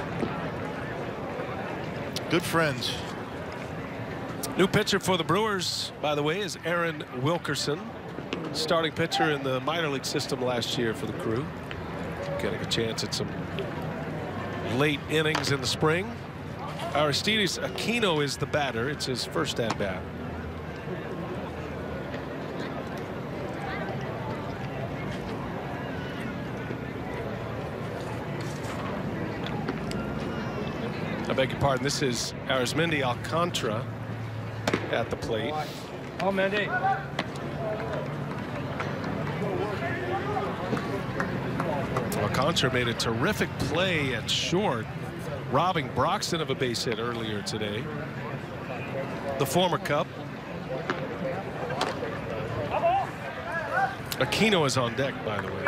Good friends. New pitcher for the Brewers, by the way, is Aaron Wilkerson. Starting pitcher in the minor league system last year for the Crew. Getting a chance at some late innings in the spring. Aristides Aquino is the batter. It's his first at bat. I beg your pardon. This is Arismendi Alcantara at the plate. Oh, Mandy. Alcantara made a terrific play at short, robbing Broxton of a base hit earlier today. The former Cub. Aquino is on deck, by the way.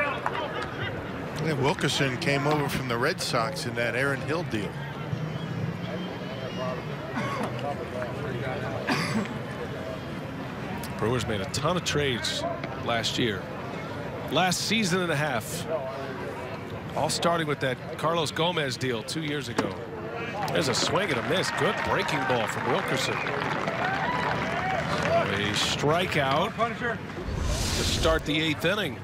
Yeah, Wilkerson came over from the Red Sox in that Aaron Hill deal. Brewers made a ton of trades last year. Last season and a half. All starting with that Carlos Gomez deal 2 years ago. There's a swing and a miss. Good breaking ball from Wilkerson. A strikeout to start the 8th inning.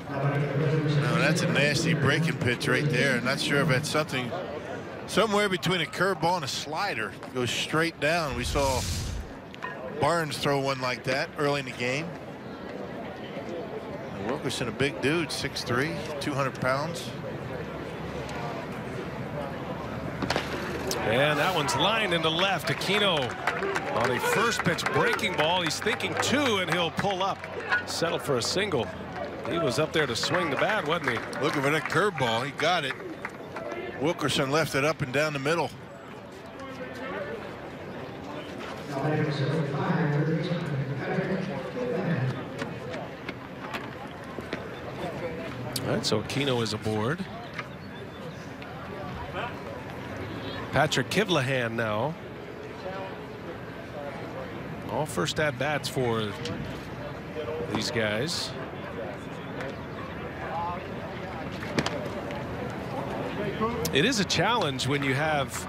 No, that's a nasty breaking pitch right there. Not sure if that's something somewhere between a curveball and a slider. Goes straight down. We saw Barnes throw one like that early in the game. And Wilkerson, a big dude, 6'3", 200 pounds. And that one's lined into left. Aquino on a first pitch breaking ball. He's thinking 2, and he'll pull up. Settle for a single. He was up there to swing the bat, wasn't he? Looking for that curveball. He got it. Wilkerson left it up and down the middle. All right, so Aquino is aboard. Patrick Kivlahan now. All first at bats for these guys. It is a challenge when you have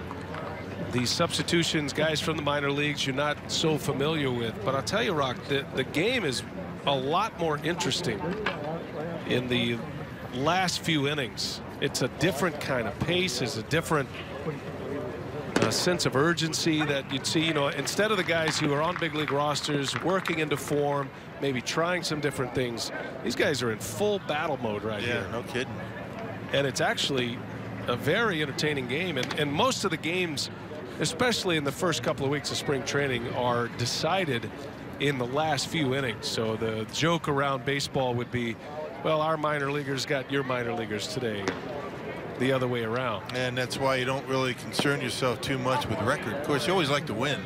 these substitutions, guys from the minor leagues you're not so familiar with. But I'll tell you, Rock, the game is a lot more interesting in the last few innings. It's a different kind of pace. It's a different sense of urgency that you'd see, you know, instead of the guys who are on big league rosters working into form, maybe trying some different things. These guys are in full battle mode right here. Yeah, no kidding. And it's actually a very entertaining game. And most of the games, especially in the first couple of weeks of spring training, are decided in the last few innings. So the joke around baseball would be, well, our minor leaguers got your minor leaguers today. The other way around. And that's why you don't really concern yourself too much with record. Of course, you always like to win.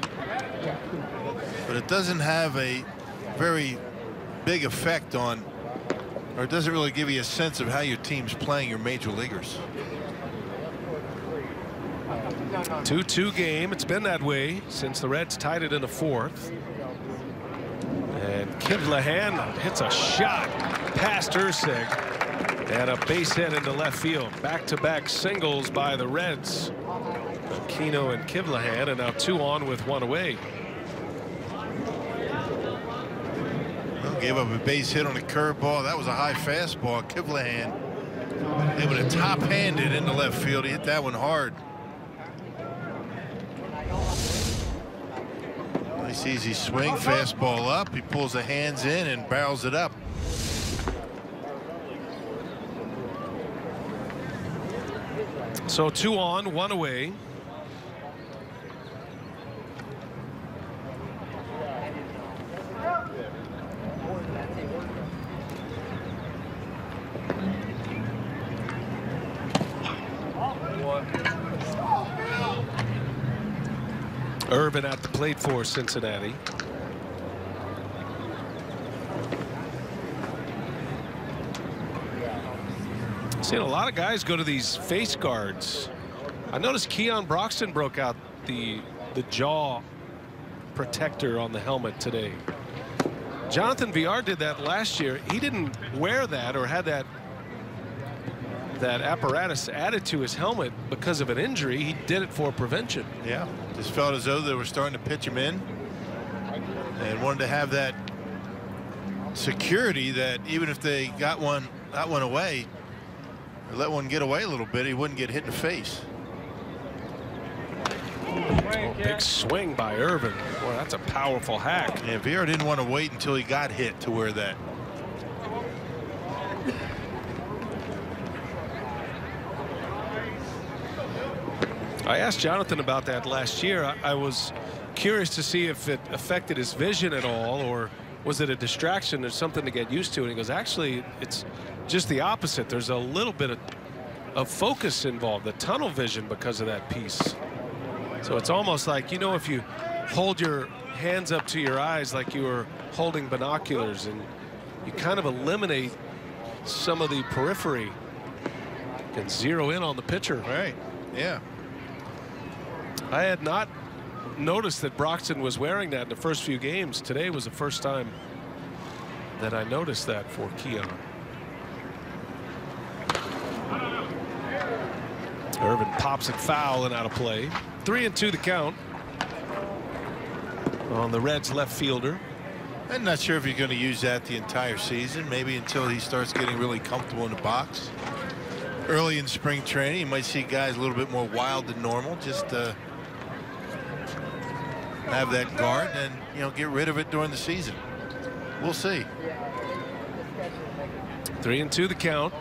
But it doesn't have a very big effect on, or it doesn't really give you a sense of how your team's playing your major leaguers. 2-2 game. It's been that way since the Reds tied it in the 4th. And Kivlahan hits a shot past Ursig. And a base hit into left field. Back-to-back singles by the Reds. Aquino and Kivlahan, and now 2 on with 1 away. Well, gave up a base hit on a curveball. That was a high fastball. Kivlahan able to top-hand it into left field. He hit that one hard. Nice easy swing, fastball up. He pulls the hands in and barrels it up. So 2 on, 1 away. Irvin at the plate for Cincinnati. Seen a lot of guys go to these face guards. I noticed KEON Broxton broke out the jaw protector on the helmet today. Jonathan Villar did that last year. He didn't wear that or had that apparatus added to his helmet because of an injury. He did it for prevention. Yeah, just felt as though they were starting to pitch him in and wanted to have that security that even if they got one away, or let one get away a little bit, he wouldn't get hit in the face. Oh, big swing by Irvin. Boy, that's a powerful hack. Yeah, Villar didn't want to wait until he got hit to wear that. I asked Jonathan about that last year. I was curious to see if it affected his vision at all, or was it a distraction or something to get used to. And he goes, actually, it's just the opposite. There's a little bit of focus involved, the tunnel vision, because of that piece. So it's almost like, you know, if you hold your hands up to your eyes like you were holding binoculars, and you kind of eliminate some of the periphery, you can zero in on the pitcher. Right. Yeah. I had not noticed that Broxton was wearing that in the first few games. Today was the first time that I noticed that for KEON. Irvin pops it foul and out of play. 3-2 the count on the Reds left fielder. I'm not sure if he's going to use that the entire season, maybe until he starts getting really comfortable in the box. Early in spring training, you might see guys a little bit more wild than normal, just have that guard and, you know, get rid of it during the season. We'll see. 3-2 the count.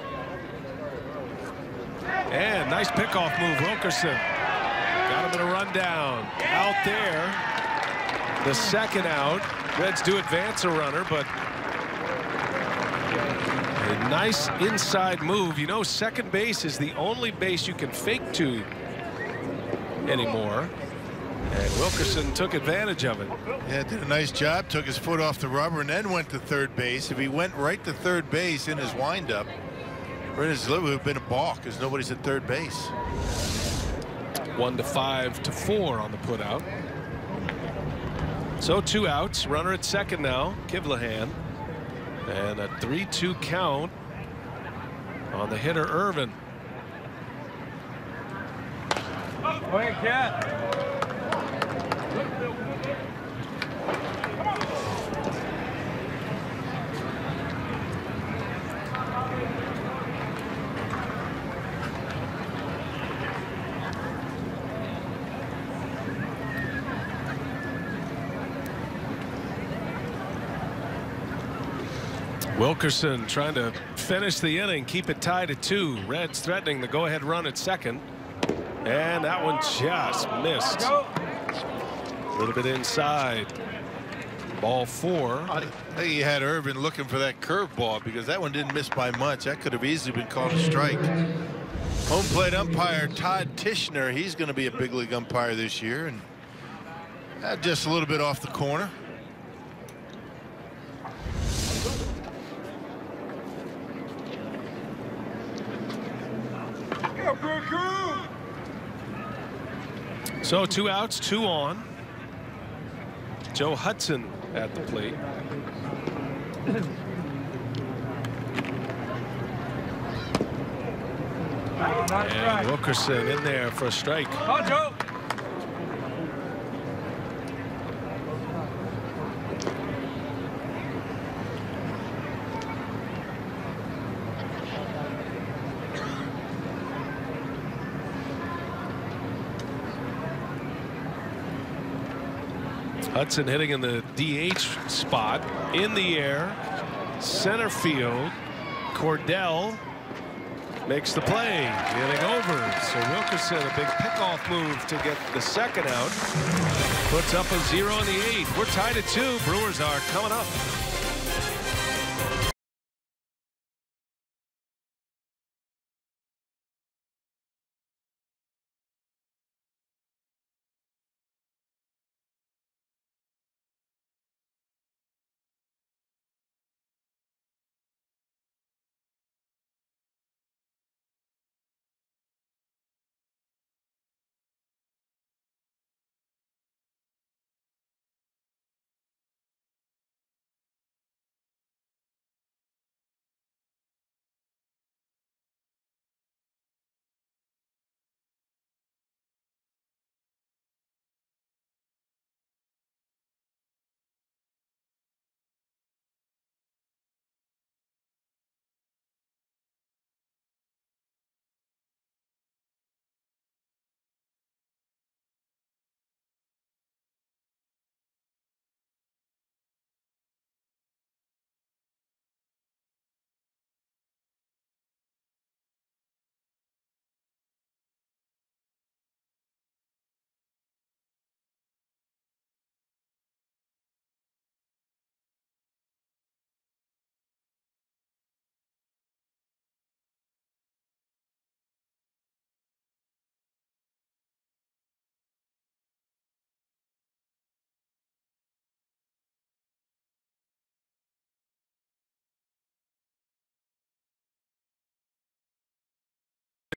And nice pickoff move, Wilkerson. Got him in a rundown. Out there, the second out. Reds do advance a runner, but a nice inside move. You know, second base is the only base you can fake to anymore. And Wilkerson took advantage of it. Yeah, did a nice job. Took his foot off the rubber and then went to third base. If he went right to third base in his windup, or in his delivery, it would have been a balk because nobody's at third base. 1-5-4 on the putout. So 2 outs. Runner at second now, Kivlahan. And a 3-2 count on the hitter, Irvin. Go ahead, Cat. Wilkerson trying to finish the inning, keep it tied at 2. Reds threatening the go-ahead run at second. And that one just missed. A little bit inside. Ball 4. I think he had Irvin looking for that curveball because that one didn't miss by much. That could have easily been called a strike. Home plate umpire Todd Tishner, he's going to be a big league umpire this year, and just a little bit off the corner. So 2 outs, 2 on. Joe Hudson at the plate. And Wilkerson in there for a strike. Oh, Joe. Hudson hitting in the DH spot. In the air, center field. Cordell makes the play, getting over. So Wilkerson, a big pickoff move to get the second out. Puts up a 0 in the 8th. We're tied at 2. Brewers are coming up.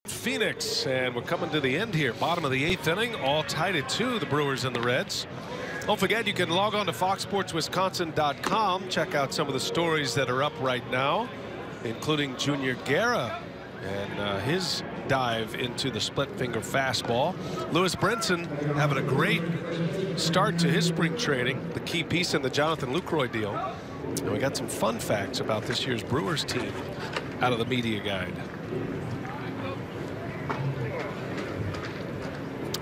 Phoenix, and we're coming to the end here. Bottom of the 8th inning, all tied at 2, the Brewers and the Reds. Don't forget, you can log on to foxsportswisconsin.com. Check out some of the stories that are up right now, including Junior Guerra and his dive into the split finger fastball. Lewis Brinson having a great start to his spring training, the key piece in the Jonathan Lucroy deal. And we got some fun facts about this year's Brewers team out of the media guide.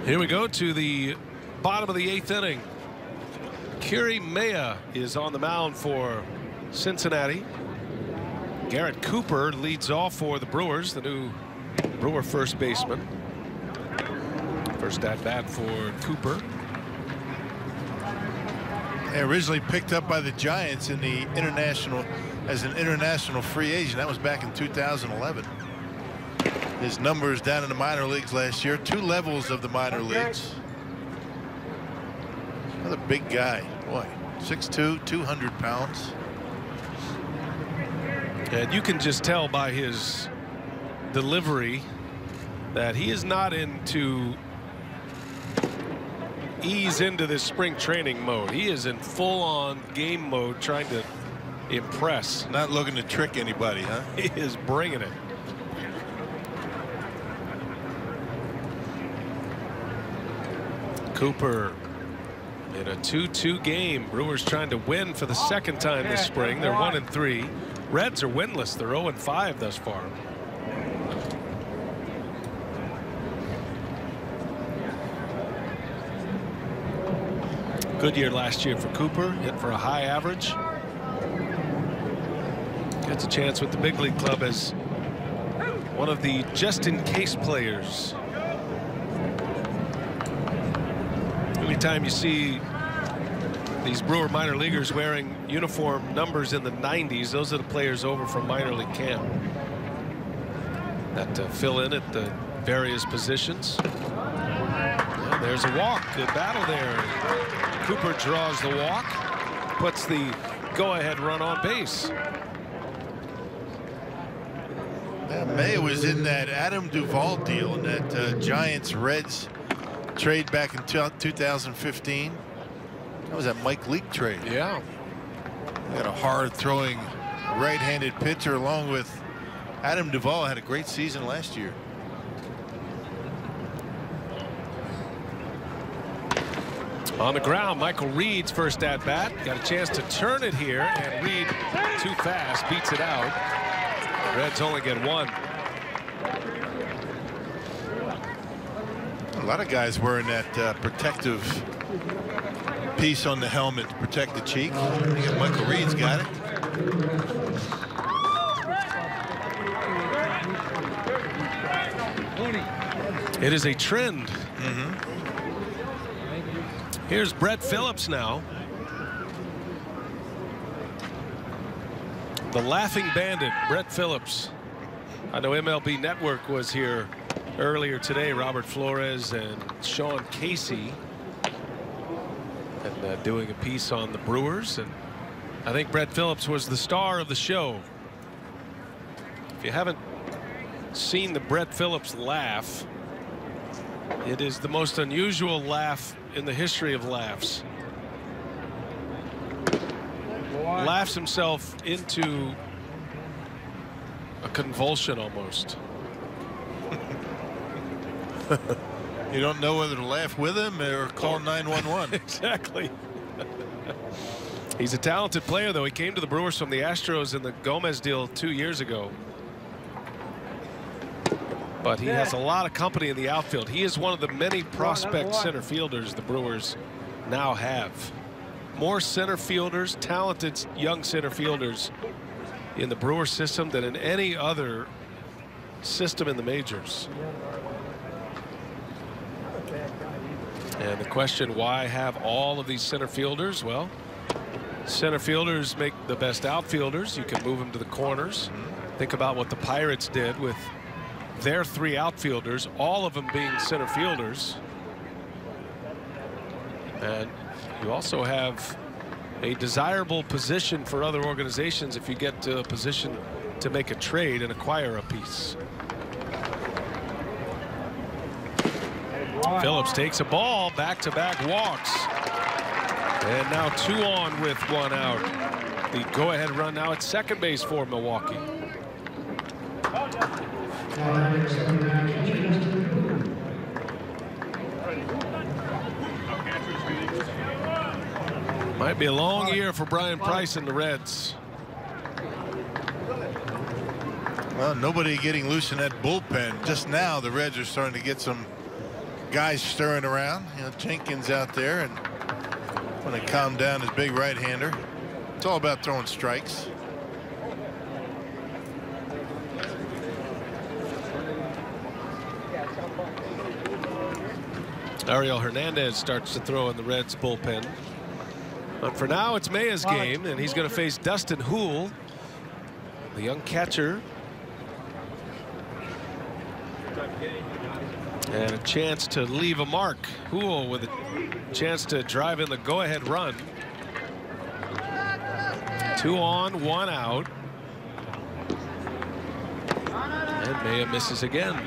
Here we go to the bottom of the 8th inning. Kiri Maya is on the mound for Cincinnati. Garrett Cooper leads off for the Brewers, the new Brewer first baseman. First at bat for Cooper. Originally picked up by the Giants in the international as an international free agent. That was back in 2011. His numbers down in the minor leagues last year, 2 levels of the minor leagues. Another big guy, boy, 6'2", 200 pounds. And you can just tell by his delivery that he is not into ease into this spring training mode. He is in full-on game mode, trying to impress. Not looking to trick anybody, huh? He is bringing it. Cooper in a 2-2 game. Brewers trying to win for the second time this spring. They're 1-3. Reds are winless. They're 0-5 thus far. Good year last year for Cooper. Hit for a high average. Gets a chance with the big league club as one of the just-in-case players. Anytime you see these Brewer minor leaguers wearing uniform numbers in the 90s, those are the players over from minor league camp that fill in at the various positions. And there's a walk. Good battle there. Cooper draws the walk, puts the go-ahead run on base. May was in that Adam Duvall deal in that Giants-Reds trade back in 2015. That was that Mike Leake trade. Yeah. Got a hard-throwing right-handed pitcher along with Adam Duvall. Had a great season last year. On the ground, Michael Reed's first at bat. Got a chance to turn it here, and Reed too fast beats it out. Reds only get 1. A lot of guys wearing that protective piece on the helmet to protect the cheek. I think Michael Reed's got it. It is a trend. Here's Brett Phillips now. The laughing bandit, Brett Phillips. I know MLB Network was here earlier today. Robert Flores and Sean Casey, and doing a piece on the Brewers. And I think Brett Phillips was the star of the show. If you haven't seen the Brett Phillips laugh, it is the most unusual laugh in the history of laughs. Laughs himself into a convulsion almost. You don't know whether to laugh with him or call 911. Exactly. He's a talented player, though. He came to the Brewers from the Astros in the Gomez deal 2 years ago. But he has a lot of company in the outfield. He is one of the many prospect center fielders the Brewers now have. More center fielders, talented young center fielders in the Brewer system than in any other system in the majors. And the question, why have all of these center fielders? Well, center fielders make the best outfielders. You can move them to the corners. Think about what the Pirates did with their 3 outfielders, all of them being center fielders. And you also have a desirable position for other organizations if you get to a position to make a trade and acquire a piece. Phillips takes a ball, back-to-back walks. And now 2 on with 1 out. The go-ahead run now at second base for Milwaukee. Might be a long year for Brian Price and the Reds. Well, nobody getting loose in that bullpen. Just now the Reds are starting to get some guys stirring around. You know, Jenkins out there and want to calm down his big right-hander. It's all about throwing strikes. Ariel Hernandez starts to throw in the Reds bullpen. But for now, it's Maya's game, and he's going to face Dustin Houle, the young catcher. And a chance to leave a mark. Houle with a chance to drive in the go-ahead run. 2 on, 1 out. And Maya misses again.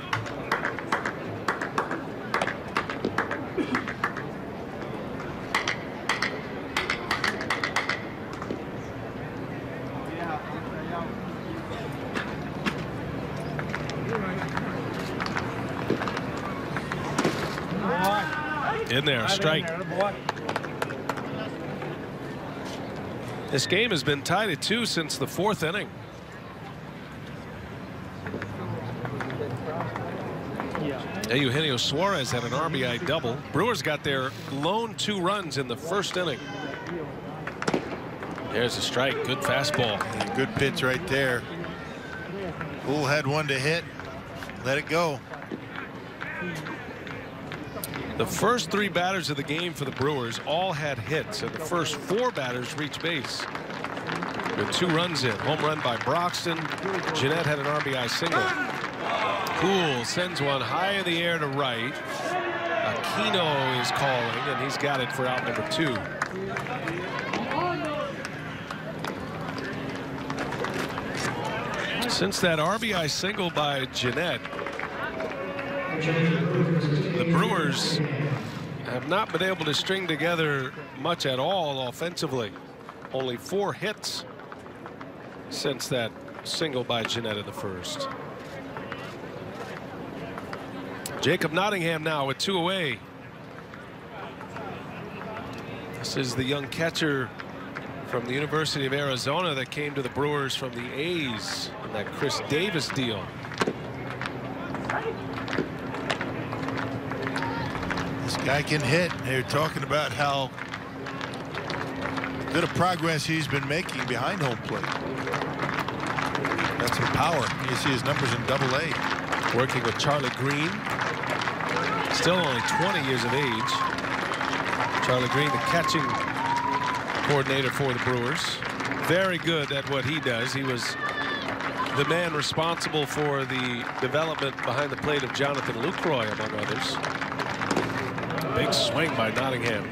In there, strike. This game has been tied at 2 since the 4th inning. EUGENIO Suarez had an RBI double. Brewers got their lone 2 runs in the 1st inning. There's a strike. Good fastball. Yeah, good pitch right there. Houle had 1 to hit. Let it go. The first 3 batters of the game for the Brewers all had hits, and the first 4 batters reached base with 2 runs in. Home run by Broxton. GENNETT had an RBI single. Houle sends one high in the air to right. Aquino is calling, and he's got it for out number 2. Since that RBI single by GENNETT, the Brewers have not been able to string together much at all offensively. Only 4 hits since that single by GENNETT in the 1st. Jacob Nottingham now with 2 away. This is the young catcher from the University of Arizona that came to the Brewers from the A's in that Chris Davis deal. This guy can hit. They're talking about how good of progress he's been making behind home plate. That's some power. You see his numbers in Double-A. Working with Charlie Green. Still only 20 years of age. Charlie Green, the catching coordinator for the Brewers. Very good at what he does. He was the man responsible for the development behind the plate of Jonathan Lucroy, among others. Big swing by Nottingham.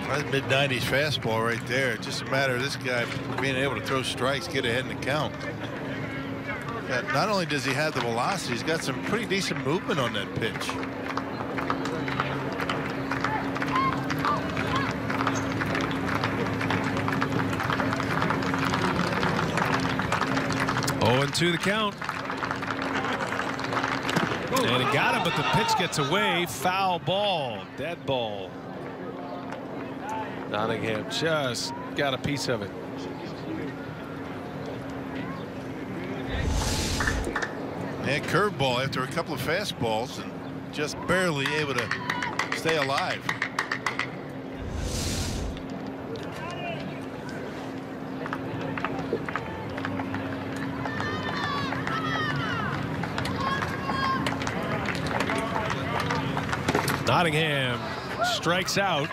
That's mid-90s fastball right there. Just a matter of this guy being able to throw strikes, get ahead in the count. Not only does he have the velocity, he's got some pretty decent movement on that pitch. Oh, and 2 the count. And he got him, but the pitch gets away. Foul ball. Dead ball. Nottingham just got a piece of it. And curveball after a couple of fastballs and just barely able to stay alive. Nottingham strikes out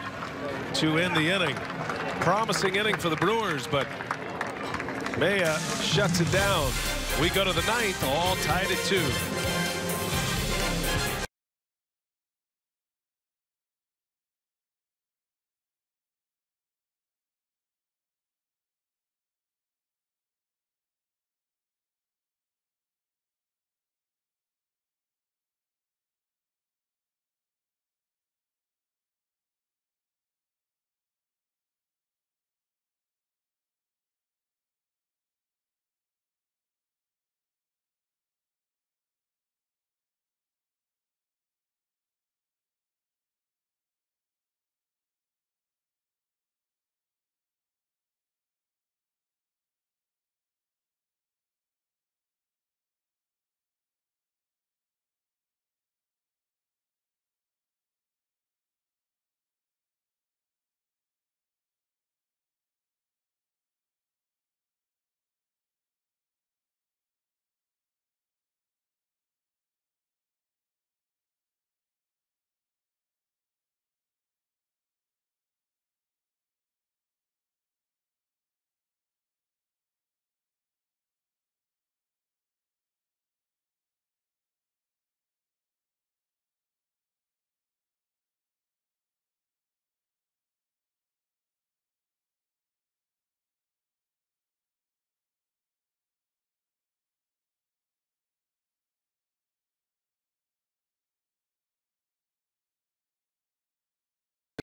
to end the inning. Promising inning for the Brewers, but Maya shuts it down. We go to the 9th, all tied at 2.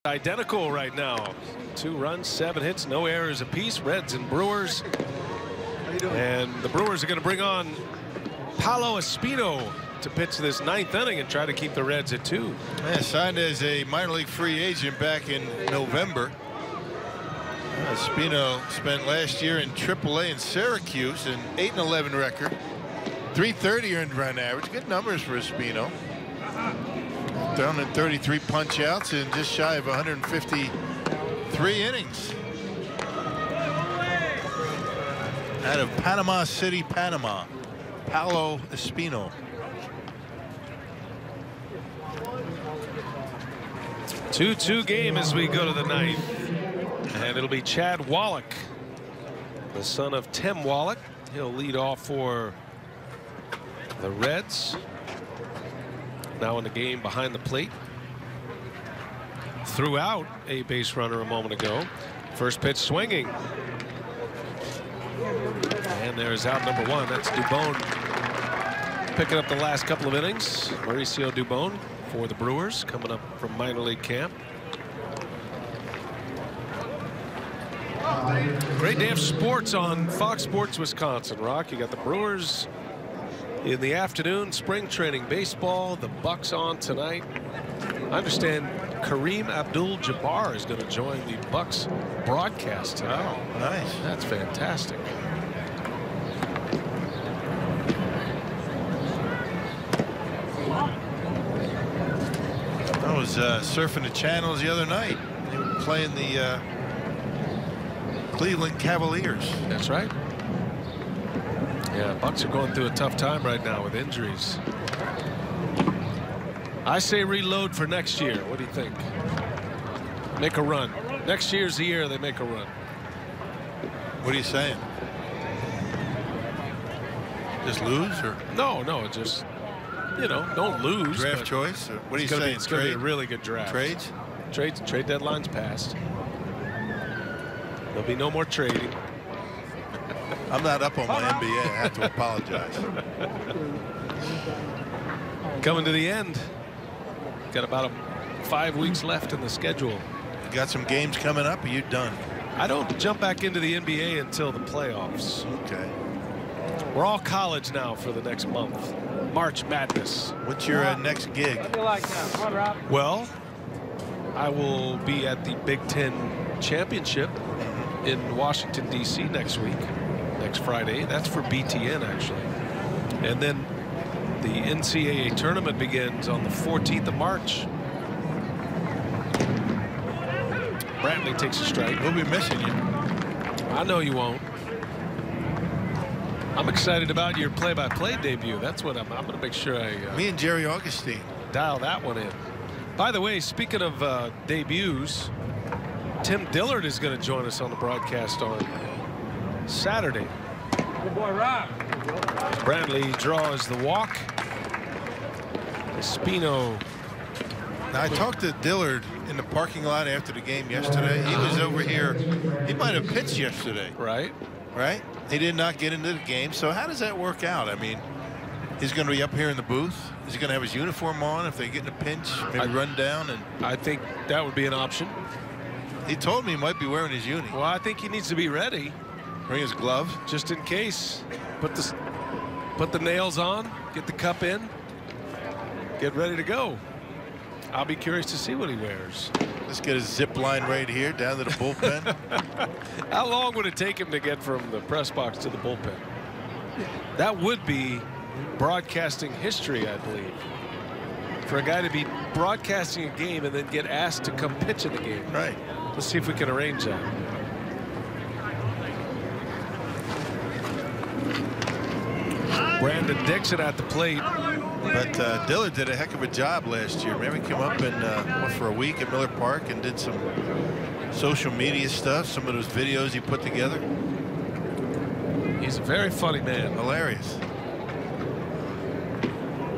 Identical right now. 2 runs, 7 hits, no errors apiece. Reds and Brewers. And the Brewers are going to bring on Paolo Espino to pitch this 9th inning and try to keep the Reds at 2. Yeah, signed as a minor league free agent back in November. Espino spent last year in AAA in Syracuse, an 8-11 record, 330 earned run average. Good numbers for Espino. Down in 33 punch outs and just shy of 153 innings. Out of Panama City, Panama, Paolo Espino. Two game as we go to the 9th. And it'll be Chad Wallach, the son of Tim Wallach. He'll lead off for the Reds. Now in the game behind the plate. Threw out a base runner a moment ago. First pitch swinging. And there's out number 1. That's Dubon picking up the last couple of innings. Mauricio Dubon for the Brewers, coming up from minor league camp. Great day of sports on Fox Sports Wisconsin. Rock, you got the Brewers in the afternoon, spring training baseball, the Bucks on tonight. I understand Kareem Abdul-Jabbar is going to join the Bucks broadcast tonight. Oh, nice. That's fantastic. That was surfing the channels the other night. They were playing the Cleveland Cavaliers. That's right. Yeah, Bucks are going through a tough time right now with injuries. I say reload for next year. What do you think? Make a run. Next year's the year they make a run. What are you saying? Just lose, or no, just, you know, don't lose. Draft choice? Or what are you saying? It's going to be a really good draft. Trades? Trade deadline's passed. There'll be no more trading. I'm not up on my NBA. I have to apologize. Coming to the end. Got about 5 weeks left in the schedule. You got some games coming up, or you done? I don't jump back into the NBA until the playoffs. Okay. We're all college now for the next month. March Madness. What's your next gig? What do you like now? Come on, Rob. Well, I will be at the Big Ten Championship in Washington, D.C. next week, next Friday. That's for BTN, actually. And then the NCAA tournament begins on the 14th of March. Brantley takes a strike. We'll be missing you. I know you won't. I'm excited about your play-by-play debut. That's what I'm going to make sure I Me and Jerry Augustine dial that one in. By the way, speaking of debuts, Tim Dillard is going to join us on the broadcast on Saturday. Good boy, Rob. Brantley draws the walk. Espino. Now, I talked to Dillard in the parking lot after the game yesterday. He was over here. He might have pitched yesterday. Right. He did not get into the game. So how does that work out? I mean, he's going to be up here in the booth. Is he going to have his uniform on if they get in a pinch, maybe run down? And I think that would be an option. He told me he might be wearing his uni. Well, I think he needs to be ready. Bring his gloves. Just in case. Put the nails on. Get the cup in. Get ready to go. I'll be curious to see what he wears. Let's get a zip line right here down to the bullpen. How long would it take him to get from the press box to the bullpen? That would be broadcasting history, I believe. For a guy to be broadcasting a game and then get asked to come pitch in the game. Right. Let's see if we can arrange that. Brandon Dixon at the plate. But Dillard did a heck of a job last year. Remember, he came up and went for a week at Miller Park and did some social media stuff, some of those videos he put together. He's a very funny man. Hilarious.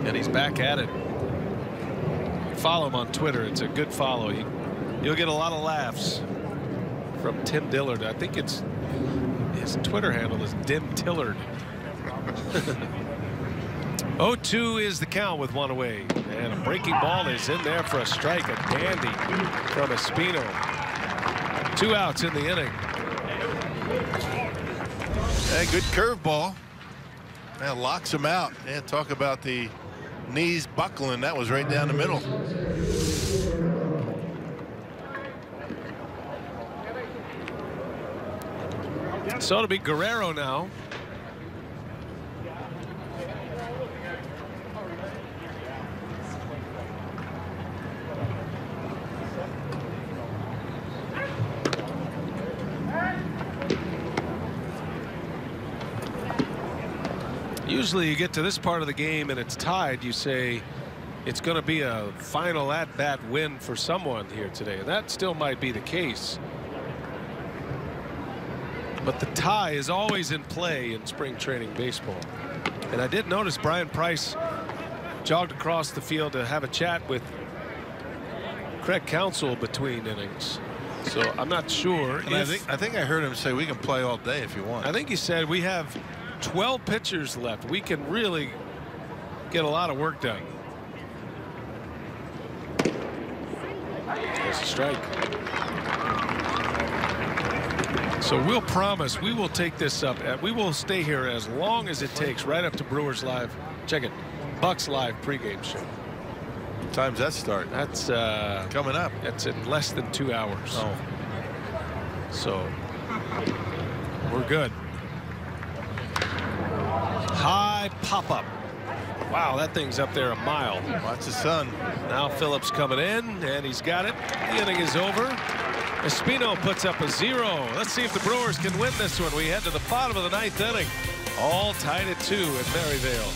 And he's back at it. Follow him on Twitter. It's a good follow. You'll get a lot of laughs from Tim Dillard. I think his Twitter handle is Dim Tillard. 0-2 is the count with one away. And a breaking ball is in there for a strike. A dandy from Espino. 2 outs in the inning. Hey, good curveball. That locks him out. Yeah, talk about the knees buckling. That was right down the middle. So it'll be Guerrero now. Usually you get to this part of the game and it's tied. You say it's going to be a final at-bat win for someone here today. And that still might be the case. But the tie is always in play in spring training baseball. And I did notice Brian Price jogged across the field to have a chat with Craig Counsell between innings. So I'm not sure. And I think I heard him say we can play all day if you want. I think he said we have 12 pitchers left. We can really get a lot of work done. There's a strike. So we'll promise we will take this up. We will stay here as long as it takes, right up to Brewers Live. Check it. Bucks Live pregame show. What time's that start? That's coming up. That's in less than 2 hours. Oh. So we're good. High pop-up. Wow, that thing's up there a mile. Watch the sun. Now Phillips coming in, and he's got it. The inning is over. Espino puts up a 0. Let's see if the Brewers can win this one. We head to the bottom of the 9th inning. All tied at 2 at Maryvale.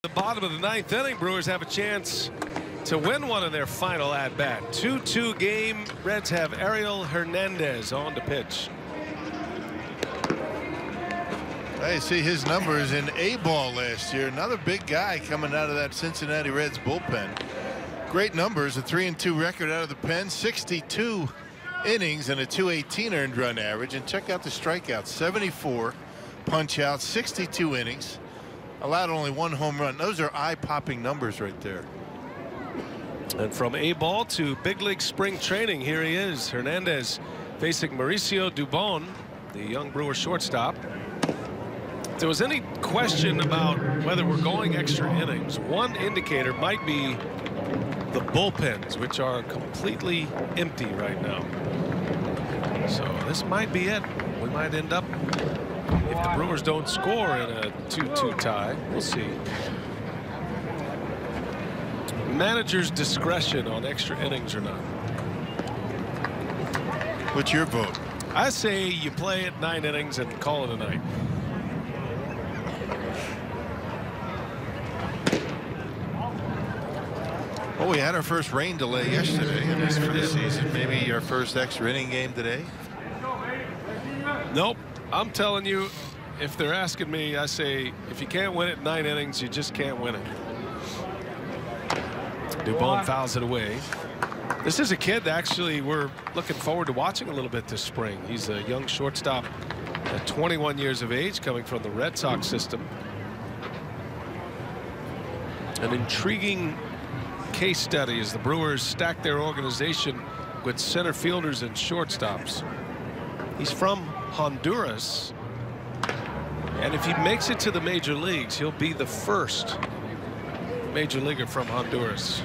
The bottom of the 9th inning, Brewers have a chance to win one in their final at-bat. 2-2 game. Reds have Ariel Hernandez on to pitch. I see his numbers in A-ball last year. Another big guy coming out of that Cincinnati Reds bullpen. Great numbers, a 3-2 record out of the pen, 62 innings and a .218 earned run average. And check out the strikeouts, 74 punch outs, 62 innings. Allowed only 1 home run. Those are eye-popping numbers right there. And from A-ball to big league spring training, here he is, Hernandez, facing Mauricio Dubon, the young Brewer shortstop. If there was any question about whether we're going extra innings, one indicator might be the bullpens, which are completely empty right now. So this might be it. We might end up, if the Brewers don't score in a 2-2 tie, we'll see. Manager's discretion on extra innings or not. What's your vote? I say you play it 9 innings and call it a night. Well, we had our first rain delay yesterday in this season. Maybe our first extra inning game today. Nope. I'm telling you, if they're asking me, I say if you can't win it 9 innings, you just can't win it. Dubon fouls it away. This is a kid that actually we're looking forward to watching a little bit this spring. He's a young shortstop at 21 years of age, coming from the Red Sox system. An intriguing case study as the Brewers stack their organization with center fielders and shortstops. He's from Honduras, and if he makes it to the major leagues, he'll be the first major leaguer from Honduras.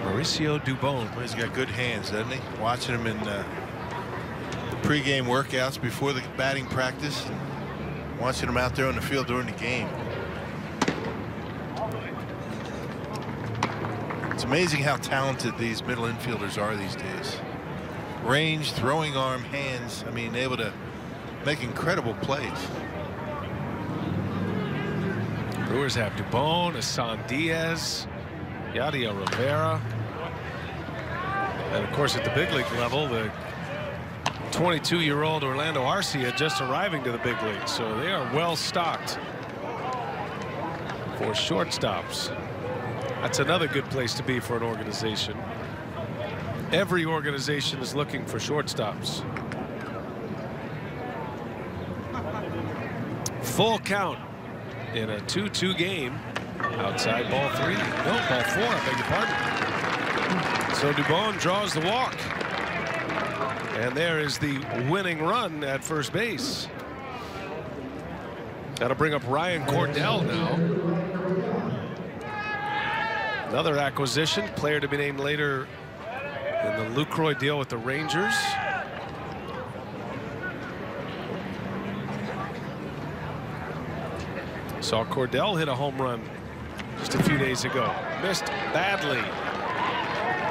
Mauricio Dubon. Well, he's got good hands, doesn't he? Watching him in the pregame workouts before the batting practice, and watching him out there on the field during the game. It's amazing how talented these middle infielders are these days. Range, throwing arm, hands. I mean, able to make incredible plays. Brewers have Dubon, Asan Diaz, Yadier Rivera, and of course at the big league level, the 22-year-old Orlando Arcia just arriving to the big league. So they are well stocked for shortstops. That's another good place to be for an organization. Every organization is looking for shortstops. Full count in a 2-2 game. Outside ball 3. No, ball 4. I beg your pardon. So Dubon draws the walk. And there is the winning run at first base. That'll bring up Ryan Cordell now. Another acquisition, player to be named later in the Lucroy deal with the Rangers. Saw Cordell hit a home run just a few days ago. Missed badly.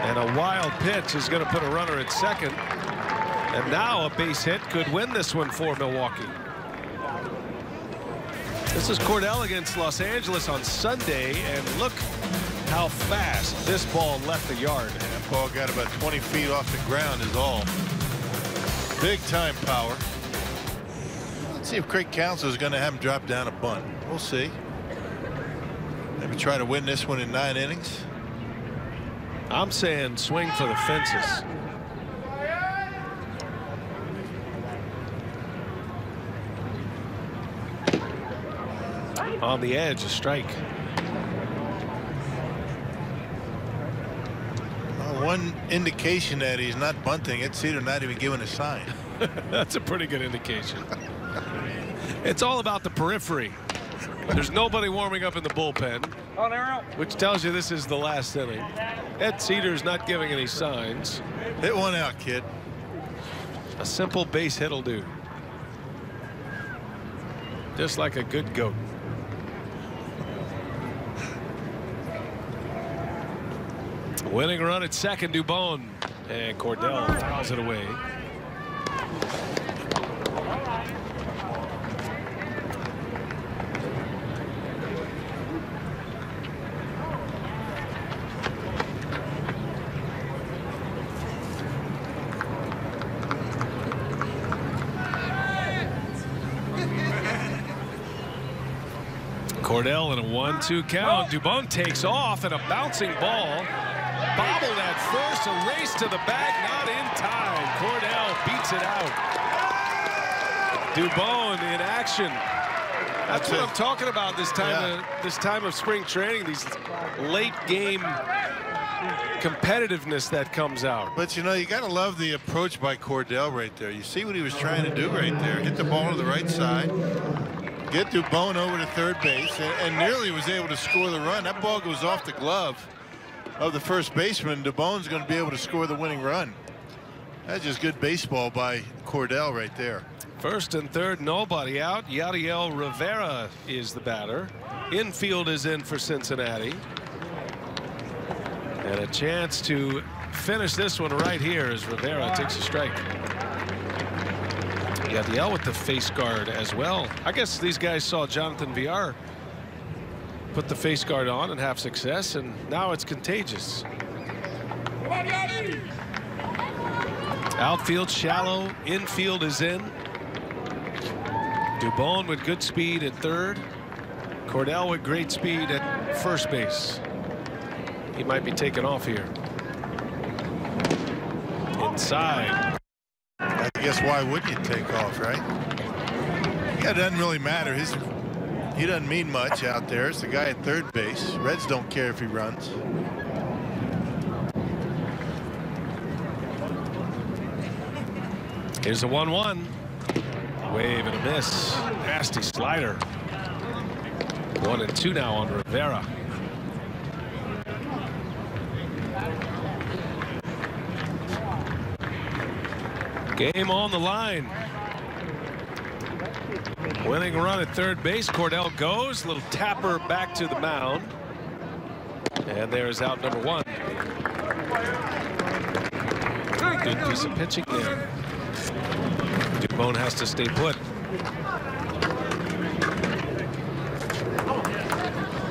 And a wild pitch is going to put a runner at second. And now a base hit could win this one for Milwaukee. This is Cordell against Los Angeles on Sunday, and look how fast this ball left the yard. That ball got about 20 feet off the ground is all. Big time power. Let's see if Craig Counsell is going to have him drop down a bunt. We'll see. Maybe try to win this one in 9 innings. I'm saying swing for the fences. On the edge, a strike. Well, one indication that he's not bunting, it's either not even giving a sign. That's a pretty good indication. It's all about the periphery. There's nobody warming up in the bullpen, which tells you this is the last inning. Ed Cedar's not giving any signs. Hit one out, kid. A simple base hit'll do. Just like a good goat. Winning run at second, Dubon, and Cordell fouls it away. Cordell in a 1-2 count. Dubon takes off, and a bouncing ball. Bobbled at first, a race to the bag, not in time. Cordell beats it out. Dubon in action. That's what I'm talking about this time of spring training. These late game competitiveness that comes out. But you know, you got to love the approach by Cordell right there. You see what he was trying to do right there. Hit the ball to the right side. Get Dubon over to third base, and nearly was able to score the run. That ball goes off the glove of the first baseman. Dubon's going to be able to score the winning run. That's just good baseball by Cordell right there. First and third, nobody out. Yadiel Rivera is the batter. Infield is in for Cincinnati. And a chance to finish this one right here as Rivera takes a strike. Yadiel with the face guard as well. I guess these guys saw Jonathan Villar put the face guard on and have success, and now it's contagious. Outfield shallow, infield is in. Dubon with good speed at third. Cordell with great speed at first base. He might be taken off here. Inside. I guess why would you take off, right? Yeah, it doesn't really matter. He doesn't mean much out there. It's the guy at third base. Reds don't care if he runs. Here's a 1-1. Wave and a miss. Nasty slider. 1-2 now on Rivera. Game on the line. Winning run at third base. Cordell goes. Little tapper back to the mound. And there's out number one. Good piece of pitching there. Dubon has to stay put.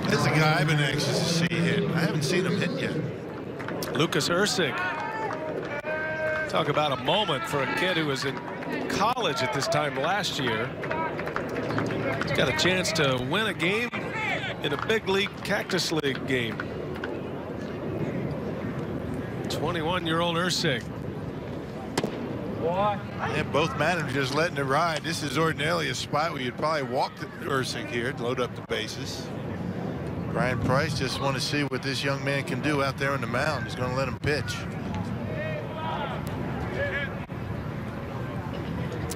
This is a guy I've been anxious to see hit. I haven't seen him hit yet. Lucas Erceg. Talk about a moment for a kid who was in college at this time last year. He's got a chance to win a game in a big league Cactus League game. 21-year-old Erceg. Yeah, both managers letting it ride. This is ordinarily a spot where you'd probably walk Erceg here to load up the bases. Brian Price just want to see what this young man can do out there on the mound. He's going to let him pitch.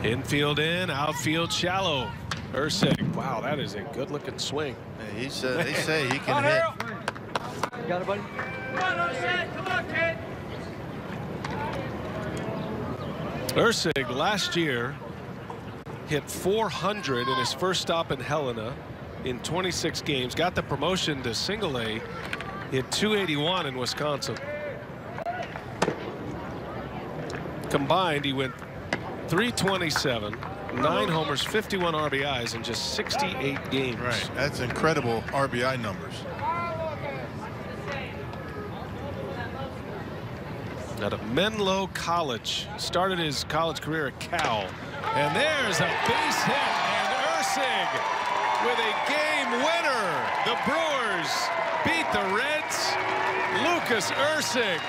Infield in, outfield shallow. Ursig, wow, that is a good-looking swing. Yeah, he's, they say he can hit. You got it, buddy? Come on, Ursig, come on, kid. Ursig last year hit 400 in his first stop in Helena in 26 games. Got the promotion to Single A. Hit 281 in Wisconsin. Combined, he went 327, 9 homers, 51 RBIs in just 68 games. Right, that's incredible RBI numbers. Out of Menlo College, started his college career at Cal, and there's a base hit, and Ursig with a game winner. The Brewers beat the Reds. Lucas Ursig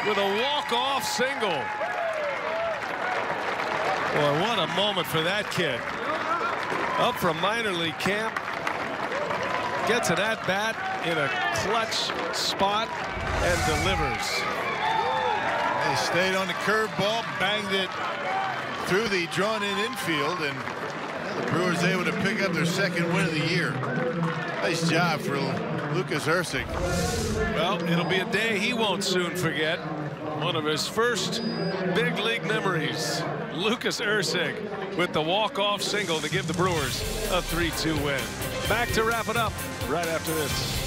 with a walk-off single. Boy, what a moment for that kid. Up from minor league camp, gets an at-bat in a clutch spot and delivers. They stayed on the curveball, banged it through the drawn-in infield, and the Brewers able to pick up their second win of the year. Nice job for Lucas Ursig. Well, it'll be a day he won't soon forget. One of his first big league memories. Lucas Ursig with the walk-off single to give the Brewers a 3-2 win. Back to wrap it up right after this.